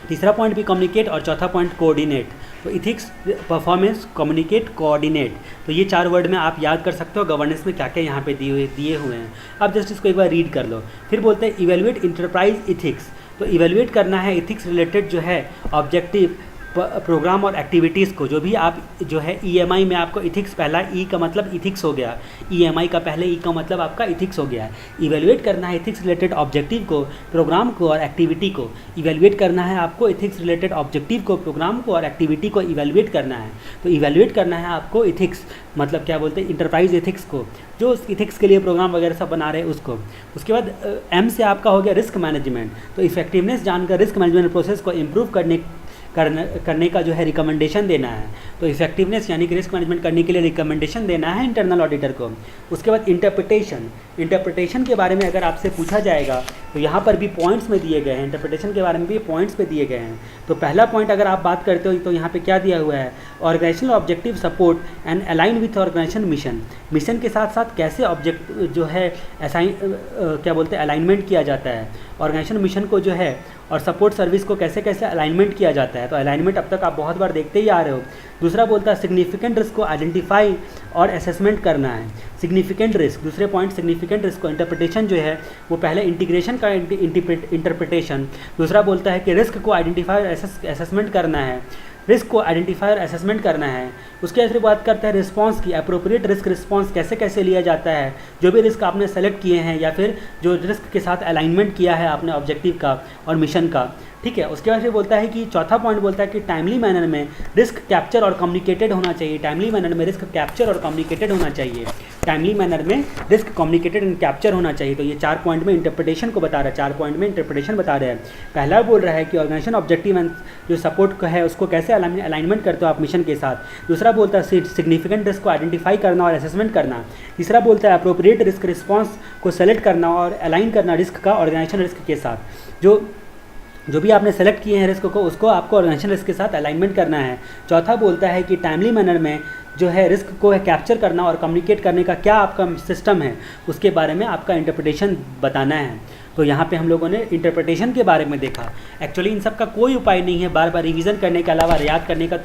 तीसरा पॉइंट भी कम्युनिकेट और चौथा पॉइंट कोऑर्डिनेट। तो इथिक्स, परफॉर्मेंस, कम्युनिकेट, कोऑर्डिनेट, तो ये 4 वर्ड में आप याद कर सकते हो गवर्नेंस में क्या क्या यहाँ पे दिए हुए हैं। आप जस्ट इसको एक बार रीड कर लो। फिर बोलते हैं इवेल्युएट इंटरप्राइज इथिक्स, तो इवेल्युएट करना है इथिक्स रिलेटेड जो है ऑब्जेक्टिव, प्रोग्राम और एक्टिविटीज़ को। जो भी आप जो है ईएमआई में आपको इथिक्स, पहला ई का मतलब इथिक्स हो गया, ईएमआई का पहले ई का मतलब आपका इथिक्स हो गया। इवेल्युएट करना है इथिक्स रिलेटेड ऑब्जेक्टिव को, प्रोग्राम को और एक्टिविटी को। इवेल्युएट करना है आपको इथिक्स रिलेटेड ऑब्जेक्टिव को, प्रोग्राम को और एक्टिविटी को इवेल्युएट करना है। तो इवेल्युएट करना है आपको इथिक्स, मतलब क्या बोलते हैं इंटरप्राइज इथिक्स को, जो इथिक्स के लिए प्रोग्राम वगैरह सब बना रहे हैं उसको। उसके बाद एम से आपका हो गया रिस्क मैनेजमेंट, तो इफेक्टिवनेस जानकर रिस्क मैनेजमेंट प्रोसेस को इम्प्रूव करने का जो है रिकमेंडेशन देना है। तो इफेक्टिवनेस यानी कि रिस्क मैनेजमेंट करने के लिए रिकमेंडेशन देना है इंटरनल ऑडिटर को। उसके बाद इंटरप्रिटेशन के बारे में अगर आपसे पूछा जाएगा तो यहाँ पर भी पॉइंट्स में दिए गए हैं, इंटरप्रिटेशन के बारे में भी पॉइंट्स पे दिए गए हैं। तो पहला पॉइंट अगर आप बात करते हो तो यहाँ पे क्या दिया हुआ है, organizational objective support and align with organization mission, mission के साथ साथ कैसे ऑब्जेक्ट जो है क्या बोलते हैं अलाइनमेंट किया जाता है, ऑर्गेनाइजेशन मिशन को जो है और सपोर्ट सर्विस को कैसे कैसे अलाइनमेंट किया जाता है। तो अलाइनमेंट अब तक आप बहुत बार देखते ही आ रहे हो। दूसरा बोलता है सिग्निफिकेंट रिस्क को आइडेंटिफाई और असेसमेंट करना है, सिग्निफिकेंट रिस्क। दूसरे पॉइंट सिग्निफिकेंट रिस्क को इंटरप्रिटेशन जो है वो पहले इंटीग्रेशन का इंटरप्रिटेशन, दूसरा बोलता है कि रिस्क को आइडेंटिफाई और असेसमेंट करना है, रिस्क को आइडेंटिफाई और असेसमेंट करना है। उसके बाद बात करते हैं रिस्पांस की, अप्रोप्रिएट रिस्क रिस्पांस कैसे कैसे लिया जाता है, जो भी रिस्क आपने सेलेक्ट किए हैं या फिर जो रिस्क के साथ अलाइनमेंट किया है आपने ऑब्जेक्टिव का और मिशन का, ठीक है। उसके बाद फिर बोलता है कि चौथा पॉइंट बोलता है कि टाइमली मैनर में रिस्क कैप्चर और कम्युनिकेटेड होना चाहिए, टाइमली मैनर में रिस्क कैप्चर और कम्युनिकेटेड होना चाहिए, टाइमली मैनर में रिस्क कम्युनिकेटेड एंड कैप्चर होना चाहिए। तो ये 4 पॉइंट में इंटरप्रिटेशन को बता रहा है, 4 पॉइंट में इंटरप्रिटेशन बता रहे हैं। पहला बोल रहा है कि ऑर्गेनाइजेशन ऑब्जेक्टिव एंड जो सपोर्ट का है उसको कैसे अलाइनमेंट करते हो आप मिशन के साथ। दूसरा बोलता है सिग्निफिकेंट रिस्क को आइडेंटिफाई करना और असेसमेंट करना। तीसरा बोलता है अप्रोप्रिएट रिस्क रिस्पॉन्स को सेलेक्ट करना और अलाइन करना रिस्क का ऑर्गेनाइजेशन रिस्क के साथ। जो भी आपने सेलेक्ट किए हैं रिस्क को उसको आपको ऑर्गेनाइजेशन रिस्क के साथ अलाइनमेंट करना है। चौथा बोलता है कि टाइमली मैनर में जो है रिस्क को कैप्चर करना और कम्युनिकेट करने का क्या आपका सिस्टम है उसके बारे में आपका इंटरप्रिटेशन बताना है। तो यहाँ पे हम लोगों ने इंटरप्रिटेशन के बारे में देखा। एक्चुअली इन सब का कोई उपाय नहीं है, बार बार रिवीजन करने के अलावा याद करने का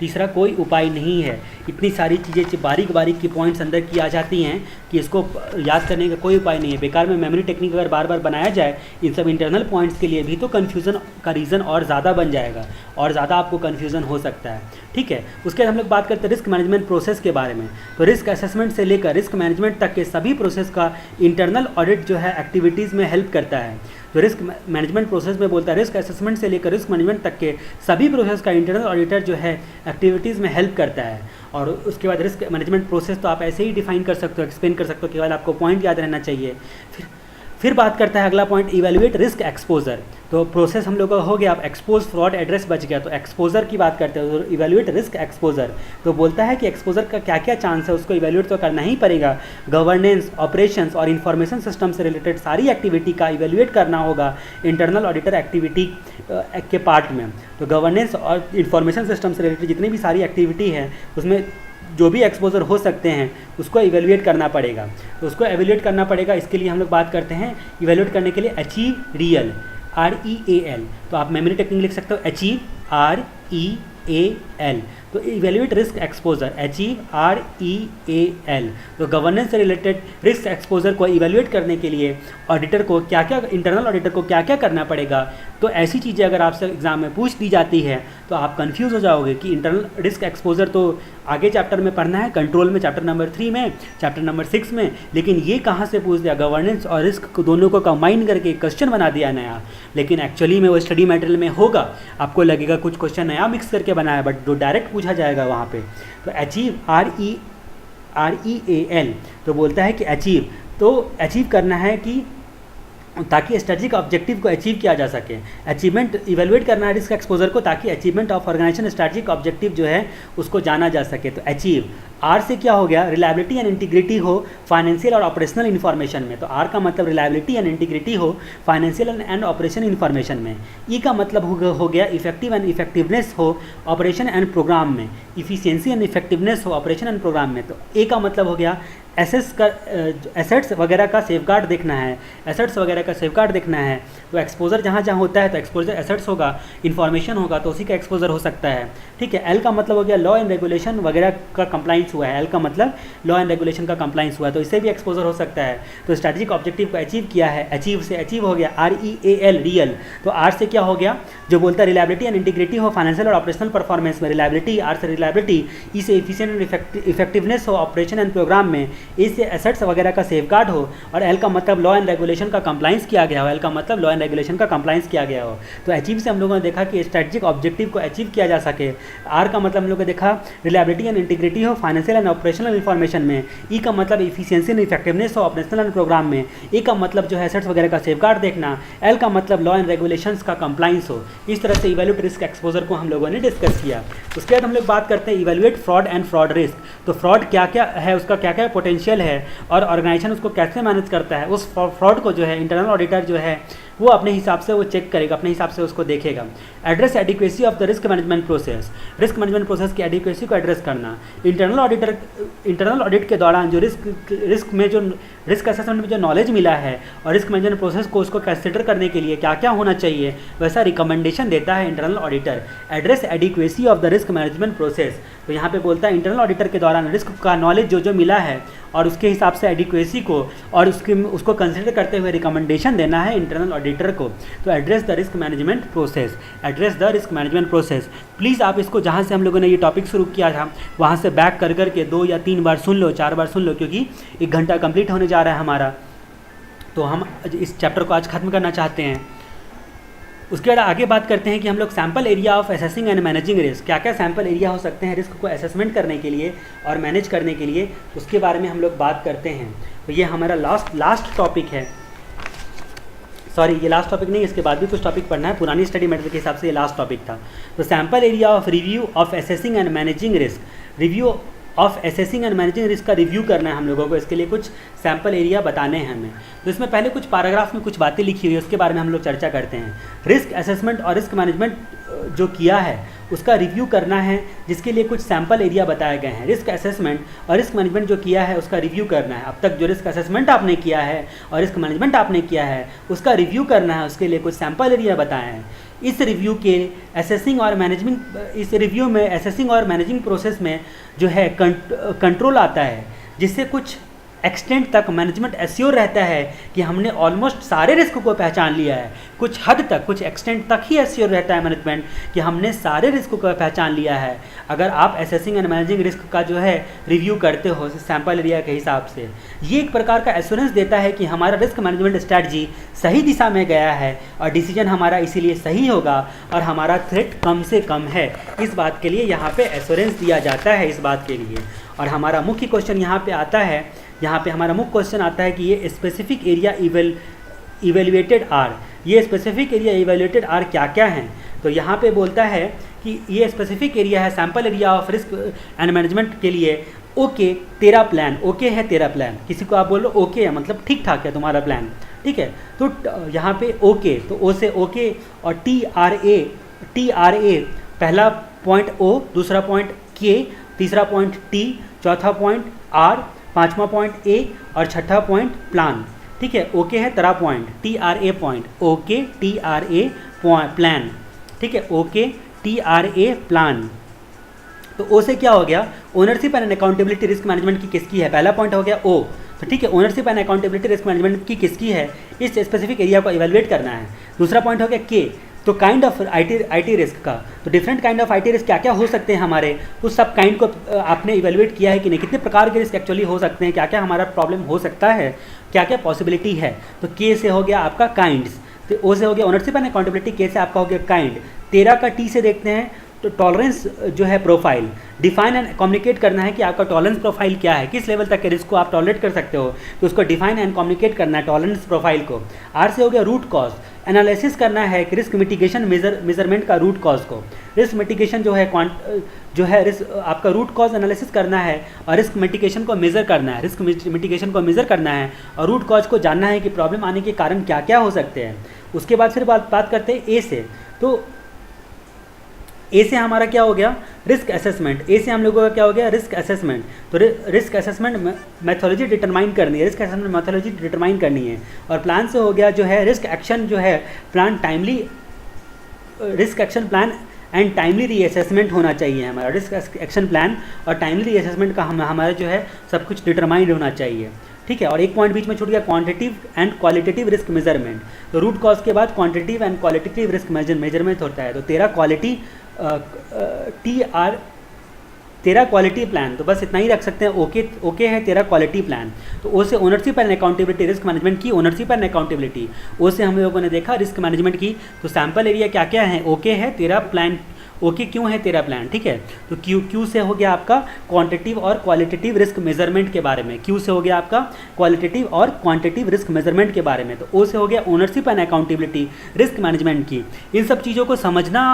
तीसरा कोई उपाय नहीं है। इतनी सारी चीज़ें बारीक बारीक की पॉइंट्स अंदर की आ जाती हैं कि इसको याद करने का कोई उपाय नहीं है। बेकार में मेमोरी टेक्निक अगर बार बार बनाया जाए इन सब इंटरनल पॉइंट्स के लिए भी तो कन्फ्यूज़न का रीज़न और ज़्यादा बन जाएगा और ज़्यादा आपको कन्फ्यूज़न हो सकता है, ठीक है। उसके बाद हम लोग बात करते हैं रिस्क मैनेजमेंट प्रोसेस के बारे में। तो रिस्क असेसमेंट से लेकर रिस्क मैनेजमेंट तक के सभी प्रोसेस का इंटरनल ऑडिट जो है एक्टिविटीज़ में हेल्प करता है। जो रिस्क मैनेजमेंट प्रोसेस में बोलता है रिस्क असेसमेंट से लेकर रिस्क मैनेजमेंट तक के सभी प्रोसेस का इंटरनल ऑडिटर जो है एक्टिविटीज़ में हेल्प करता है। और उसके बाद रिस्क मैनेजमेंट प्रोसेस तो आप ऐसे ही डिफाइन कर सकते हो, एक्सप्लेन कर सकते हो, केवल आपको पॉइंट याद रहना चाहिए। फिर बात करता है अगला पॉइंट इवैल्यूएट रिस्क एक्सपोजर। तो प्रोसेस हम लोग का हो गया, आप एक्सपोज फ्रॉड एड्रेस बच गया, तो एक्सपोजर की बात करते हैं। तो इवैल्यूएट रिस्क एक्सपोजर तो बोलता है कि एक्सपोजर का क्या क्या चांस है उसको इवैल्यूएट तो करना ही पड़ेगा। गवर्नेंस, ऑपरेशंस और इन्फॉर्मेशन सिस्टम से रिलेटेड सारी एक्टिविटी का इवैल्यूएट करना होगा इंटरनल ऑडिटर एक्टिविटी के पार्ट में। तो गवर्नेंस और इन्फॉर्मेशन सिस्टम से रिलेटेड जितनी भी सारी एक्टिविटी है उसमें जो भी एक्सपोजर हो सकते हैं उसको इवेल्युएट करना पड़ेगा। तो उसको एवेल्युएट करना पड़ेगा, इसके लिए हम लोग बात करते हैं इवेल्युएट करने के लिए अचीव रियल, REAL। तो आप मेमोरी टेक्निक लिख सकते हो अचीव REAL। तो evaluate risk exposure, achieve REAL। तो गवर्नेंस से रिलेटेड रिस्क एक्सपोजर को इवेल्युएट करने के लिए ऑडिटर को क्या क्या, इंटरनल ऑडिटर को क्या क्या करना पड़ेगा। तो ऐसी चीज़ें अगर आपसे एग्जाम में पूछ दी जाती है तो आप कंफ्यूज हो जाओगे कि इंटरनल रिस्क एक्सपोजर तो आगे चैप्टर में पढ़ना है, कंट्रोल में चैप्टर नंबर 3 में, चैप्टर नंबर 6 में, लेकिन ये कहाँ से पूछ दिया, गवर्नेंस और रिस्क को दोनों को कंबाइन करके क्वेश्चन बना दिया नया। लेकिन एक्चुअली में वो स्टडी मटेरियल में होगा, आपको लगेगा कुछ क्वेश्चन नया मिक्स करके बनाया, बट जो डायरेक्ट पूछा जाएगा वहाँ पे। तो अचीव REAL तो बोलता है कि अचीव, तो अचीव करना है कि ताकि स्ट्रेटेजिक ऑब्जेक्टिव को अचीव किया जा सके। अचीवमेंट इवेलुएट करना है रिस्क एक्सपोजर को ताकि achievement of organization strategic objective जो है उसको जाना जा सके। तो अचीव, आर से क्या हो गया, रिलायबिलिटी एंड इंटीग्रिटी हो फाइनेंशियल और ऑपरेशनल इन्फॉर्मेशन में। तो आर का मतलब रिलायबिलिटी एंड इंटीग्रिटी हो फाइनेंशियल एंड ऑपरेशन इन्फॉर्मेशन में। ई का मतलब हो गया इफेक्टिव एंड इफेक्टिवनेस हो ऑपरेशन एंड प्रोग्राम में। इफिशियंसी एंड इफेक्टिवनेस हो ऑपरेशन एंड प्रोग्राम में। तो ए का मतलब हो गया एसेट्स वगैरह का सेफगार्ड देखना है, एसेट्स वगैरह का सेफगार्ड देखना है। तो एक्सपोजर जहाँ जहाँ होता है तो एक्सपोजर एसेट्स होगा, इन्फॉर्मेशन होगा, तो उसी का एक्सपोजर हो सकता है। ठीक है। एल का मतलब हो गया लॉ एंड रेगुलेशन वगैरह का कंप्लाइंस हुआ है। एल का मतलब लॉ एंड रेगुलेशन का कंप्लाइंस हुआ है, तो इससे भी एक्सपोजर हो सकता है। तो स्ट्रेटेजिक ऑब्जेक्टिव को अचीव किया है, अचीव से अचीव हो गया REAL रियल। तो आर से क्या हो गया, जो बोलता है रिलायबिलिटी एंड इंटीग्रिटी हो फाइनेंशियल और ऑपरेशनल परफॉर्मेंस में, रिलायबिलिटी, आर से रिलायबिलिटी, ई से एफिशिएंट एंड इफेक्टिवनेस हो ऑपरेशन एंड प्रोग्राम में, ए से एसेट्स वगैरह का सेफगार्ड हो, और एल का मतलब लॉ एंड रेगुलेशन का कंप्लाइंस किया गया हो। एल का मतलब लॉ एंड रेगुलेशन का कंप्लाइंस किया गया हो। तो अचीव से हम लोगों ने देखा कि स्ट्रेटेजिक ऑब्जेक्टिव को अचीव किया जा सके। आर का मतलब हम लोगों ने देखा रिलायबिलिटी एंड इंटीग्रिटी हो फाइनेंशियल एंड ऑपरेशनल इन्फॉर्मेशन में। ई का मतलब इफिशियंसी एंड इफेक्टिवनेस हो ऑपरेशनल एंड प्रोग्राम में। ए का मतलब जो है एसेट्स वगैरह का सेफगार्ड देखना। एल का मतलब लॉ एंड रेगुलेशंस का कंप्लाइंस हो। इस तरह से इवैल्यूएट रिस्क एक्सपोजर को हम लोगों ने डिस्कस किया। उसके बाद हम लोग बात करते हैं evaluate fraud and fraud risk. तो फ्रॉड क्या क्या है, उसका क्या क्या पोटेंशियल है और ऑर्गेनाइजेशन उसको कैसे मैनेज करता है। उस फ्रॉड को जो है इंटरनल ऑडिटर जो है वो अपने हिसाब से वो चेक करेगा, अपने हिसाब से उसको देखेगा। Address adequacy of the risk management process, risk management process की एडिक्वेसी को एड्रेस करना। इंटरनल ऑडिट के दौरान जो रिस्क में जो रिस्क असेसमेंट में जो नॉलेज मिला है और रिस्क मैनेजमेंट प्रोसेस को उसको कंसिडर करने के लिए क्या क्या होना चाहिए वैसा रिकमेंडेशन देता है internal auditor. Address adequacy of the risk management process, तो यहाँ पे बोलता है इंटरनल ऑडिटर के दौरान रिस्क का नॉलेज जो जो मिला है और उसके हिसाब से एडिक्वेसी को और उसको कंसिडर करते हुए रिकमेंडेशन देना है इंटरनल ऑडिटर को। तो address the risk management process, address the risk management process. Please आप इसको जहाँ से हम लोगों ने ये टॉपिक शुरू किया था वहाँ से बैक कर करके 2 या 3 बार सुन लो, 4 बार सुन लो, क्योंकि 1 घंटा कंप्लीट होने जा रहा है हमारा। तो हम इस चैप्टर को आज ख़त्म करना चाहते हैं। उसके बाद आगे बात करते हैं कि हम लोग sample area of assessing and managing risk, क्या क्या सैम्पल एरिया हो सकते हैं रिस्क को असेसमेंट करने के लिए और मैनेज करने के लिए, उसके बारे में हम लोग बात करते हैं। तो ये हमारा लास्ट टॉपिक है। सॉरी, ये लास्ट टॉपिक नहीं, इसके बाद भी कुछ टॉपिक पढ़ना है। पुरानी स्टडी मेथड के हिसाब से ये लास्ट टॉपिक था। तो sample area of review of assessing and managing risk, review of assessing and managing risk का रिव्यू करना है हम लोगों को। इसके लिए कुछ सैम्पल एरिया बताने हैं हमें। तो इसमें पहले कुछ पैराग्राफ में कुछ बातें लिखी हुई है, उसके बारे में हम लोग चर्चा करते हैं। रिस्क असेसमेंट और रिस्क मैनेजमेंट जो किया है उसका रिव्यू करना है, जिसके लिए कुछ सैम्पल एरिया बताए गए हैं। रिस्क असेसमेंट और रिस्क मैनेजमेंट जो किया है उसका रिव्यू करना है। अब तक जो रिस्क असेसमेंट आपने किया है और रिस्क मैनेजमेंट आपने किया है उसका रिव्यू करना है, उसके लिए कुछ सैम्पल एरिया बताए हैं। इस रिव्यू के असेसिंग और मैनेजिंग, इस रिव्यू में असेसिंग और मैनेजिंग प्रोसेस में जो है कंट्रोल आता है, जिससे कुछ एक्सटेंट तक मैनेजमेंट एश्योर रहता है कि हमने ऑलमोस्ट सारे रिस्क को पहचान लिया है। कुछ हद तक, कुछ एक्सटेंट तक ही एश्योर रहता है मैनेजमेंट कि हमने सारे रिस्क को पहचान लिया है। अगर आप असेसिंग एंड मैनेजिंग रिस्क का जो है रिव्यू करते हो सैम्पल एरिया के हिसाब से, ये एक प्रकार का एश्योरेंस देता है कि हमारा रिस्क मैनेजमेंट स्ट्रैटेजी सही दिशा में गया है और डिसीजन हमारा इसीलिए सही होगा और हमारा थ्रेट कम से कम है। इस बात के लिए यहाँ पे एश्योरेंस दिया जाता है, इस बात के लिए। और हमारा मुख्य क्वेश्चन यहाँ पे आता है, यहाँ पे हमारा मुख्य क्वेश्चन आता है कि ये स्पेसिफिक एरिया इवेल्युएटेड आर, ये स्पेसिफिक एरिया इवेल्युएटेड आर क्या क्या हैं। तो यहाँ पे बोलता है कि ये स्पेसिफिक एरिया है sample area of risk and management के लिए। ओके, तेरा प्लान, ओके है तेरा प्लान, किसी को आप बोलो ओके है मतलब ठीक ठाक है तुम्हारा प्लान, ठीक है। तो यहाँ पे ओके, तो ओ से ओके और TRA, पहला पॉइंट ओ, दूसरा पॉइंट के तीसरा पॉइंट टी, चौथा पॉइंट आर, पांचवा पॉइंट ए और छठा पॉइंट प्लान। ठीक है, ओके है तेरा point, T R A point, okay T R A plan. ठीक है, okay T R A plan. तो ओ से क्या हो गया, ownership and accountability risk management की किसकी है, पहला पॉइंट हो गया ओ। तो ठीक है, ownership and accountability risk management की किसकी है, इस स्पेसिफिक एरिया को इवेलुएट करना है। दूसरा पॉइंट हो गया के, तो काइंड ऑफ आईटी रिस्क का, तो different kind of IT risk क्या क्या हो सकते हैं हमारे, उस सब काइंड को आपने इवेलुएट किया है कि नहीं, कितने प्रकार के रिस्क एक्चुअली हो सकते हैं, क्या क्या हमारा प्रॉब्लम हो सकता है, क्या क्या पॉसिबिलिटी है। तो के से हो गया आपका काइंड्स, तो ओ से हो गया ओनरशिप एंड अकाउंटेबिलिटी, के से आपका हो गया काइंड। 13 का टी से देखते हैं, तो टॉलरेंस जो है प्रोफाइल, डिफाइन एंड कम्युनिकेट करना है कि आपका टॉलरेंस प्रोफाइल क्या है, किस लेवल तक के रिस्क को आप टॉलरेट कर सकते हो, तो उसको डिफाइन एंड कम्युनिकेट करना है टॉलरेंस प्रोफाइल को। आर से हो गया रूट कॉज, एनालिसिस करना है कि रिस्क मिटिगेशन मेजरमेंट का रूट कॉज को, रिस्क मिटिगेशन जो है रिस्क आपका रूट कॉज एनालिसिस करना है और रिस्क मिटिगेशन को मेजर करना है, रिस्क मिटिगेशन को मेजर करना है और रूट कॉज को जानना है कि प्रॉब्लम आने के कारण क्या क्या हो सकते हैं। उसके बाद फिर बात करते हैं ए से, तो ए से हमारा क्या हो गया, रिस्क असेसमेंट। ए से हम लोगों का क्या हो गया, रिस्क असेसमेंट। तो रिस्क असेसमेंट मेथोलॉजी डिटरमाइन करनी है, रिस्क असेसमेंट मेथोलॉजी डिटरमाइन करनी है। और प्लान से हो गया जो है रिस्क एक्शन जो है plan, timely risk action plan and timely reassessment होना चाहिए हमारा, रिस्क एक्शन प्लान और टाइमली रीअसेसमेंट का हमारा जो है सब कुछ डिटरमाइंड होना चाहिए। ठीक है, और एक पॉइंट बीच में छूट गया, quantitative and qualitative risk measurement. तो रूट कॉज के बाद quantitative and qualitative risk measurement होता है। तो तेरा क्वालिटी प्लान, तो बस इतना ही रख सकते हैं, ओके है तेरा क्वालिटी प्लान। तो ओ से ownership and accountability, risk management की ओनरशिप एंड अकाउंटेबिलिटी। ओ से हम लोगों ने देखा रिस्क मैनेजमेंट की, तो सैम्पल एरिया क्या क्या है, ओके है तेरा प्लान, ओके क्यों है तेरा प्लान। ठीक है, तो क्यू से हो गया आपका क्वांटिटिव और क्वालिटेटिव रिस्क मेजरमेंट के बारे में, क्यू से हो गया आपका क्वालिटेटिव और क्वांटिटिव रिस्क मेजरमेंट के बारे में। तो ओ से हो गया ownership and accountability risk management की। इन सब चीज़ों को समझना,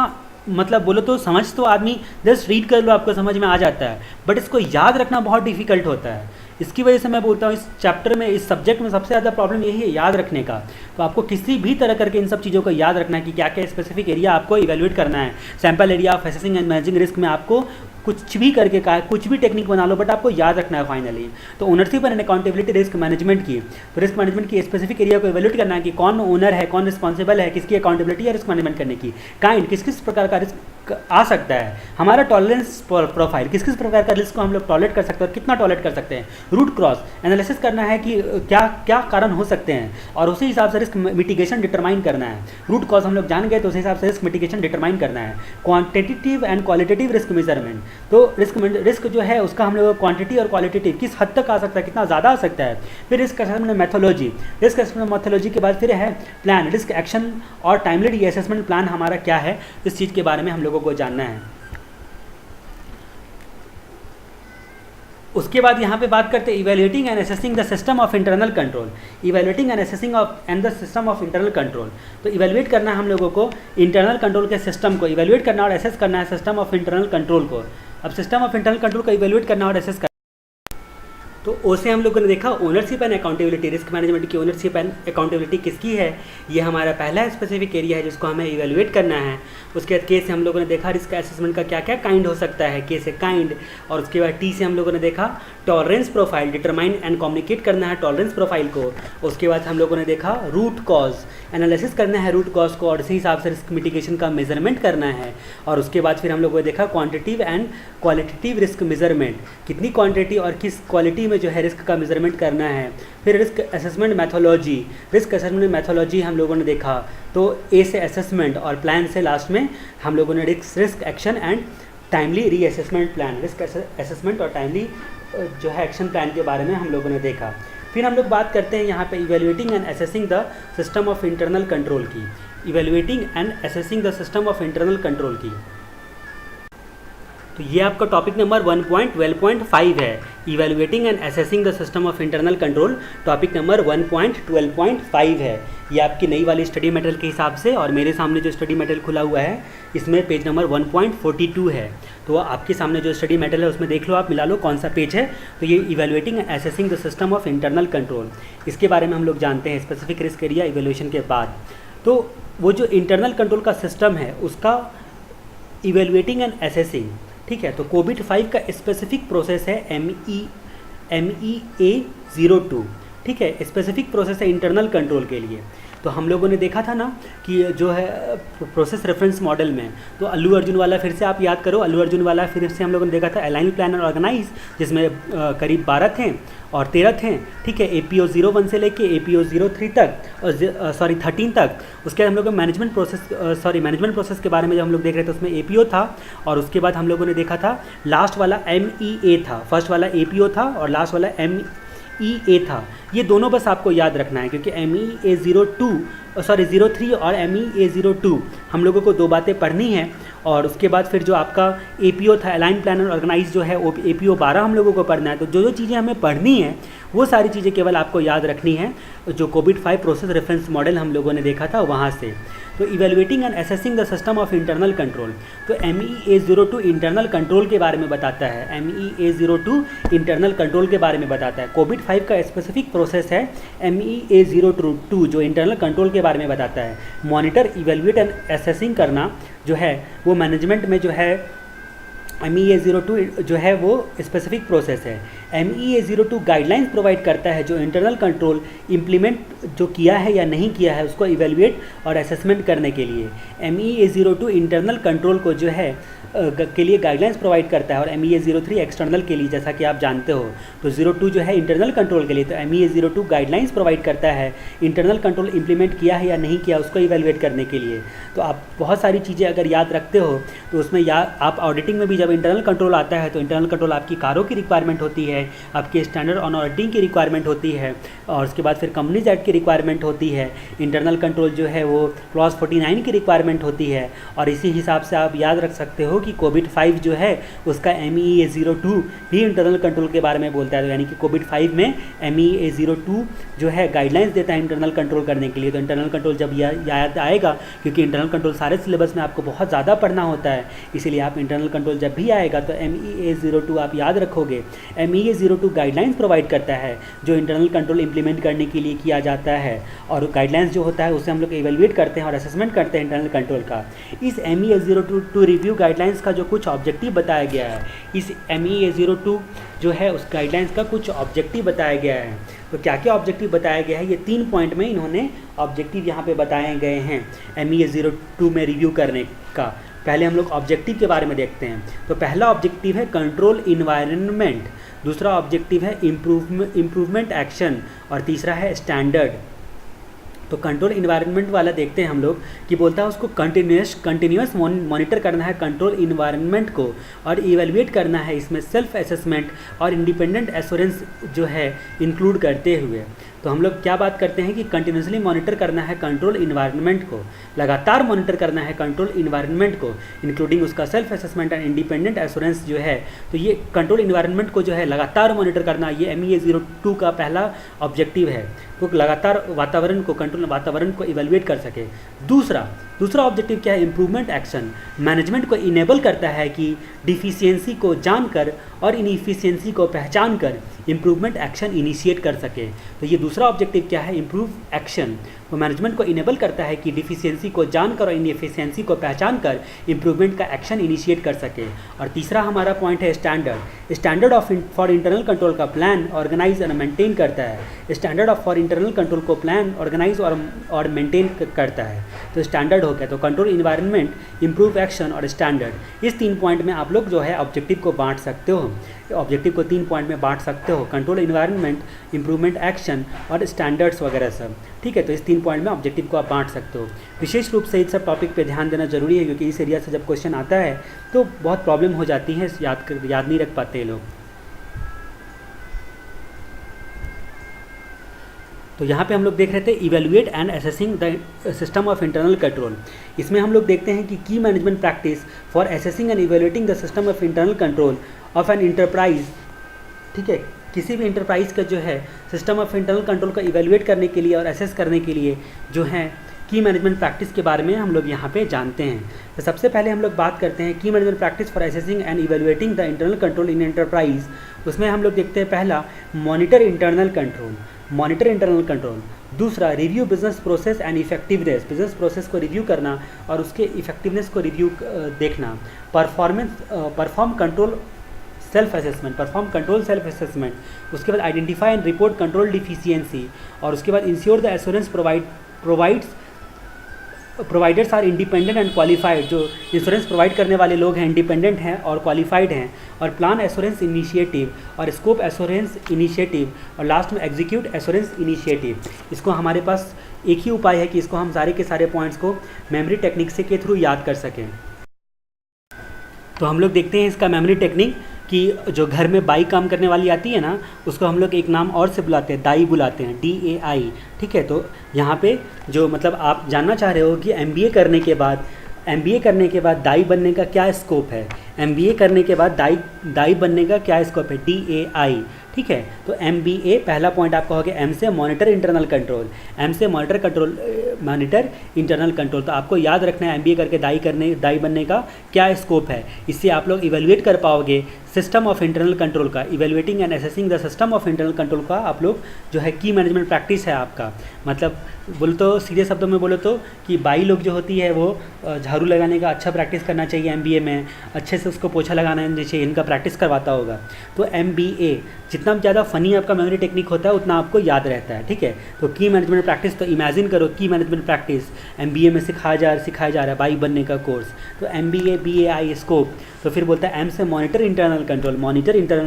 मतलब बोलो तो समझ तो आदमी जस्ट रीड कर लो आपको समझ में आ जाता है, बट इसको याद रखना बहुत डिफिकल्ट होता है। इसकी वजह से मैं बोलता हूँ इस चैप्टर में, इस सब्जेक्ट में सबसे ज़्यादा प्रॉब्लम यही है याद रखने का। तो आपको किसी भी तरह करके इन सब चीज़ों को याद रखना है कि क्या क्या स्पेसिफिक एरिया आपको इवेल्युएट करना है। Sample area of assessing and managing risk में आपको कुछ भी करके का कुछ भी टेक्निक बना लो, बट आपको याद रखना है फाइनली। तो ownership and accountability risk management की, तो रिस्क मैनेजमेंट की स्पेसिफिक एरिया को इवेल्युएट करना है कि कौन ओनर है, कौन रिस्पॉन्सिबल है, किसकी अकाउंटेबिलिटी है रिस्क मैनेजमेंट करने की, काइंड किस किस प्रकार का रिस्क आ सकता है, हमारा टॉलरेंस प्रोफाइल किस किस प्रकार का रिस्क को हम लोग टॉलरेट कर सकते हैं और कितना टॉलरेट कर सकते हैं, रूट क्रॉस एनालिसिस करना है कि क्या क्या कारण हो सकते हैं और उसी हिसाब से रिस्क मिटिगेशन डिटरमाइन करना है। रूट कॉज हम लोग जान गए तो उसी हिसाब से रिस्क मिटिगेशन डिटरमाइन करना है। Quantitative and qualitative risk measurement, तो रिस्क जो है उसका हम लोग क्वांटिटी और क्वालिटेटिव किस हद तक आ सकता है, कितना ज़्यादा आ सकता है। फिर risk assessment methodology, risk assessment methodology के बाद फिर है प्लान, रिस्क एक्शन और टाइमली रीअसेसमेंट प्लान हमारा क्या है, इस चीज़ के बारे में हम लोगों को जानना है। उसके बाद यहाँ पे बात करते हैं evaluating and assessing the system of internal control, evaluating and assessing of and the system of internal control. तो इवेल्युएट करना है हम लोगों को इंटरनल कंट्रोल के सिस्टम को, इवेल्युएट करना और असेस करना है सिस्टम ऑफ इंटरनल कंट्रोल को। अब सिस्टम ऑफ इंटरनल कंट्रोल को इवेल्युएट करना और असेस करना, तो ओ से हम लोगों ने देखा ownership and accountability, risk management की ओनरशिप एंड अकाउंटेबिलिटी किसकी है, ये हमारा पहला स्पेसिफिक एरिया है जिसको हमें इवेल्युएट करना है। उसके बाद के से हम लोगों ने देखा रिस्क असेसमेंट का क्या क्या काइंड हो सकता है, के से काइंड, और उसके बाद टी से हम लोगों ने देखा tolerance profile, determine and communicate करना है टॉलरेंस प्रोफाइल को। उसके बाद हम लोगों ने देखा रूट कॉज, एनालिसिस करना है रूट कॉज को और इसी हिसाब से रिस्क मिटिगेशन का मेजरमेंट करना है। और उसके बाद फिर हम लोगों ने देखा quantitative and qualitative risk measurement, कितनी क्वांटिटी और किस क्वालिटी में जो है रिस्क का मेजरमेंट करना है। फिर risk assessment methodology, risk assessment methodology हम लोगों ने देखा, तो ए से असेसमेंट और प्लान से लास्ट में हम लोगों ने risk action and timely reassessment plan, risk assessment और टाइमली जो है एक्शन प्लान के बारे में हम लोगों ने देखा। फिर हम लोग बात करते हैं यहाँ पे evaluating and assessing the system of internal control की, evaluating and assessing the system of internal control की। तो ये आपका टॉपिक नंबर 1.12.5 है, evaluating and assessing the system of internal control, topic number 1.12.5 है। ये आपकी नई वाली स्टडी मटेरियल के हिसाब से, और मेरे सामने जो स्टडी मटेरियल खुला हुआ है इसमें पेज नंबर 1.42 है। तो आपके सामने जो स्टडी मटेरियल है उसमें देख लो, आप मिला लो कौन सा पेज है। तो ये evaluating and assessing the system of internal control, इसके बारे में हम लोग जानते हैं स्पेसिफिक रिस्क एरिया इवेल्युएशन के बाद। तो वो जो इंटरनल कंट्रोल का सिस्टम है उसका इवेल्युएटिंग एंड असेसिंग, ठीक है। तो कोविड 5 का स्पेसिफिक प्रोसेस है MEA02, ठीक है, स्पेसिफिक प्रोसेस है इंटरनल कंट्रोल के लिए। तो हम लोगों ने देखा था ना कि जो है प्रोसेस रेफरेंस मॉडल में, तो अल्लू अर्जुन वाला फिर से आप याद करो, अल्लू अर्जुन वाला फिर से हम लोगों ने देखा था अलाइन, प्लान और ऑर्गेनाइज, जिसमें करीब 12 थे और 13 थे, ठीक है, APO 01 से लेके APO 03 तक, और 13 तक। उसके बाद हम लोग मैनेजमेंट प्रोसेस के बारे में जब हम लोग देख रहे थे उसमें APO था, और उसके बाद हम लोगों ने देखा था लास्ट वाला MEA था, फर्स्ट वाला APO था और लास्ट वाला MEA था। ये दोनों बस आपको याद रखना है, क्योंकि MEA03 और MEA02 हम लोगों को दो बातें पढ़नी है। और उसके बाद फिर जो आपका APO था अलाइन, प्लान और ऑर्गेनाइज, जो है APO 12 हम लोगों को पढ़ना है। तो जो जो चीज़ें हमें पढ़नी है वो सारी चीज़ें केवल आपको याद रखनी है, जो कोविड 5 प्रोसेस रेफरेंस मॉडल हम लोगों ने देखा था वहाँ से। तो evaluating and assessing the system of internal control, तो MEA02 इंटरनल कंट्रोल के बारे में बताता है, MEA02 इंटरनल कंट्रोल के बारे में बताता है। कोविड 5 का स्पेसिफिक प्रोसेस है MEA02 जो इंटरनल कंट्रोल के बारे में बताता है। मॉनिटर, इवेल्युएट एंड असेसिंग करना जो है वो मैनेजमेंट में जो है MEA02 जो है वो स्पेसिफिक प्रोसेस है। MEA02 गाइडलाइंस प्रोवाइड करता है जो इंटरनल कंट्रोल इम्प्लीमेंट जो किया है या नहीं किया है उसको इवेल्युएट और असेसमेंट करने के लिए। MEA02 इंटरनल कंट्रोल को जो है के लिए गाइडलाइंस प्रोवाइड करता है, और MEA03 एक्सटर्नल के लिए, जैसा कि आप जानते हो। तो 02 जो है इंटरनल कंट्रोल के लिए, तो MEA02 गाइडलाइंस प्रोवाइड करता है इंटरनल कंट्रोल इंप्लीमेंट किया है या नहीं किया उसको इवेल्युएट करने के लिए। तो आप बहुत सारी चीज़ें अगर याद रखते हो तो उसमें आप ऑडिटिंग में भी जब इंटरनल कंट्रोल आता है तो इंटरनल कंट्रोल आपकी कारों की रिक्वायरमेंट होती है, आपके स्टैंडर्ड ऑन ऑडिटिंग की रिक्वायरमेंट होती है, और उसके बाद फिर कंपनीज एक्ट की रिक्वायरमेंट होती है। इंटरनल कंट्रोल जो है वो क्लॉज 49 की रिक्वायरमेंट होती है। और इसी हिसाब से आप याद रख सकते हो कि कोविड 5 जो है उसका MEA02 भी इंटरनल कंट्रोल के बारे में बोलता है। तो यानी कि कोविड 5 में MEA02 जो है गाइडलाइंस देता है इंटरनल कंट्रोल करने के लिए। तो इंटरनल कंट्रोल जब याद आएगा, क्योंकि इंटरनल कंट्रोल सारे सिलेबस में आपको बहुत ज़्यादा पढ़ना होता है, इसीलिए आप इंटरनल कंट्रोल जब भी आएगा तो MEA02 आप याद रखोगे। MEA02 गाइडलाइंस प्रोवाइड करता है जो इंटरनल कंट्रोल इंप्लीमेंट करने के लिए किया जाता है, और गाइडलाइंस जो होता है उससे हम लोग इवेल्युएट करते हैं और असेसमेंट करते हैं इंटरनल कंट्रोल का। इस MEA02 रिव्यू गाइडलाइंस का जो कुछ ऑब्जेक्टिव बताया गया है, इस MEA02 जो है उस गाइडलाइंस का कुछ ऑब्जेक्टिव बताया गया है। तो क्या क्या ऑब्जेक्टिव बताया गया है, ये 3 पॉइंट में इन्होंने ऑब्जेक्टिव यहाँ पे बताए गए हैं MEA02 में रिव्यू करने का। पहले हम लोग ऑब्जेक्टिव के बारे में देखते हैं। तो पहला ऑब्जेक्टिव है कंट्रोल इन्वायरमेंट, दूसरा ऑब्जेक्टिव है इम्प्रूवमेंट एक्शन, और तीसरा है स्टैंडर्ड। तो कंट्रोल इन्वायरमेंट वाला देखते हैं हम लोग कि बोलता है उसको कंटिन्यूस मॉनिटर करना है कंट्रोल इन्वायरमेंट को, और इवेल्युएट करना है इसमें सेल्फ असेसमेंट और इंडिपेंडेंट एश्योरेंस जो है इंक्लूड करते हुए। तो हम लोग क्या बात करते हैं कि कंटिन्यूसली मॉनिटर करना है कंट्रोल इन्वायरमेंट को, लगातार मॉनिटर करना है कंट्रोल इन्वायरमेंट को, इंक्लूडिंग उसका self assessment and independent assurance जो है। तो ये कंट्रोल इन्वायरमेंट को जो है लगातार मॉनिटर करना, ये MEA02 का पहला ऑब्जेक्टिव है। तो लगातार वातावरण को, कंट्रोल वातावरण को इवेल्युएट कर सके। दूसरा ऑब्जेक्टिव क्या है, इंप्रूवमेंट एक्शन, मैनेजमेंट को इनेबल करता है कि डिफिशियंसी को जानकर और इनएफिशिएंसी को पहचान कर इंप्रूवमेंट एक्शन इनिशिएट कर सके। तो ये दूसरा ऑब्जेक्टिव क्या है, इंप्रूव एक्शन। तो मैनेजमेंट को इनेबल करता है कि डिफिशियंसी को जानकर और इनएफिशिएंसी को पहचान कर इंप्रूवमेंट का एक्शन इनिशिएट कर सके। और तीसरा हमारा पॉइंट है स्टैंडर्ड फॉर इंटरनल कंट्रोल का प्लान, ऑर्गेनाइज और मेंटेन करता है। स्टैंडर्ड फॉर इंटरनल कंट्रोल को प्लान, ऑर्गेनाइज और मेंटेन करता है। तो स्टैंडर्ड हो गया, तो कंट्रोल इन्वायरमेंट, इंप्रूव एक्शन और स्टैंडर्ड, इस 3 पॉइंट में आप लोग जो है ऑब्जेक्टिव को बांट सकते हो। ऑब्जेक्टिव को 3 पॉइंट में बांट सकते हो, कंट्रोल इन्वायरमेंट, इंप्रूवमेंट एक्शन और स्टैंडर्ड्स वगैरह सब, ठीक है। तो इस 3 पॉइंट में ऑब्जेक्टिव को आप बांट सकते हो। विशेष रूप से इन सब टॉपिक पे ध्यान देना जरूरी है, क्योंकि इस एरिया से जब क्वेश्चन आता है तो बहुत प्रॉब्लम हो जाती है, याद नहीं रख पाते लोग। तो यहाँ पे हम लोग देख रहे थे evaluate and assessing the system of internal control. इसमें हम लोग देखते हैं कि की management practice for assessing and evaluating the system of internal control of an enterprise, ठीक है। किसी भी इंटरप्राइज का जो है सिस्टम ऑफ इंटरनल कंट्रोल को इवेल्युएट करने के लिए और असेस करने के लिए जो है की मैनेजमेंट प्रैक्टिस के बारे में हम लोग यहाँ पे जानते हैं। तो सबसे पहले हम लोग बात करते हैं की management practice for assessing and evaluating the internal control in enterprise. उसमें हम लोग देखते हैं पहला, monitor internal control. Monitor internal control. दूसरा, review business process and effectiveness, business process को रिव्यू करना और उसके इफेक्टिवनेस को रिव्यू देखना। Perform control self assessment, perform control self assessment. उसके बाद identify and report control deficiency, और उसके बाद ensure the assurance providers are independent and qualified, जो इंश्योरेंस प्रोवाइड करने वाले लोग हैं इंडिपेंडेंट हैं और क्वालिफाइड हैं। और प्लान एश्योरेंस इनिशिएटिव और स्कोप एश्योरेंस इनिशिएटिव, और लास्ट में एग्जीक्यूट एश्योरेंस इनिशिएटिव। इसको हमारे पास एक ही उपाय है कि इसको हम सारे के सारे पॉइंट्स को मेमोरी टेक्निक से के थ्रू याद कर सकें। तो हम लोग देखते हैं इसका मेमोरी टेक्निक कि जो घर में बाई काम करने वाली आती है ना, उसको हम लोग एक नाम और से बुलाते हैं, दाई बुलाते हैं, DAI। ठीक है, तो यहाँ पे जो मतलब आप जानना चाह रहे हो कि MBA करने के बाद दाई बनने का क्या स्कोप है, MBA करने के बाद दाई बनने का क्या स्कोप है, DAI। ठीक है, तो MBA पहला पॉइंट आपका हो गया M से मॉनिटर इंटरनल कंट्रोल, M से मॉनिटर इंटरनल कंट्रोल। तो आपको याद रखना है MBA करके दाई बनने का क्या स्कोप है। इससे आप लोग इवेल्युएट कर पाओगे सिस्टम ऑफ इंटरनल कंट्रोल का, evaluating and assessing the system of internal control का आप लोग जो है की मैनेजमेंट प्रैक्टिस है आपका। मतलब बोलो तो सीधे शब्दों में बोलो तो कि बाई लोग जो होती है वो झाड़ू लगाने का अच्छा प्रैक्टिस करना चाहिए MBA में, अच्छे से उसको पोछा लगाना चाहिए, इनका प्रैक्टिस करवाता होगा। तो MBA जितना ज़्यादा फनी आपका मेमोरी टेक्निक होता है उतना आपको याद रहता है। ठीक है, तो की मैनेजमेंट प्रैक्टिस, तो इमेजिन करो की मैनेजमेंट प्रैक्टिस MBA में सिखाया जा रहा है बाई बनने का कोर्स। तो MBA BAI स्कोप, तो फिर बोलता है M से मॉनिटर इंटरनल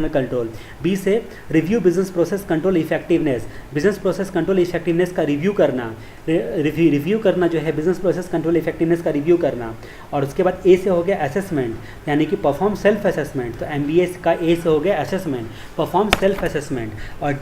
कंट्रोल, B से review business process control effectiveness, business process control effectiveness का रिव्यू करना, रिव्यू करना जो है बिजनेस प्रोसेस कंट्रोल इफेक्टिवनेस का रिव्यू करना। और उसके बाद A से हो गया असेसमेंट, यानी कि परफॉर्म सेल्फ असेसमेंट। तो MBA का A से हो गया असेसमेंट, परफॉर्म सेल्फ असेसमेंट। और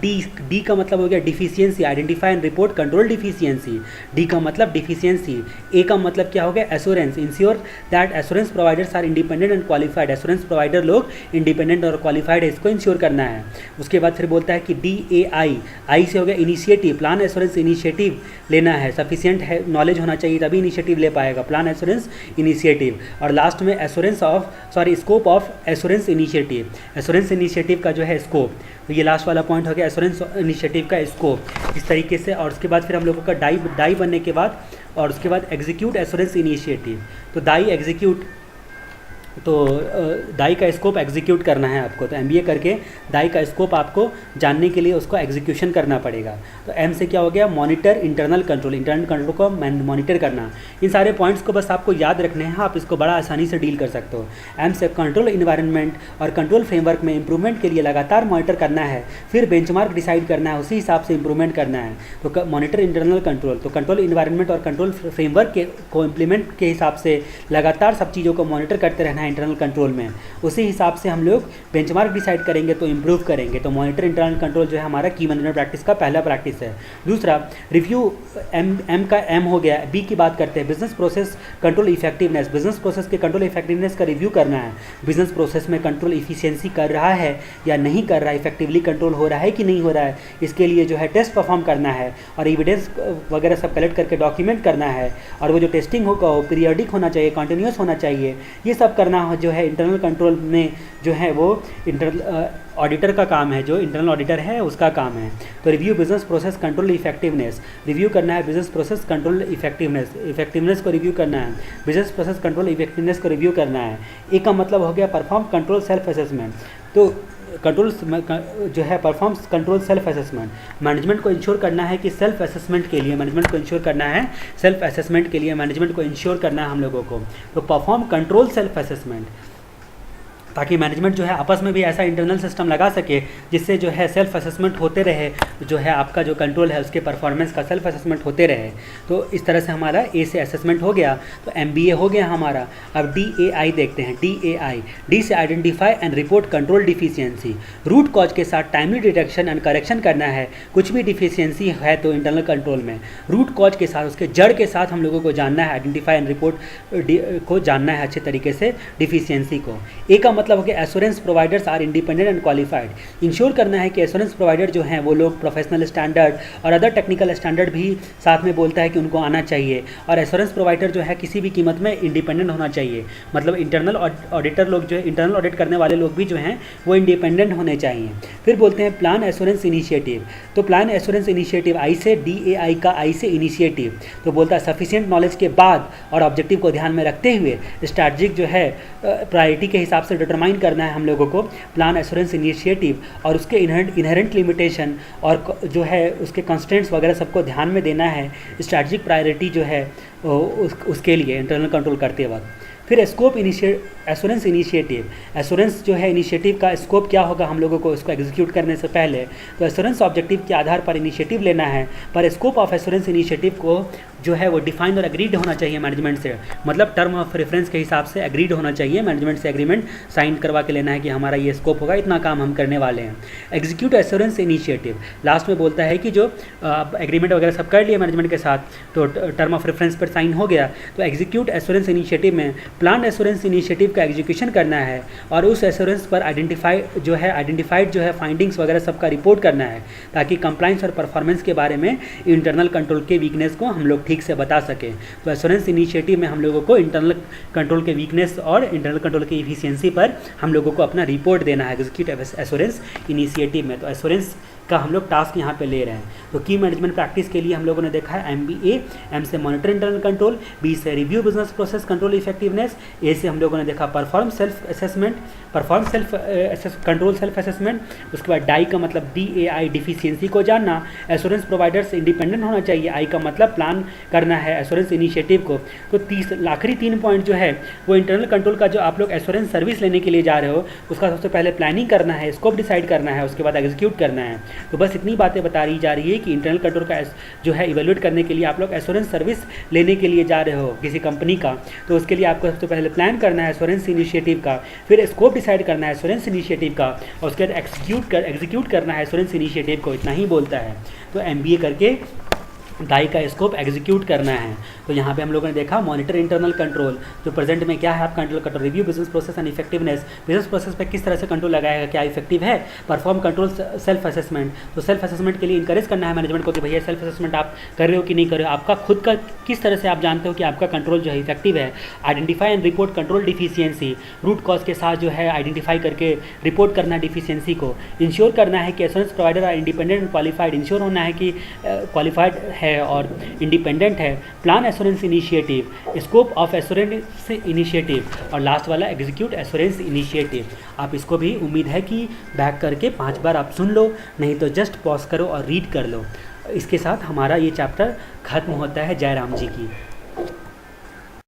D का मतलब हो गया deficiency, identify and report control deficiency. D का मतलब डिफिशियंसी। A का मतलब क्या हो गया, assurance, ensure that assurance providers are independent and qualified, assurance provider लोग इंडिपेंडेंट और क्वालिफाइड है, इसको इंश्योर करना है। उसके बाद फिर बोलता है कि DAI, आई से हो गया इनिशिएटिव, प्लान एश्योरेंस इनिशिएटिव लेना है, सफिशिएंट है नॉलेज होना चाहिए तभी इनिशिएटिव ले पाएगा, प्लान एश्योरेंस इनिशिएटिव। और लास्ट में scope of assurance initiative, assurance initiative का जो है स्कोप। तो ये लास्ट वाला पॉइंट हो गया एश्योरेंस इनिशिएटिव का स्कोप, इस तरीके से। और उसके बाद फिर हम लोगों का दाई बनने के बाद और उसके बाद एग्जीक्यूट एश्योरेंस इनिशिएटिव। तो दाई का स्कोप एग्जीक्यूट करना है आपको। तो MBA करके दाई का स्कोप आपको जानने के लिए उसको एग्जीक्यूशन करना पड़ेगा। तो M से क्या हो गया, मॉनिटर इंटरनल कंट्रोल को मॉनिटर करना। इन सारे पॉइंट्स को बस आपको याद रखने हैं, आप इसको बड़ा आसानी से डील कर सकते हो। M से कंट्रोल इन्वायरमेंट और कंट्रोल फ्रेमवर्क में इंप्रूवमेंट के लिए लगातार मॉनिटर करना है, फिर बेंचमार्क डिसाइड करना है, उसी हिसाब से इंप्रूवमेंट करना है। तो मॉनिटर इंटरनल कंट्रोल, तो कंट्रोल इन्वायरमेंट और कंट्रोल फ्रेमवर्क को इम्प्लीमेंट के हिसाब से लगातार सब चीज़ों को मॉनिटर करते रहना है इंटरनल कंट्रोल में, उसी हिसाब से हम लोग बेंचमार्क डिसाइड करेंगे तो इंप्रूव करेंगे। तो मॉनिटर इंटरनल कंट्रोल जो है हमारा की मैनेजमेंट प्रैक्टिस का पहला प्रैक्टिस है। दूसरा, रिव्यू M का M हो गया। B की बात करते हैं, business process control effectiveness, business process के कंट्रोल इफेक्टिवनेस का रिव्यू करना है। बिजनेस प्रोसेस में कंट्रोल इफिशियंसी कर रहा है या नहीं कर रहा है, इफेक्टिवली कंट्रोल हो रहा है कि नहीं हो रहा है, इसके लिए जो है टेस्ट परफॉर्म करना है और एविडेंस वगैरह सब कलेक्ट करके डॉक्यूमेंट करना है। और वो जो टेस्टिंग होगा वो पीरियडिक होना चाहिए, कॉन्टिन्यूस होना चाहिए। ये सब करना जो है इंटरनल कंट्रोल में जो है वो ऑडिटर का काम है, जो इंटरनल ऑडिटर है उसका काम है। तो review business process control effectiveness, review करना है बिजनेस प्रोसेस कंट्रोल इफेक्टिवनेस को रिव्यू करना है, बिजनेस प्रोसेस कंट्रोल इफेक्टिवनेस को रिव्यू करना है। ए का मतलब हो गया परफॉर्म कंट्रोल सेल्फ असेसमेंट। तो कंट्रोल जो है performs control self assessment, management को इंश्योर करना है कि सेल्फ असेसमेंट के लिए मैनेजमेंट को इंश्योर करना है, सेल्फ असेसमेंट के लिए मैनेजमेंट को इंश्योर करना है हम लोगों को। तो परफॉर्म कंट्रोल सेल्फ असेसमेंट, ताकि मैनेजमेंट जो है आपस में भी ऐसा इंटरनल सिस्टम लगा सके जिससे जो है सेल्फ असेसमेंट होते रहे, जो है आपका जो कंट्रोल है उसके परफॉर्मेंस का सेल्फ असेसमेंट होते रहे। तो इस तरह से हमारा ए से असेसमेंट हो गया, तो MBA हो गया हमारा। अब DAI देखते हैं, DAI, डी से identify and report control deficiency, root cause के साथ टाइमली डिटेक्शन एंड करेक्शन करना है। कुछ भी डिफिशियंसी है तो इंटरनल कंट्रोल में रूट कॉज के साथ, उसके जड़ के साथ हम लोगों को जानना है, आइडेंटिफाई एंड रिपोर्ट को जानना है अच्छे तरीके से डिफिशियंसी को। ए का मतलब हो गया assurance providers are independent and qualified. Ensure करना है कि एश्योरेंस प्रोवाइडर जो हैं वो लोग प्रोफेशनल स्टैंडर्ड और अदर टेक्निकल स्टैंडर्ड भी साथ में बोलता है कि उनको आना चाहिए। और एश्योरेंस प्रोवाइडर जो है किसी भी कीमत में इंडिपेंडेंट होना चाहिए, मतलब इंटरनल ऑडिटर लोग जो है, इंटरनल ऑडिट करने वाले लोग भी जो हैं वो इंडिपेंडेंट होने चाहिए। फिर बोलते हैं प्लान एश्योरेंस इनिशिएटिव। तो प्लान एश्योरेंस इनिशिएटिव आई से DAI का आई से इनिशिएटिव, तो बोलता है सफिशिएंट नॉलेज के बाद और ऑब्जेक्टिव को ध्यान में रखते हुए स्ट्रैटेजिक जो है प्रायोरिटी के हिसाब से डिटरमाइन करना है हम लोगों को प्लान एश्योरेंस इनिशिएटिव, और उसके इनहेरेंट लिमिटेशन और जो है उसके कंस्ट्रेंट्स वगैरह सबको ध्यान में देना है स्ट्रैटेजिक प्रायोरिटी जो है उसके लिए इंटरनल कंट्रोल करते वक्त। फिर स्कोप एश्योरेंस इनिशिएटिव, एश्योरेंस जो है इनिशिएटिव का स्कोप क्या होगा हम लोगों को इसको एग्जीक्यूट करने से पहले। तो एश्योरेंस ऑब्जेक्टिव के आधार पर इनिशिएटिव लेना है, पर स्कोप ऑफ एश्योरेंस इनिशिएटिव को जो है वो डिफाइंड और एग्रीड होना चाहिए मैनेजमेंट से, मतलब टर्म ऑफ रेफरेंस के हिसाब से एग्रीड होना चाहिए, मैनेजमेंट से एग्रीमेंट साइन करवा के लेना है कि हमारा ये स्कोप होगा, इतना काम हम करने वाले हैं। एग्जीक्यूट एश्योरेंस इनिशिएटिव लास्ट में बोलता है कि जो एग्रीमेंट वगैरह सब कर लिया मैनेजमेंट के साथ, तो टर्म ऑफ रेफरेंस पर साइन हो गया, तो एग्जीक्यूट एश्योरेंस इनिशिएटिव में प्लान एश्योरेंस इनिशिएटिव का एग्जीक्यूशन करना है और उस एश्योरेंस पर आइडेंटिफाइड जो है फाइंडिंग्स वगैरह सबका रिपोर्ट करना है, ताकि कंप्लाइंस और परफॉर्मेंस के बारे में इंटरनल कंट्रोल के वीकनेस को हम लोग ठीक से बता सकें। तो एश्योरेंस इनिशिएटिव में हम लोगों को इंटरनल कंट्रोल के वीकनेस और इंटरनल कंट्रोल की एफिशिएंसी पर हम लोगों को अपना रिपोर्ट देना है एग्जीक्यूट एश्योरेंस इनिशिएटिव में। तो एश्योरेंस का हम लोग टास्क यहाँ पे ले रहे हैं। तो की मैनेजमेंट प्रैक्टिस के लिए हम लोगों ने देखा है MBA, M से मॉनिटर इंटरनल कंट्रोल, B से review business process control effectiveness, A से हम लोगों ने देखा परफॉर्म सेल्फ असेसमेंट। उसके बाद डाई का मतलब DAI डिफिशियंसी को जानना, एश्योरेंस प्रोवाइडर से इंडिपेंडेंट होना चाहिए, आई का मतलब प्लान करना है एश्योरेंस इनिशिएटिव को। तो आखिरी 3 पॉइंट जो है वो इंटरनल कंट्रोल का जो आप लोग एश्योरेंस सर्विस लेने के लिए जा रहे हो उसका सबसे पहले प्लानिंग करना है, स्कोप डिसाइड करना है, उसके बाद एग्जीक्यूट करना है। तो बस इतनी बातें बता रही जा रही है कि इंटरनल कंट्रोल का जो है इवेल्युएट करने के लिए आप लोग एश्योरेंस सर्विस लेने के लिए जा रहे हो किसी कंपनी का, तो उसके लिए आपको सबसे पहले प्लान करना है एश्योरेंस इनिशिएटिव का, फिर स्कोप डिसाइड करना है एश्योरेंस इनिशिएटिव का, और उसके बाद एग्जीक्यूट करना है एश्योरेंस इनिशिएटिव को। इतना ही बोलता है। तो MBA करके डाई का स्कोप एग्जीक्यूट करना है। तो यहाँ पे हम लोगों ने देखा मॉनिटर इंटरनल कंट्रोल, जो प्रेजेंट में क्या है आपका internal control, review business process and effectiveness, business process पे किस तरह से कंट्रोल लगाएगा, क्या इफेक्टिव है, परफॉर्म कंट्रोल सेल्फ असेसमेंट। तो सेल्फ असेसमेंट के लिए इंकरेज करना है मैनेजमेंट को कि भैया सेल्फ असेसमेंट आप कर रहे हो कि नहीं कर रहे हो, आपका खुद का किस तरह से आप जानते हो कि आपका कंट्रोल जो है इफेक्टिव है। Identify and report control deficiency, root cause के साथ जो है आइडेंटिफाई करके रिपोर्ट करना डिफिशियंसी को। इंश्योर करना है कि assurance provider are independent and qualified, ensure होना है कि क्वालिफाइड है और इंडिपेंडेंट है। Plan assurance initiative, scope of assurance initiative, और लास्ट वाला एग्जीक्यूट एश्योरेंस इनिशिएटिव। आप इसको भी उम्मीद है कि बैक करके 5 बार आप सुन लो, नहीं तो जस्ट पॉज करो और रीड कर लो। इसके साथ हमारा ये चैप्टर खत्म होता है। जय राम जी की।